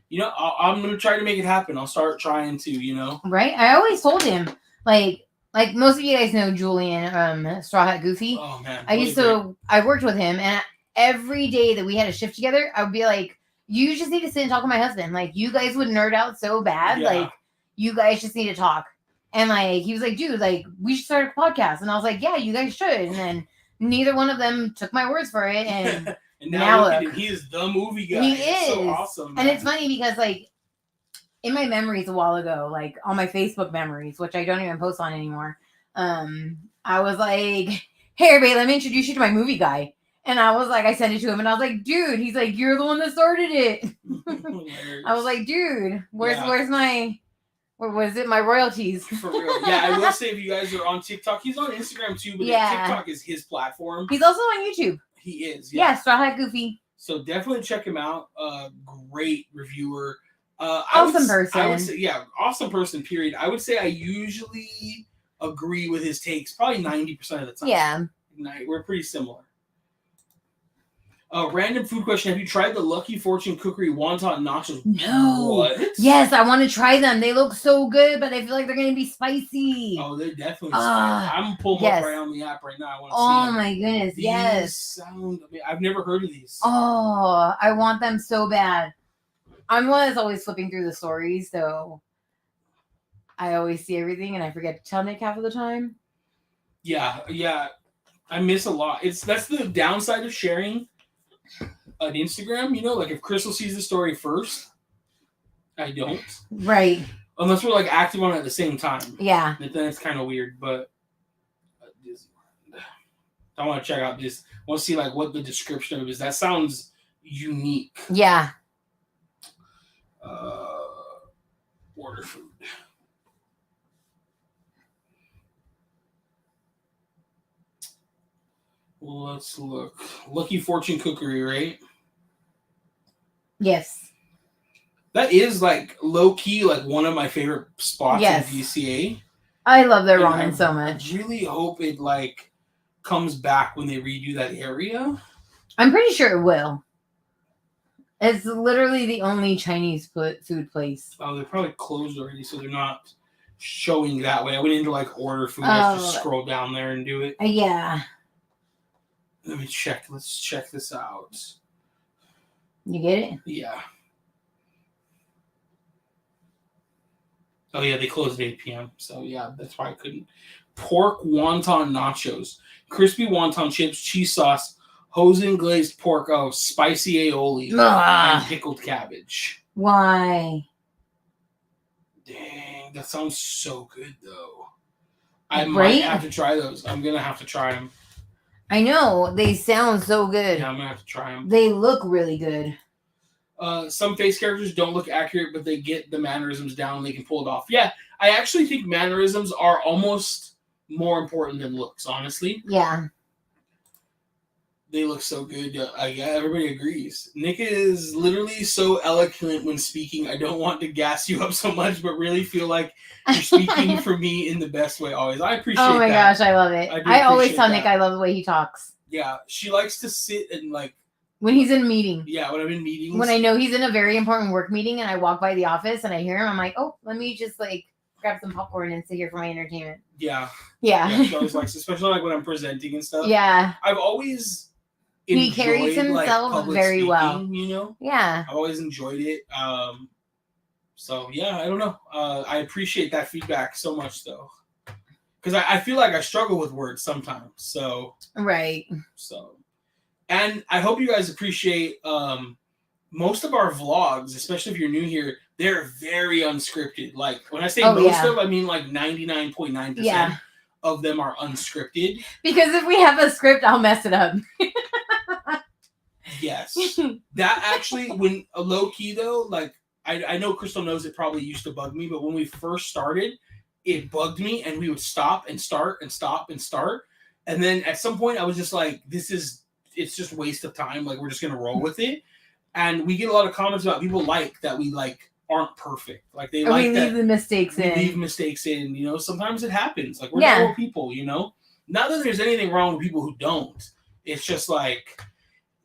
You know, I'm going to try to make it happen. I'll start trying to, you know. Right? I always told him, like most of you guys know Julian, Straw Hat Goofy. Oh, man. I worked with him, and every day that we had a shift together, I would be like, you just need to sit and talk to my husband. Like, you guys would nerd out so bad. Yeah. Like, you guys just need to talk. And, he was like, dude, we should start a podcast. And I was like, yeah, you guys should. And then neither one of them took my words for it. And and now look at him. He is the movie guy. He is. So awesome, man. And it's funny because, in my memories a while ago, on my Facebook memories, which I don't even post on anymore, I was like, hey, everybody, let me introduce you to my movie guy. And I was like, I sent it to him, and I was like, dude, he's like, you're the one that started it. I was like, dude, where's my... Was it my royalties? For real. Yeah, I will say if you guys are on TikTok, he's on Instagram too, but TikTok is his platform. He's also on YouTube. He is. Yeah, Straw Hat Goofy. So definitely check him out. Great reviewer. Awesome person. I would say, awesome person, period. I would say I usually agree with his takes probably 90% of the time. Yeah. We're pretty similar. Random food question. Have you tried the Lucky Fortune Cookery Wonton Nachos? No. What? Yes, I want to try them. They look so good, but I feel like they're going to be spicy. Oh, they're definitely spicy. I'm going to pull them up right on the app right now. I want to see them. Oh, my goodness. These I've never heard of these. Oh, I want them so bad. I'm one that's always flipping through the stories, so I always see everything, and I forget to tell Nick half of the time. Yeah. I miss a lot. That's the downside of sharing on Instagram, if Crystal sees the story first, I don't. Right. Unless we're active on it at the same time. Yeah. And then it's kind of weird, but I want to check out this. I want to see what the description of it is. That sounds unique. Yeah. Order food. Let's look. Lucky Fortune Cookery, right? Yes. That is like low key, like one of my favorite spots Yes. in DCA. I love their And ramen so much. I really hope it like comes back when they redo that area. I'm pretty sure it will. It's literally the only Chinese food place. Oh, they're probably closed already, so they're not showing that way. I went into like order food. I just scroll down there and do it. Yeah. Let me check. Let's check this out. You get it? Yeah. Oh yeah, they closed at 8 p.m. So yeah, that's why I couldn't. Pork wonton nachos, crispy wonton chips, cheese sauce, hoisin glazed pork, spicy aioli, and pickled cabbage. Why? Dang, that sounds so good though. I might have to try those. I'm gonna have to try them. I know they sound so good. Yeah, I'm gonna have to try them. They look really good. Some face characters don't look accurate, but they get the mannerisms down and they can pull it off. Yeah, I actually think mannerisms are almost more important than looks, honestly. Yeah. They look so good. Yeah, everybody agrees. Nick is literally so eloquent when speaking. I don't want to gas you up so much, but really feel like you're speaking for me in the best way always. I appreciate that. Oh my gosh, I love it. I always tell Nick I love the way he talks. Yeah, she likes to sit and like... When he's in a meeting. Yeah, when I'm in meetings. When I know he's in a very important work meeting and I walk by the office and I hear him, I'm like, oh, let me just like grab some popcorn and sit here for my entertainment. Yeah. Yeah. She always likes, especially like when I'm presenting and stuff. Yeah. I've always he carries himself like, very speaking, well. You know? Yeah. I've always enjoyed it. So yeah, I don't know. I appreciate that feedback so much though. Because I feel like I struggle with words sometimes. So right. So and I hope you guys appreciate most of our vlogs, especially if you're new here, they're very unscripted. Like when I say most of, I mean like 99.9% of them are unscripted. Because if we have a script, I'll mess it up. Yes. That actually, when low key though, like I know Crystal knows it probably used to bug me, but when we first started, it bugged me and we would stop and start and stop and start. And then at some point I was just like, it's just waste of time. Like we're just going to roll with it. And we get a lot of comments about people like that we like aren't perfect. Like they like we leave the mistakes in. Leave mistakes in, you know, sometimes it happens. Like we're normal people, you know, not that there's anything wrong with people who don't. It's just like,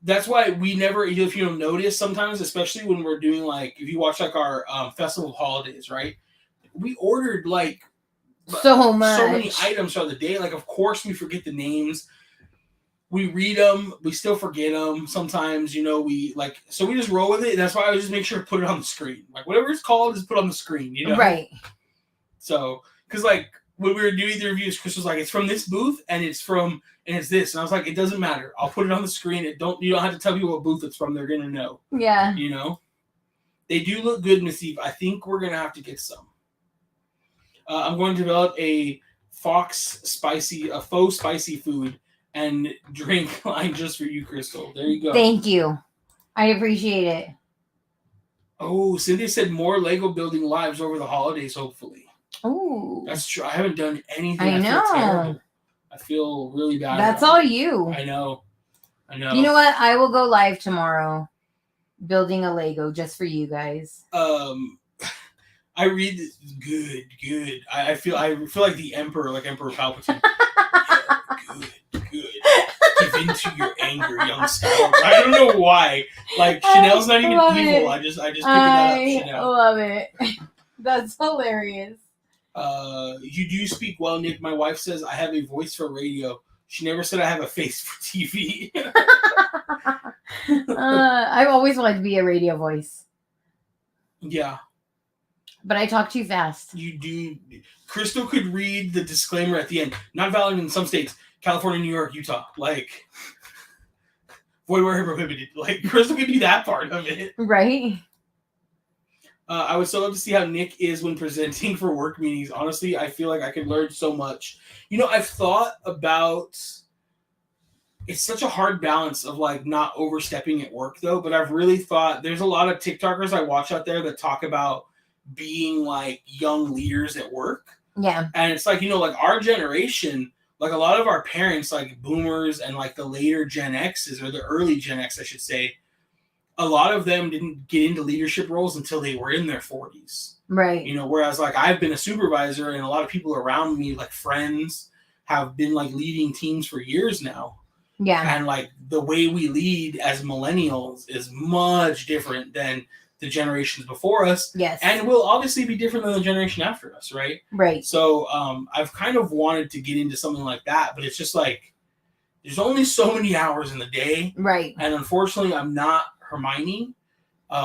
that's why we never, if you don't notice sometimes, especially when we're doing like, if you watch like our festival holidays, right? We ordered like so many items throughout the day. Like, of course we forget the names. We read them, we still forget them sometimes, you know, so we just roll with it. And that's why I just make sure to put it on the screen. Like, whatever it's called, just put it on the screen, you know? Right. So, because, like, when we were doing the reviews, Chris was like, it's from this booth, and it's this. And I was like, it doesn't matter. I'll put it on the screen. You don't have to tell people what booth it's from. They're going to know. Yeah. You know? They do look good, Miss Eve. I think we're going to have to get some. I'm going to develop a faux spicy food and drink line just for you, Crystal. There you go. Thank you. I appreciate it. Oh, Cynthia said more Lego building lives over the holidays, hopefully. Oh. That's true. I haven't done anything. I know. Feel terrible. I feel really bad. That's all you. I know. You know what? I will go live tomorrow building a Lego just for you guys. I read this. Good. I feel like the Emperor, like Emperor Palpatine. Good. Give into your anger, young Skywalker. I don't know why. Like Chanel's not even evil. I just picked that up. Chanel. I love it. That's hilarious. You do speak well, Nick. My wife says I have a voice for radio. She never said I have a face for TV. I've always wanted to be a radio voice. Yeah. But I talk too fast. You do. Crystal could read the disclaimer at the end. Not valid in some states. California, New York, Utah. Like, void where prohibited. Like, Crystal could do that part of it. Right. I would so love to see how Nick is when presenting for work meetings. Honestly, I feel like I could learn so much. You know, I've thought about... It's such a hard balance of, like, not overstepping at work, though. But I've really thought... There's a lot of TikTokers I watch out there that talk about being, like, young leaders at work. Yeah. And it's like, you know, like, our generation... like a lot of our parents, like boomers and like the later Gen X's or the early Gen X, I should say, a lot of them didn't get into leadership roles until they were in their 40s. Right. You know, whereas like I've been a supervisor and a lot of people around me, like friends, have been like leading teams for years now. Yeah. And like the way we lead as millennials is much different than the generations before us. Yes. And will obviously be different than the generation after us, right? Right. So I've kind of wanted to get into something like that, but it's just like there's only so many hours in the day. Right. And unfortunately, I'm not Hermione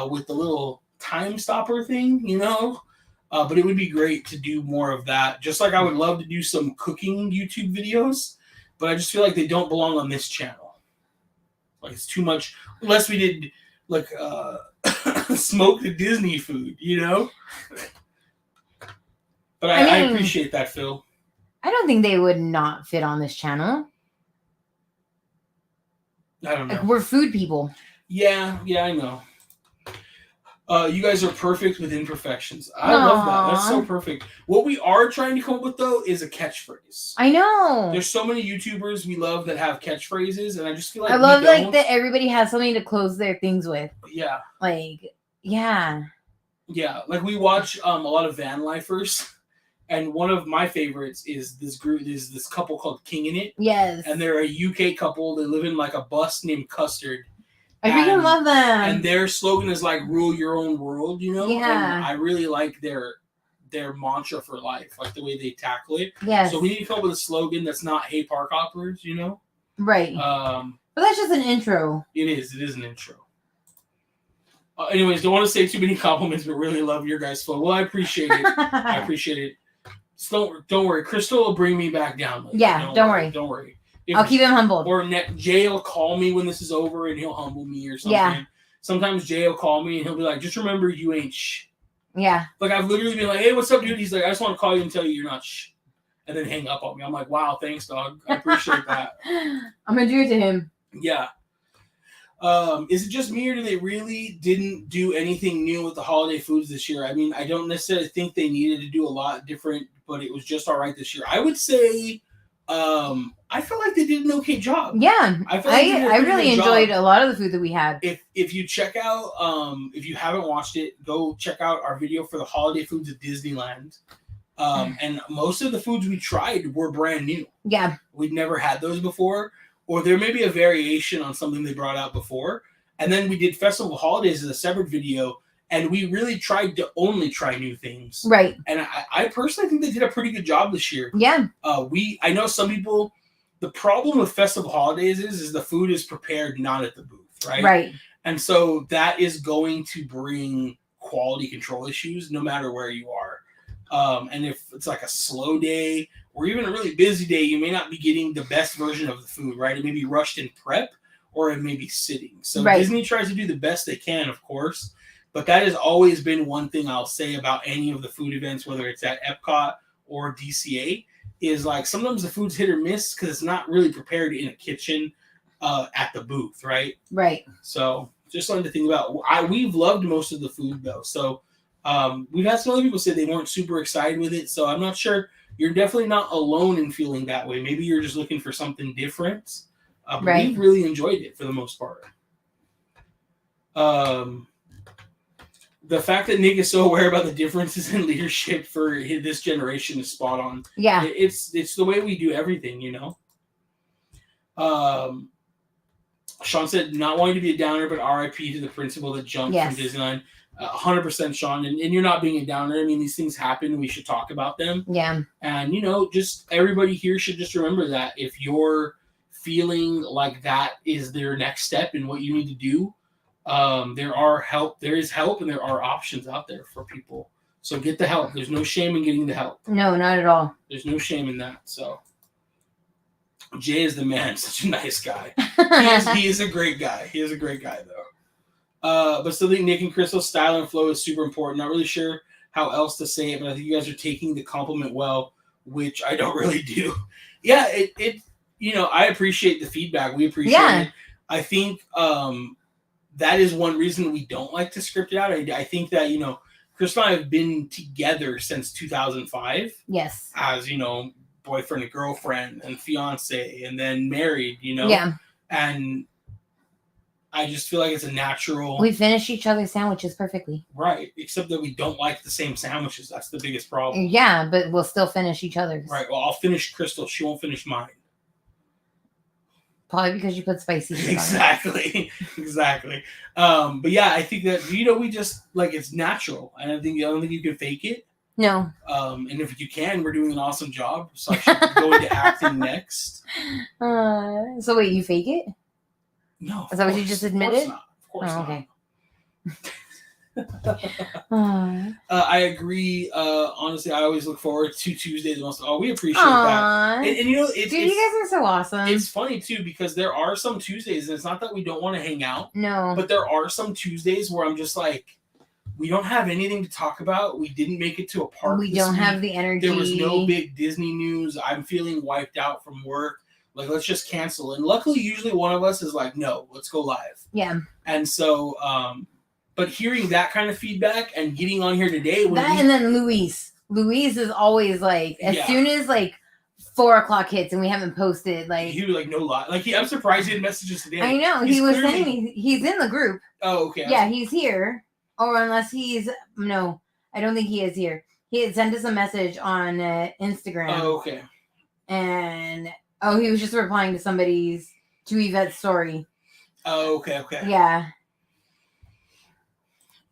with the little time stopper thing, you know? But it would be great to do more of that. Just like I would love to do some cooking YouTube videos, but I just feel like they don't belong on this channel. Like it's too much, unless we did like smoke the Disney food, you know? But I appreciate that, Phil. I don't think they would not fit on this channel. I don't know. Like, we're food people. Yeah, I know. You guys are perfect with imperfections. I love that. That's so perfect. What we are trying to come up with, though, is a catchphrase. I know. There's so many YouTubers we love that have catchphrases, and I just feel like I love like that everybody has something to close their things with. Yeah. Like, yeah. Yeah, like we watch a lot of van lifers, and one of my favorites is this group. Is this couple called King in It? Yes. And they're a UK couple. They live in like a bus named Custard. I freaking love them. And their slogan is like "Rule your own world," you know. Yeah. And I really like their mantra for life, like the way they tackle it. Yes. So we need to come up with a slogan that's not "Hey Park Hoppers," you know. Right. But that's just an intro. It is. It is an intro. Anyways, don't want to say too many compliments, but really love your guys' flow. Well, I appreciate it. I appreciate it. So don't worry. Crystal will bring me back down. Like, yeah. Don't worry. Don't worry. I'll keep him humbled. Or Jay will call me when this is over and he'll humble me or something. Yeah. Sometimes Jay will call me and he'll be like, just remember you ain't shh. Yeah. Like I've literally been like, hey, what's up, dude? He's like, I just want to call you and tell you you're not shh. And then hang up on me. I'm like, wow, thanks, dog. I appreciate that. I'm going to do it to him. Yeah. Is it just me or do they really didn't do anything new with the holiday foods this year? I mean, I don't necessarily think they needed to do a lot different, but it was just all right this year. I would say I feel like they did an okay job. Yeah. I really enjoyed a lot of the food that we had. If you check out, if you haven't watched it, go check out our video for the holiday foods at Disneyland. And most of the foods we tried were brand new. Yeah. We'd never had those before, or there may be a variation on something they brought out before. And then we did Festival Holidays as a separate video, and we really tried to only try new things. Right. And I personally think they did a pretty good job this year. Yeah. I know some people, the problem with Festival Holidays is the food is prepared not at the booth, right? Right. And so that is going to bring quality control issues no matter where you are. And if it's like a slow day or even a really busy day, you may not be getting the best version of the food, right? It may be rushed in prep or it may be sitting. So right. Disney tries to do the best they can, of course. But that has always been one thing I'll say about any of the food events, whether it's at Epcot or DCA, is like sometimes the food's hit or miss because it's not really prepared in a kitchen at the booth, right? Right. So just something to think about. We've loved most of the food, though. So we've had some other people say they weren't super excited with it. So I'm not sure. You're definitely not alone in feeling that way. Maybe you're just looking for something different. But right. We've really enjoyed it for the most part. The fact that Nick is so aware about the differences in leadership for this generation is spot on. Yeah. It's the way we do everything, you know? Sean said, not wanting to be a downer, but RIP to the principal that jumped from Disneyland. 100% Sean. And you're not being a downer. I mean, these things happen. We should talk about them. Yeah. And, you know, just everybody here should just remember that if you're feeling like that is their next step in what you need to do, there is help and there are options out there for people. So get the help. There's no shame in getting the help. No, not at all. There's no shame in that. So Jay is the man. Such a nice guy. He is a great guy. He is a great guy, though. But still think Nick and Crystal's style and flow is super important. Not really sure how else to say it, but I think you guys are taking the compliment well, which I don't really do. Yeah, it you know, I appreciate the feedback. We appreciate it. I think that is one reason we don't like to script it out. I think that, you know, Chris and I have been together since 2005. Yes. As, you know, boyfriend and girlfriend and fiance and then married, Yeah. And I just feel like it's a natural. We finish each other's sandwiches perfectly. Right, except that we don't like the same sandwiches. That's the biggest problem. Yeah, but we'll still finish each other's. Right, well, I'll finish Crystal. She won't finish mine. Probably because you put spicy shit Exactly. Exactly. But yeah, I think that, we just, like, it's natural. And I don't think you can fake it. No. And if you can, we're doing an awesome job. So I should go into acting next. So wait, you fake it? No. Is that what you just admitted? Of course not. Okay. I agree. Honestly, I always look forward to Tuesdays. We appreciate that. And Dude, you guys are so awesome. It's funny too because there are some Tuesdays, and it's not that we don't want to hang out. No. But there are some Tuesdays where I'm just like, we don't have anything to talk about. We didn't make it to a park. We don't have the energy. There was no big Disney news. I'm feeling wiped out from work. Like, let's just cancel. And luckily, usually one of us is like, no, let's go live. Yeah. And so, but hearing that kind of feedback and getting on here today. And then Louise is always like, as soon as like 4:00 hits and we haven't posted, like. He was like, no lie. Like, I'm surprised he had messages today. I know. He was sending me, he's in the group. Oh, okay. Yeah, he's here. Or unless no, I don't think he is here. He had sent us a message on Instagram. Oh, okay. And, he was just replying to Yvette's story. Oh, okay. Yeah.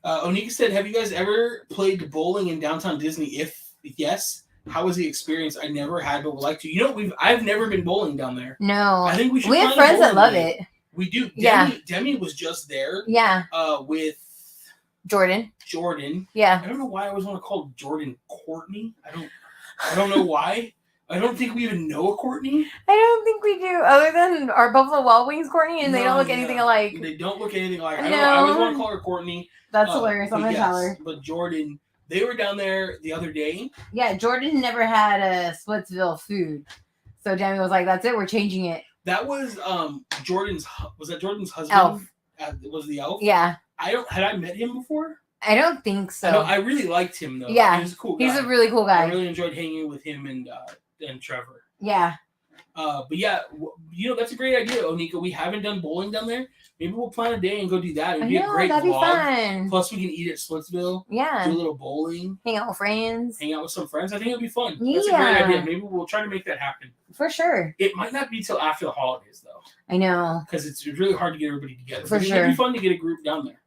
Onika said, have you guys ever played bowling in downtown Disney? If yes, how was the experience? I never had, but would like to. I've never been bowling down there. No. I think we should. We have friends that love it. We do. Demi was just there. Yeah. With Jordan. Yeah. I don't know why I always want to call Jordan Courtney. I don't know why. I don't think we even know a Courtney. I don't think we do, other than our Buffalo Wild Wings Courtney, and they don't look anything alike. They don't look anything alike. No. I always want to call her Courtney. That's hilarious. I'm going to tell her. But Jordan, they were down there the other day. Yeah, Jordan never had a Splitsville food. So Demi was like, that's it, we're changing it. That was Jordan's husband? Elf. Was the elf? Yeah. Had I met him before? I don't think so. I really liked him though. Yeah. He was a cool guy. He's a really cool guy. I really enjoyed hanging with him and Trevor. Yeah. But yeah, that's a great idea, Onika. We haven't done bowling down there. Maybe we'll plan a day and go do that. It'd be a great that'd vlog. Be fun. Plus, we can eat at Splitsville. Yeah. Do a little bowling. Hang out with friends. Hang out with some friends. I think it'll be fun. Yeah. That's a great idea. Maybe we'll try to make that happen. For sure. It might not be till after the holidays, though. I know. Because it's really hard to get everybody together. For sure. It'd be fun to get a group down there.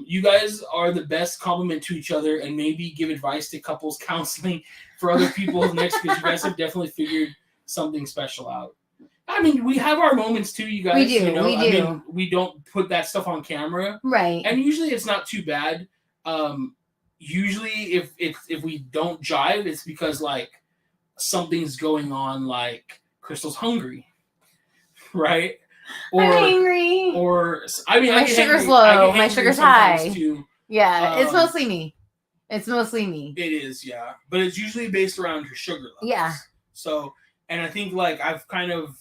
You guys are the best compliment to each other, and maybe give advice to couples counseling for other people next, because you guys have definitely figured something special out. I mean, we have our moments too, you guys. We do. We do. I mean, we don't put that stuff on camera, right? And usually it's not too bad. Usually, if we don't jive, it's because like something's going on, like Crystal's hungry, right? Or, I'm angry. Or I mean, my sugar's low. My sugar's high. Too. Yeah, it's mostly me. It's mostly me. It is, yeah, but it's usually based around your sugar levels. Yeah. So, and I think like I've kind of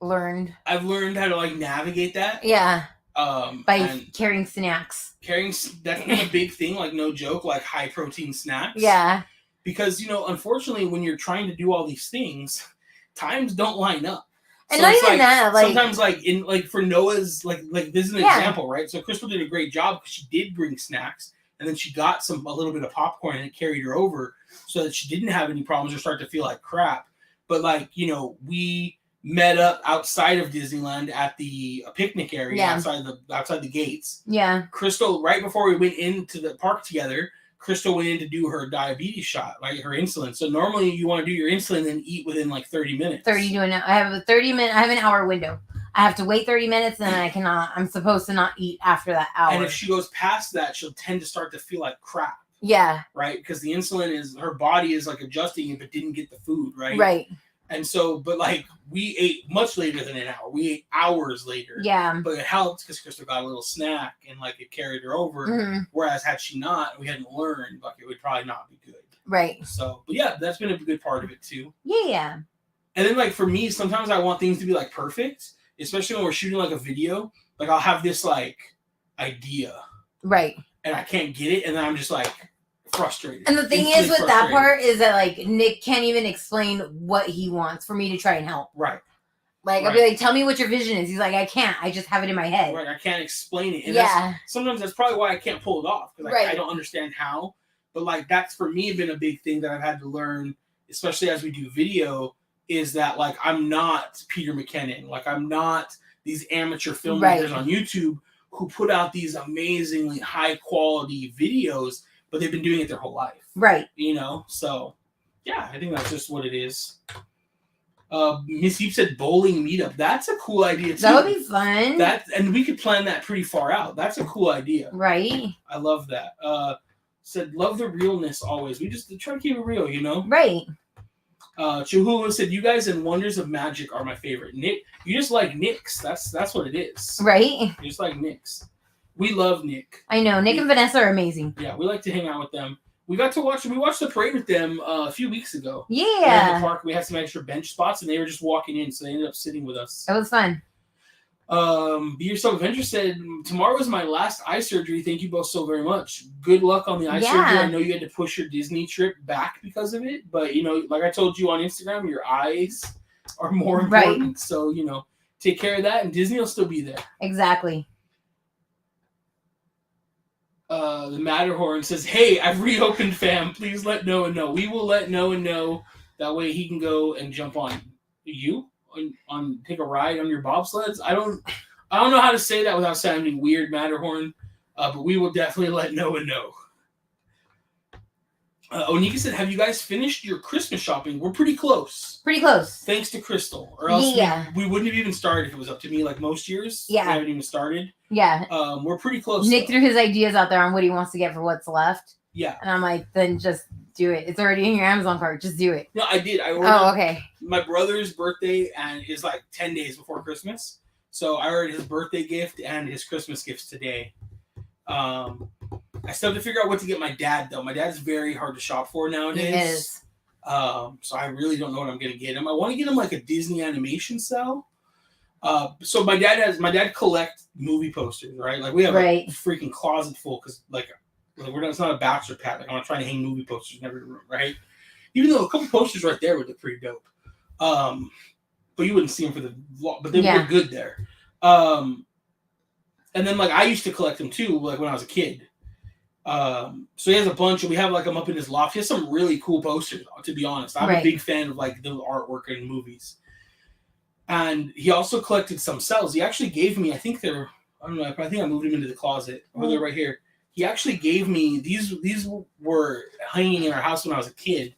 learned how to like navigate that. Yeah. By carrying snacks. That's been a big thing, like no joke, like high protein snacks. Yeah. Because unfortunately, when you're trying to do all these things, times don't line up. And so not even that, like sometimes, like for Noah's, like this is an example, right? So Crystal did a great job because she did bring snacks, and then she got a little bit of popcorn, and it carried her over, so that she didn't have any problems or start to feel like crap. But we met up outside of Disneyland at the picnic area outside the gates. Yeah. Crystal, right before we went into the park together, Crystal went in to do her diabetes shot, like her insulin. So normally you want to do your insulin and eat within like 30 minutes. 30 to an hour. I have a 30-minute. I have an hour window. I have to wait 30 minutes, and I'm supposed to not eat after that hour. And if she goes past that, she'll tend to start to feel like crap. Yeah. Right? Because the insulin her body is like adjusting if it didn't get the food, right? Right. And so, but like we ate much later than an hour. We ate hours later. Yeah. But it helped because Crystal got a little snack and like it carried her over. Mm-hmm. Whereas had she not, we hadn't learned, like it would probably not be good. Right. So, but yeah, that's been a good part of it too. Yeah. And then like for me, sometimes I want things to be like perfect, especially when we're shooting like a video. Like I'll have this like idea. Right. And I can't get it. And then I'm just like frustrated. And the thing is with that part is that like Nick can't even explain what he wants for me to try and help. Right. Like I'll be like, tell me what your vision is. He's like, I can't. I just have it in my head. Right. I can't explain it. And yeah. Sometimes that's probably why I can't pull it off because I don't understand how. But like that's for me been a big thing that I've had to learn, especially as we do video, is that like I'm not Peter McKinnon. Like I'm not these amateur filmmakers on YouTube who put out these amazingly high quality videos, but they've been doing it their whole life. Right. You know? So yeah, I think that's just what it is. Miss Heap said bowling meetup. That's a cool idea too. That would be fun. And we could plan that pretty far out. That's a cool idea. Right. I love that. Said love the realness always. We just try to keep it real, you know? Right. Chihuahua said, you guys and Wonders of Magic are my favorite. Nick, you just like Nick's. That's what it is. Right. You just like Nick's. We love Nick. I know. Nick and Vanessa are amazing. Yeah, we like to hang out with them. We watched the parade with them a few weeks ago. Yeah. In the park, we had some extra bench spots, and they were just walking in, so they ended up sitting with us. That was fun. Be Yourself Adventure said, tomorrow is my last eye surgery. Thank you both so very much. Good luck on the eye surgery. I know you had to push your Disney trip back because of it, but you know, like I told you on Instagram, your eyes are more important. Right. So, you know, take care of that, and Disney will still be there. Exactly. The Matterhorn says, hey, I've reopened, fam. Please let Noah know. We will let Noah know. That way he can go and jump on you. On take a ride on your bobsleds. I don't know how to say that without sounding weird, Matterhorn. But we will definitely let Noah know. Onika said, have you guys finished your Christmas shopping? We're pretty close. Pretty close. Thanks to Crystal. Or else we wouldn't have even started if it was up to me like most years. Yeah. We haven't even started. Yeah. We're pretty close. Nick threw his ideas out there on what he wants to get for what's left. Yeah. And I'm like, then just do it. It's already in your Amazon cart. Just do it. No, I did. I ordered. Oh, okay. My brother's birthday and is like 10 days before Christmas. So I ordered his birthday gift and his Christmas gifts today. I still have to figure out what to get my dad, though. My dad's very hard to shop for nowadays. It is. So I really don't know what I'm going to get him. I want to get him like a Disney animation cell. So my dad collects movie posters, right? Like we have a freaking closet full because it's not a bachelor pad. Like I'm not trying to hang movie posters in every room, right? Even though a couple posters right there would look pretty dope. But you wouldn't see them for the vlog, but they look good there. And then like I used to collect them too, like when I was a kid. So he has a bunch, and we have like them up in his loft. He has some really cool posters, to be honest. I'm a big fan of like the artwork in movies. And he also collected some cells. He actually gave me, I think I think I moved him into the closet. Oh, they're right here. He actually gave me these were hanging in our house when I was a kid.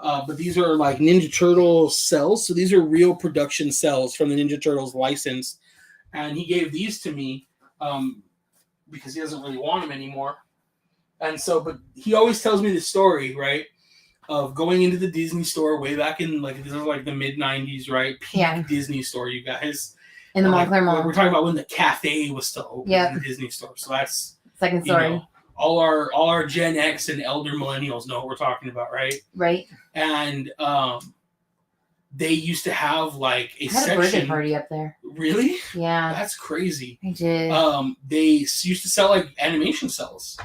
But these are like Ninja Turtle cells. So these are real production cells from the Ninja Turtles license. And he gave these to me because he doesn't really want them anymore. And so, but he always tells me the story, right, of going into the Disney store way back in like this is like the mid '90s, right? Peak Disney store, you guys. In the Montclair Mall. We're talking about when the cafe was still open in the Disney store. So that's second story. You know, all our Gen X and elder millennials know what we're talking about, right? Right. And they used to have like a I had a birthday party up there. Really? Yeah. That's crazy. I did. They used to sell like animation cells.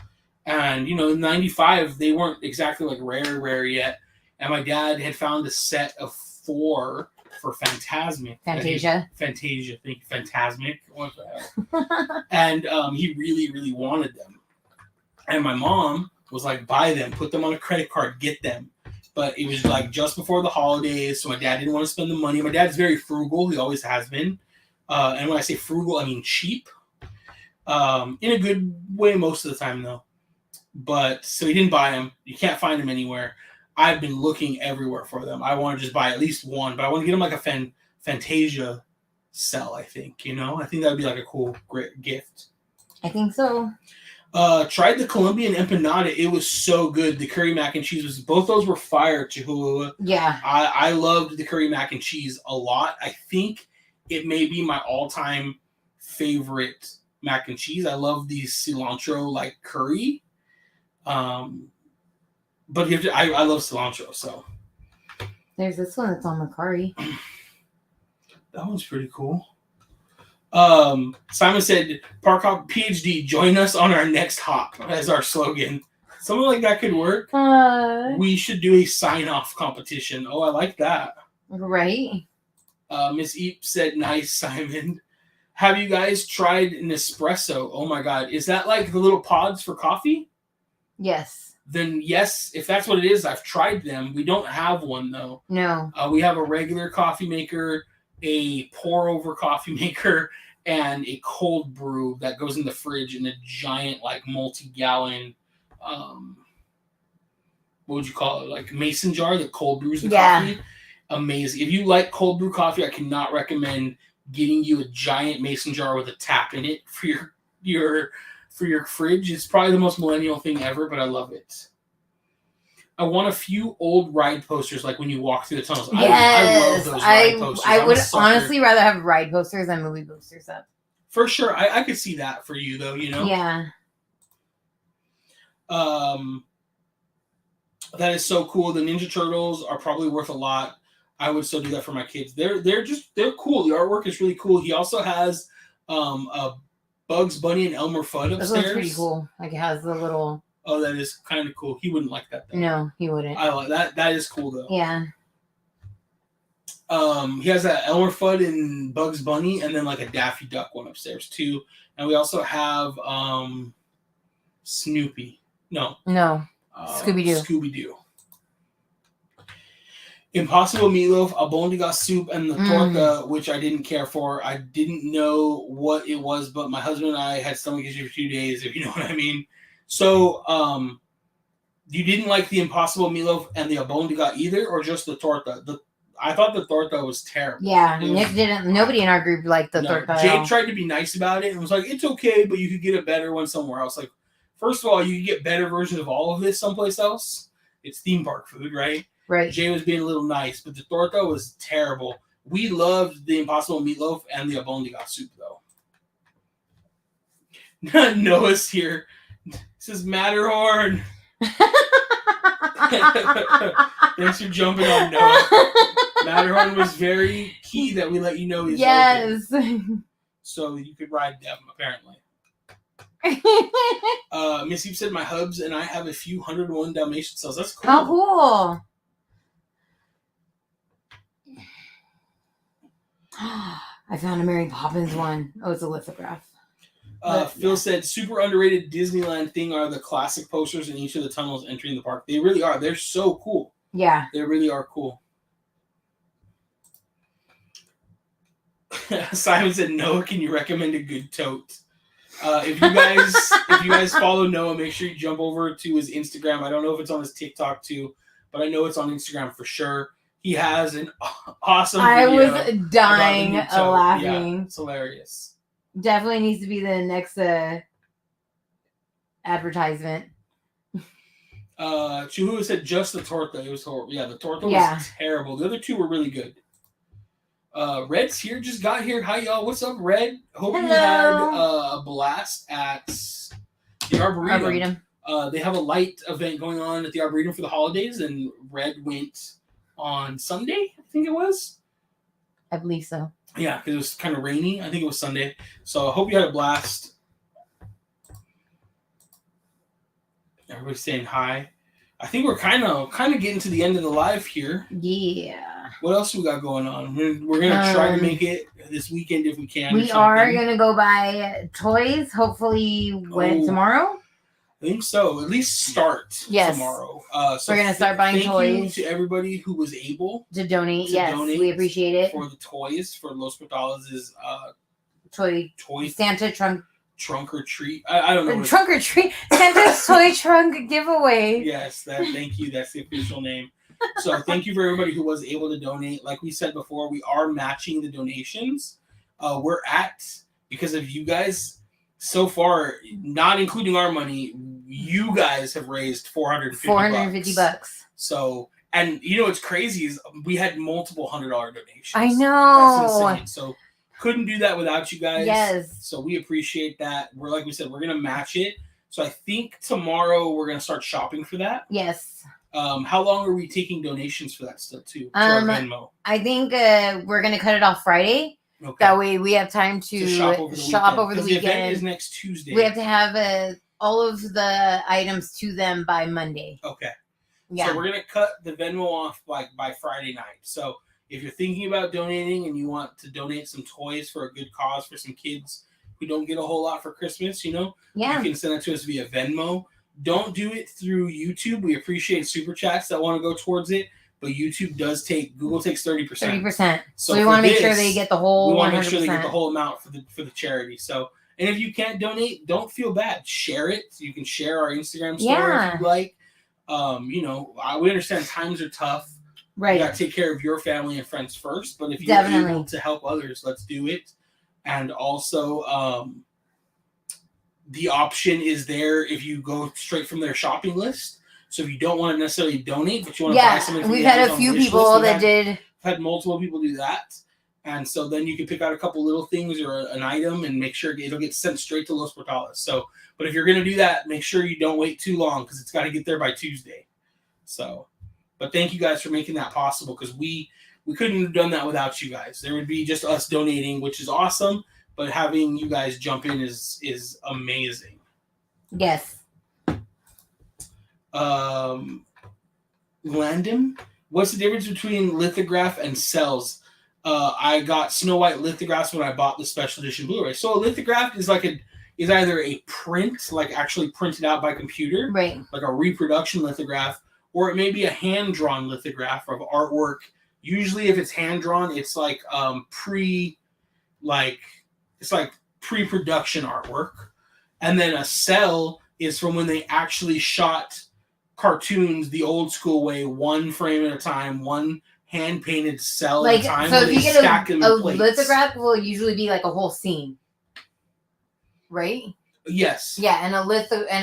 And, you know, in 95, they weren't exactly like rare yet. And my dad had found a set of 4 for Fantasmic. Fantasia. Thank you. Fantasmic. And he really, really wanted them. And my mom was like, buy them, put them on a credit card, get them. But it was like just before the holidays, so my dad didn't want to spend the money. My dad's very frugal. He always has been. And when I say frugal, I mean cheap. In a good way most of the time, though. But so he didn't buy them. You can't find them anywhere. I've been looking everywhere for them. I want to just buy at least one, but I want to get him like a Fantasia cell, I think. You know? I think that would be like a cool, great gift. I think so. Tried the Colombian empanada. It was so good. The curry mac and cheese both those were fire, Chihuahua. Yeah. I loved the curry mac and cheese a lot. I think it may be my all-time favorite mac and cheese. I love the cilantro like curry. But you have to, I love cilantro, so. There's this one that's on the curry. That one's pretty cool. Simon said, Park Hop PhD, join us on our next hop as our slogan. Something like that could work. We should do a sign-off competition. Oh, I like that. Right. Miss Eep said, nice, Simon. Have you guys tried Nespresso? Oh my God. Is that like the little pods for coffee? Yes. Then yes, if that's what it is, I've tried them. We don't have one though. No. We have a regular coffee maker, a pour-over coffee maker, and a cold brew that goes in the fridge in a giant, like, multi-gallon, what would you call it? Like mason jar that cold brews the coffee. Amazing. If you like cold brew coffee, I cannot recommend getting you a giant mason jar with a tap in it for your fridge. It's probably the most millennial thing ever, but I love it. I want a few old ride posters, like when you walk through the tunnels. Yes, I love those ride posters. I would honestly rather have ride posters than movie posters up. For sure. I could see that for you, though, you know? Yeah. That is so cool. The Ninja Turtles are probably worth a lot. I would still do that for my kids. They're cool. The artwork is really cool. He also has a Bugs Bunny and Elmer Fudd upstairs. This one's pretty cool. Like, it has the little... Oh, that is kind of cool. He wouldn't like that, though. No, he wouldn't. I like that. That is cool, though. Yeah. He has that Elmer Fudd and Bugs Bunny, and then like a Daffy Duck one upstairs too. And we also have Snoopy. No. Scooby-Doo. Impossible Meatloaf, Albondigas soup, and the torta, which I didn't care for. I didn't know what it was, but my husband and I had stomach issues for 2 days, if you know what I mean. So, you didn't like the Impossible Meatloaf and the Albondigas either, or just the torta? I thought the torta was terrible. Yeah, Nick didn't. Nobody in our group liked the torta. Jake tried to be nice about it and was like, "It's okay, but you could get a better one somewhere else." Like, first of all, you could get better versions of all of this someplace else. It's theme park food, right? Right. Jay was being a little nice, but the torta was terrible. We loved the Impossible Meatloaf and the Albondigas soup, though. Noah's here. This is Matterhorn. Thanks for jumping on Noah. Matterhorn was very key that we let you know he's open. So you could ride them, apparently. Missy said my hubs and I have a few 101 Dalmatian cells. That's cool. How cool. I found a Mary Poppins one. Oh, it's a lithograph. Phil said, super underrated Disneyland thing are the classic posters in each of the tunnels entering the park. They really are. They're so cool. Yeah. They really are cool. Simon said, Noah, can you recommend a good tote? If you guys follow Noah, make sure you jump over to his Instagram. I don't know if it's on his TikTok too, but I know it's on Instagram for sure. He has an awesome video. I was dying laughing. Yeah, it's hilarious. Definitely needs to be the next advertisement. Chihuahua said just the torta. It was horrible. Yeah, the torta was terrible. The other two were really good. Red's here, just got here. Hi, y'all. What's up, Red? Hope you had a blast at the Arboretum. They have a light event going on at the Arboretum for the holidays, and Red went on Sunday, I think it was. I believe so. Yeah, because it was kind of rainy. I think it was Sunday. So I hope you had a blast. Everybody's saying hi. I think we're kind of getting to the end of the live here. Yeah. What else we got going on? We're gonna try to make it this weekend if we can. We are gonna go buy toys. Hopefully, tomorrow. I think so. At least start tomorrow. So we're gonna start buying toys. Thank you to everybody who was able to donate. Donate we appreciate it for the toys for Los Portales' toy Santa trunk or treat. I don't know. Trunk or treat. Santa's toy trunk giveaway. Yes, thank you. That's the official name. So thank you for everybody who was able to donate. Like we said before, we are matching the donations. We're at, because of you guys, so far, not including our money, you guys have raised $450. So, and you know what's crazy is we had multiple $100 donations. I know. That's insane. So couldn't do that without you guys. Yes. So we appreciate that. Like we said, we're gonna match it. So I think tomorrow we're gonna start shopping for that. Yes. How long are we taking donations for that still too? To our Venmo? I think we're gonna cut it off Friday. Okay. That way we have time to shop over the weekend. The event is next Tuesday. We have to have all of the items to them by Monday. Okay. Yeah. So we're gonna cut the Venmo off like by Friday night. So if you're thinking about donating and you want to donate some toys for a good cause for some kids who don't get a whole lot for Christmas, you Yeah. can send it to us via Venmo. Don't do it through YouTube. We appreciate super chats that want to go towards it, but Google takes 30%. 30%. So we want to make sure they get the whole. We want to 100%. make sure they get the whole amount for the charity. So, and if you can't donate, don't feel bad. Share it. You can share our Instagram story if you like. We understand times are tough. Right. You got to take care of your family and friends first. But if you're able to help others, let's do it. And also, the option is there if you go straight from their shopping list. So if you don't want to necessarily donate, but you want to buy something from we've had a few people that did. Had multiple people do that. And so then you can pick out a couple little things or an item and make sure it'll get sent straight to Los Portales. So, but if you're going to do that, make sure you don't wait too long because it's got to get there by Tuesday. So, but thank you guys for making that possible because we couldn't have done that without you guys. There would be just us donating, which is awesome. But having you guys jump in is amazing. Yes. Landon, what's the difference between lithograph and cells? I got Snow White lithographs when I bought the special edition Blu-ray. So a lithograph is either a print, like actually printed out by computer, right, like a reproduction lithograph, or it may be a hand-drawn lithograph of artwork. Usually, if it's hand-drawn, it's like pre-production artwork. And then a cell is from when they actually shot cartoons the old school way, one frame at a time, one hand-painted cell at a time. So if you get a lithograph, will usually be like a whole scene, right? Yes. Yeah, and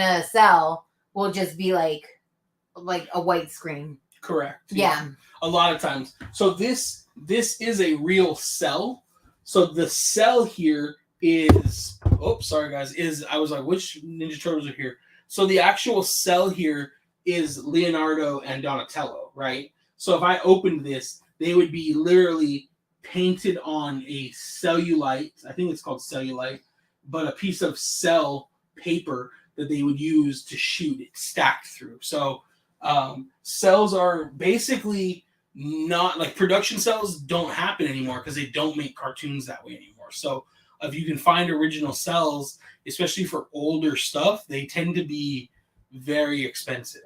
a cell will just be like a white screen. Correct. Yeah. A lot of times. So this is a real cell. So the cell here is. Oh, sorry guys. I was like, which Ninja Turtles are here? So the actual cell here is Leonardo and Donatello, right? So if I opened this, they would be literally painted on a cellulite. I think it's called cellulite, but a piece of cell paper that they would use to shoot it stacked through. So cells are basically not like production cells don't happen anymore because they don't make cartoons that way anymore. So if you can find original cells, especially for older stuff, they tend to be very expensive.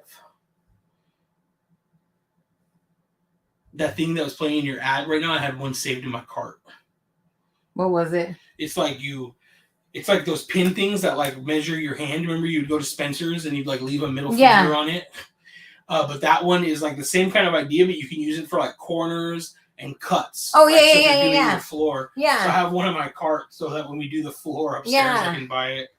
That thing that was playing in your ad right now, I had one saved in my cart. What was it? It's like those pin things that like measure your hand. Remember you'd go to Spencer's and you'd like leave a middle finger on it? But that one is like the same kind of idea, but you can use it for like corners and cuts. Oh, yeah. Your floor. Yeah. So I have one in my cart so that when we do the floor upstairs, I can buy it.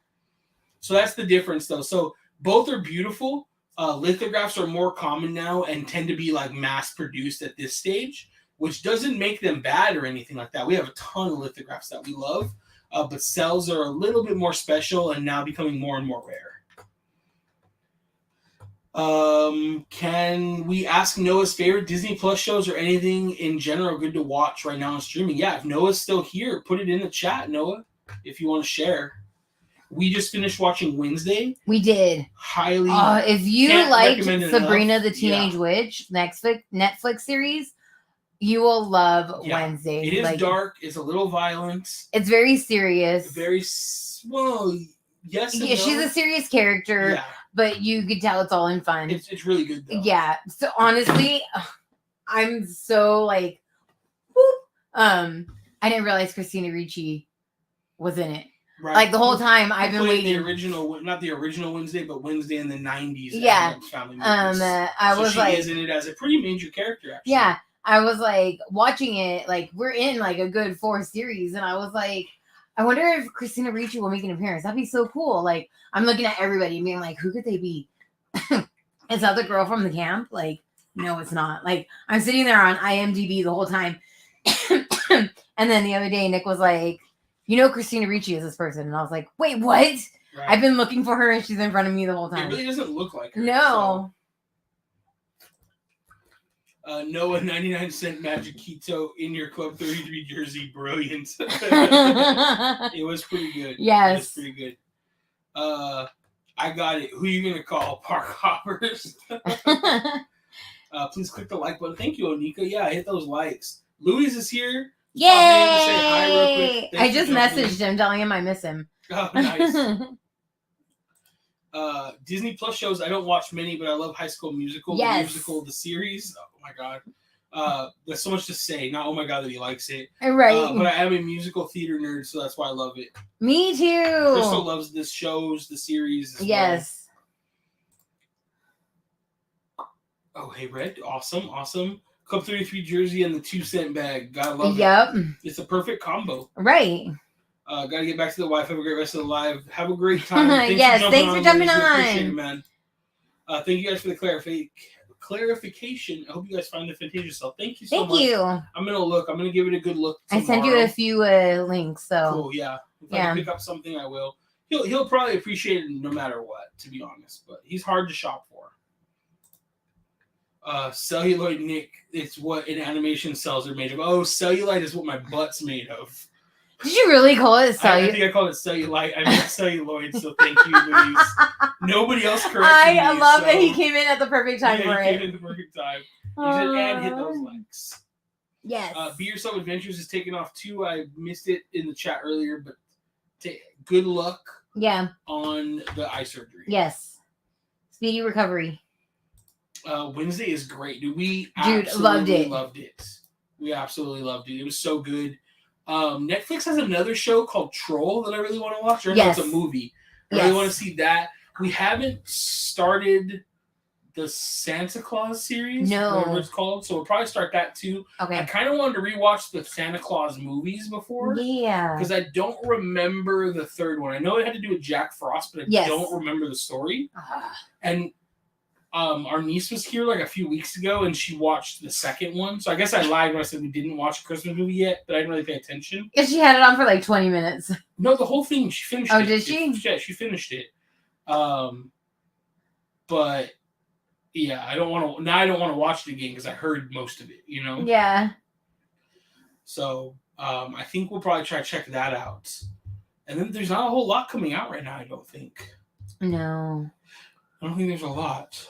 So that's the difference though. So both are beautiful. Lithographs are more common now and tend to be like mass produced at this stage, which doesn't make them bad or anything like that. We have a ton of lithographs that we love, but cells are a little bit more special and now becoming more and more rare. Can we ask Noah's favorite Disney Plus shows or anything in general good to watch right now on streaming? Yeah, if Noah's still here, put it in the chat, Noah, if you want to share. We just finished watching Wednesday. We did. Highly. If you liked Sabrina the Teenage Witch Netflix series, you will love Wednesday. It is dark. It's a little violent. It's very serious. Well, yes. Yeah, she's a serious character, but you could tell it's all in fun. It's really good though. Yeah. So honestly, I'm so like, whoop. I didn't realize Christina Ricci was in it. Right. Like the whole time I've been waiting. Not the original Wednesday, but Wednesday in the 90s. Yeah. She is in it as a pretty major character, actually. Yeah. I was like watching it, like we're in like a good 4 series, and I was like, I wonder if Christina Ricci will make an appearance. That'd be so cool. Like I'm looking at everybody and being like, who could they be? Is that the girl from the camp? Like, no, it's not. Like I'm sitting there on IMDb the whole time. And then the other day Nick was like, you know, Christina Ricci is this person. And I was like, wait, what? Right. I've been looking for her and she's in front of me the whole time. It really doesn't look like her. No. So. Noah 99-cent Magic Keto in your Club 33 jersey. Brilliant. It was pretty good. Yes. It was pretty good. I got it. Who you gonna call? Park hoppers. Please click the like button. Thank you, Onika. Yeah, hit those likes. Louis is here. Yay! To say hi real quick. I just messaged him telling him I miss him. Oh, nice. Disney Plus shows. I don't watch many, but I love High School Musical. Yes. The musical, the series. Oh my god. There's so much to say. Not oh my god that he likes it. Right. But I am a musical theater nerd, so that's why I love it. Me too. Crystal loves the shows, the series. Yes. Well. Oh, hey, Red. Awesome. Club 33 jersey and the 2-cent bag. Gotta love it. Yep. It's a perfect combo. Right. Gotta get back to the wife. Have a great rest of the live. Have a great time. Yes, thanks for jumping on. Appreciate it, man. Thank you guys for the clarification. I hope you guys find the Fantasia stuff. Thank you so much. Thank you. I'm gonna look. I'm gonna give it a good look tomorrow. I sent you a few links, so cool. Yeah. If I can pick up something, I will. He'll probably appreciate it no matter what, to be honest. But he's hard to shop for. Celluloid Nick, it's what in animation cells are made of. Oh, cellulite is what my butt's made of. Did you really call it cellulite? I think I called it cellulite. I meant celluloid, so thank you, Louise. Nobody else corrected me. I love that he came in at the perfect time for it. He came in at the perfect time. He said, and hit those likes. Yes. Be Yourself Adventures is taking off too. I missed it in the chat earlier, but good luck. Yeah. On the eye surgery. Yes. Speedy recovery. Wednesday is great. We loved it. We absolutely loved it. It was so good. Netflix has another show called Troll that I really want to watch. It's a movie. I really want to see that. We haven't started the Santa Claus series, whatever it's called, so we'll probably start that too. Okay. I kind of wanted to rewatch the Santa Claus movies before. Yeah. Because I don't remember the third one. I know it had to do with Jack Frost, but I don't remember the story. And our niece was here like a few weeks ago, and she watched the second one. So I guess I lied when I said we didn't watch a Christmas movie yet, but I didn't really pay attention. Yeah, she had it on for like 20 minutes. No, the whole thing. She finished it. Oh, did she? Yeah, she finished it. But yeah, I don't want to watch it again because I heard most of it. You know. Yeah. So I think we'll probably try to check that out. And then there's not a whole lot coming out right now. I don't think. No. I don't think there's a lot.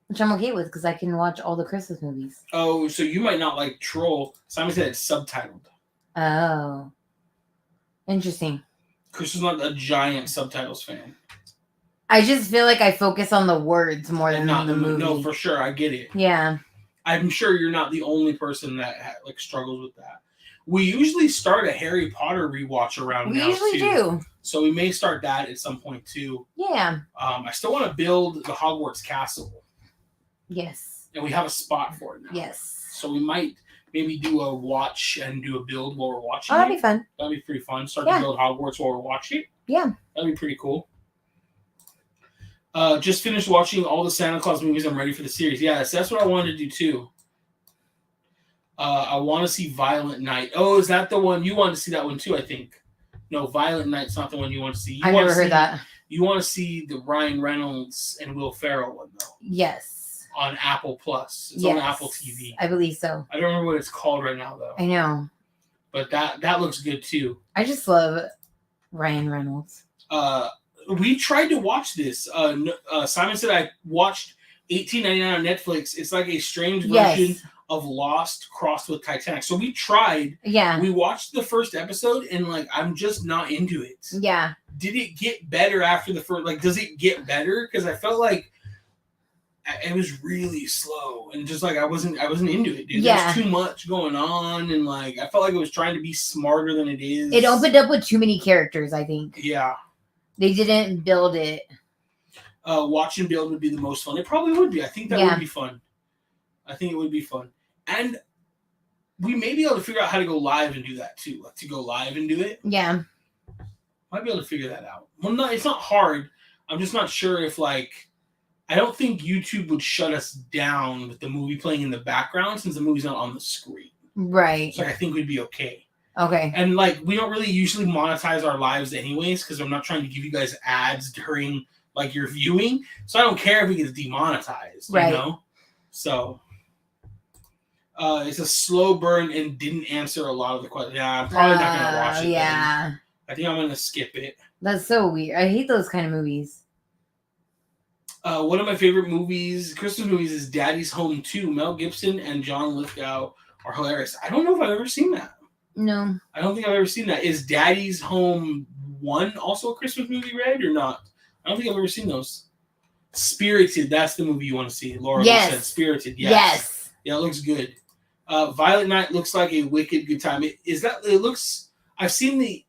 Which I'm okay with because I can watch all the Christmas movies. Oh, so you might not like Troll. Simon said it's subtitled. Oh. Interesting. Chris is not a giant subtitles fan. I just feel like I focus on the words more than on the movie. No, for sure. I get it. Yeah. I'm sure you're not the only person that struggles with that. We usually start a Harry Potter rewatch around now, too. We usually do. So we may start that at some point, too. Yeah. I still want to build the Hogwarts Castle. Yes. And we have a spot for it now. Yes. So we might maybe do a watch and do a build while we're watching that'd be fun. That'd be pretty fun. Start to build Hogwarts while we're watching it. Yeah. That'd be pretty cool. Just finished watching all the Santa Claus movies. I'm ready for the series. Yes, that's what I wanted to do too. I want to see Violent Night. Oh, is that the one? You wanted to see that one too, I think. No, Violent Night's not the one you want to see. I never heard that. You want to see the Ryan Reynolds and Will Ferrell one, though. Yes. On Apple Plus. It's on Apple TV. I believe so. I don't remember what it's called right now, though. I know. But that looks good, too. I just love Ryan Reynolds. We tried to watch this. Simon said I watched $18.99 on Netflix. It's like a strange version of Lost crossed with Titanic. So we tried. Yeah. We watched the first episode, and I'm just not into it. Yeah. Did it get better after the first? Does it get better? Because I felt like it was really slow, and just I wasn't into it, dude. There's too much going on, and I felt like it was trying to be smarter than it is. It opened up with too many characters, I think. Yeah. They didn't build it. Watch and build would be the most fun. It probably would be. I think that would be fun. I think it would be fun. And we may be able to figure out how to go live and do that too. To go live and do it. Yeah. Might be able to figure that out. Well, no, it's not hard. I'm just not sure if I don't think YouTube would shut us down with the movie playing in the background since the movie's not on the screen. Right. So I think we'd be okay. Okay. And we don't really usually monetize our lives anyways because I'm not trying to give you guys ads during your viewing. So I don't care if it gets demonetized. Right. You know? So it's a slow burn and didn't answer a lot of the questions. Yeah, I'm probably not gonna watch it. Yeah. Then. I think I'm gonna skip it. That's so weird. I hate those kind of movies. One of my favorite movies, Christmas movies, is Daddy's Home 2. Mel Gibson and John Lithgow are hilarious. I don't know if I've ever seen that. No. I don't think I've ever seen that. Is Daddy's Home 1 also a Christmas movie, Red, or not? I don't think I've ever seen those. Spirited, that's the movie you want to see. Laura said Spirited. Yes. Yeah, it looks good. Violet Night looks like a wicked good time. It looks. I've seen the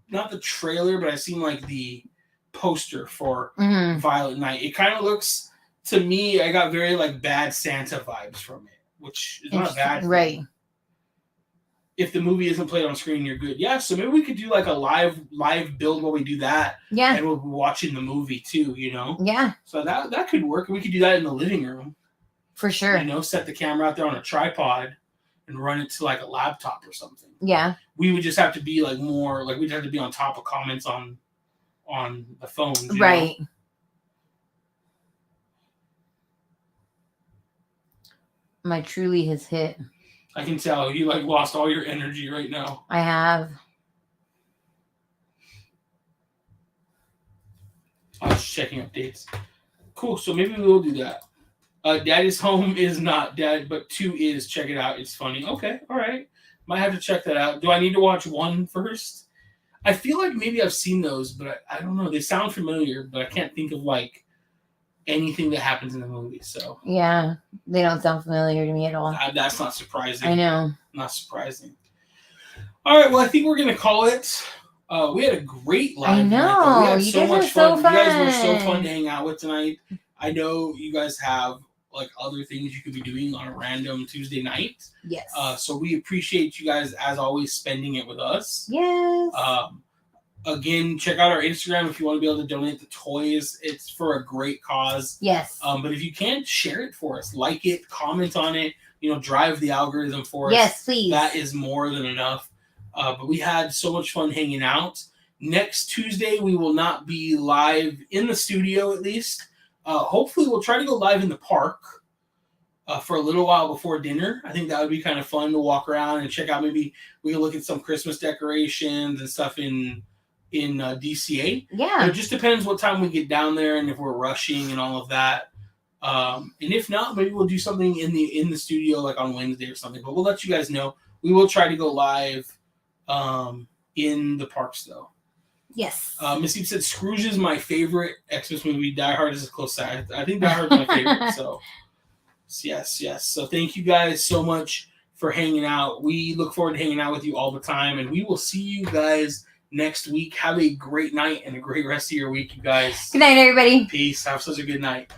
not the trailer, but I've seen like the poster for Violet Night. It kind of looks to me. I got very like Bad Santa vibes from it, which is not bad. Right. If the movie isn't played on screen, you're good. Yeah, so maybe we could do like a live build while we do that. Yeah. And we'll be watching the movie too, you know? Yeah. So that could work. We could do that in the living room. For sure. You know, set the camera out there on a tripod and run it to like a laptop or something. Yeah. We would just have to be like more, like we'd have to be on top of comments on the phone. Right. Know? My truly has hit. I can tell you like lost all your energy right now. I have. I was checking updates. Cool. So maybe we'll do that. Daddy's Home is not Dad, but 2 is. Check it out. It's funny. Okay. All right. Might have to check that out. Do I need to watch 1 first? I feel like maybe I've seen those, but I don't know. They sound familiar, but I can't think of like anything that happens in the movie. So yeah, they don't sound familiar to me at all. That's not surprising. I know. Not surprising. All right, well, I think we're gonna call it. We had a great live. I know. We had you so guys much are so fun. You guys were so fun to hang out with tonight. I know you guys have like other things you could be doing on a random Tuesday night. Yes. So we appreciate you guys as always spending it with us. Yes. Again, check out our Instagram if you want to be able to donate the toys. It's for a great cause. Yes. But if you can't, share it for us. Like it, comment on it. You know, drive the algorithm for us. Yes, please. That is more than enough. But we had so much fun hanging out. Next Tuesday, we will not be live in the studio, at least. Hopefully, we'll try to go live in the park for a little while before dinner. I think that would be kind of fun to walk around and check out. Maybe we can look at some Christmas decorations and stuff in DCA. Yeah. It just depends what time we get down there and if we're rushing and all of that. And if not, maybe we'll do something in the studio like on Wednesday or something. But we'll let you guys know. We will try to go live in the parks though. Yes. Missy said Scrooge is my favorite Xmas movie. Die Hard is a close second. I think Die Hard is my favorite. So yes. So thank you guys so much for hanging out. We look forward to hanging out with you all the time, and we will see you guys next week. Have a great night and a great rest of your week, you guys. Good night, everybody. Peace. Have such a good night.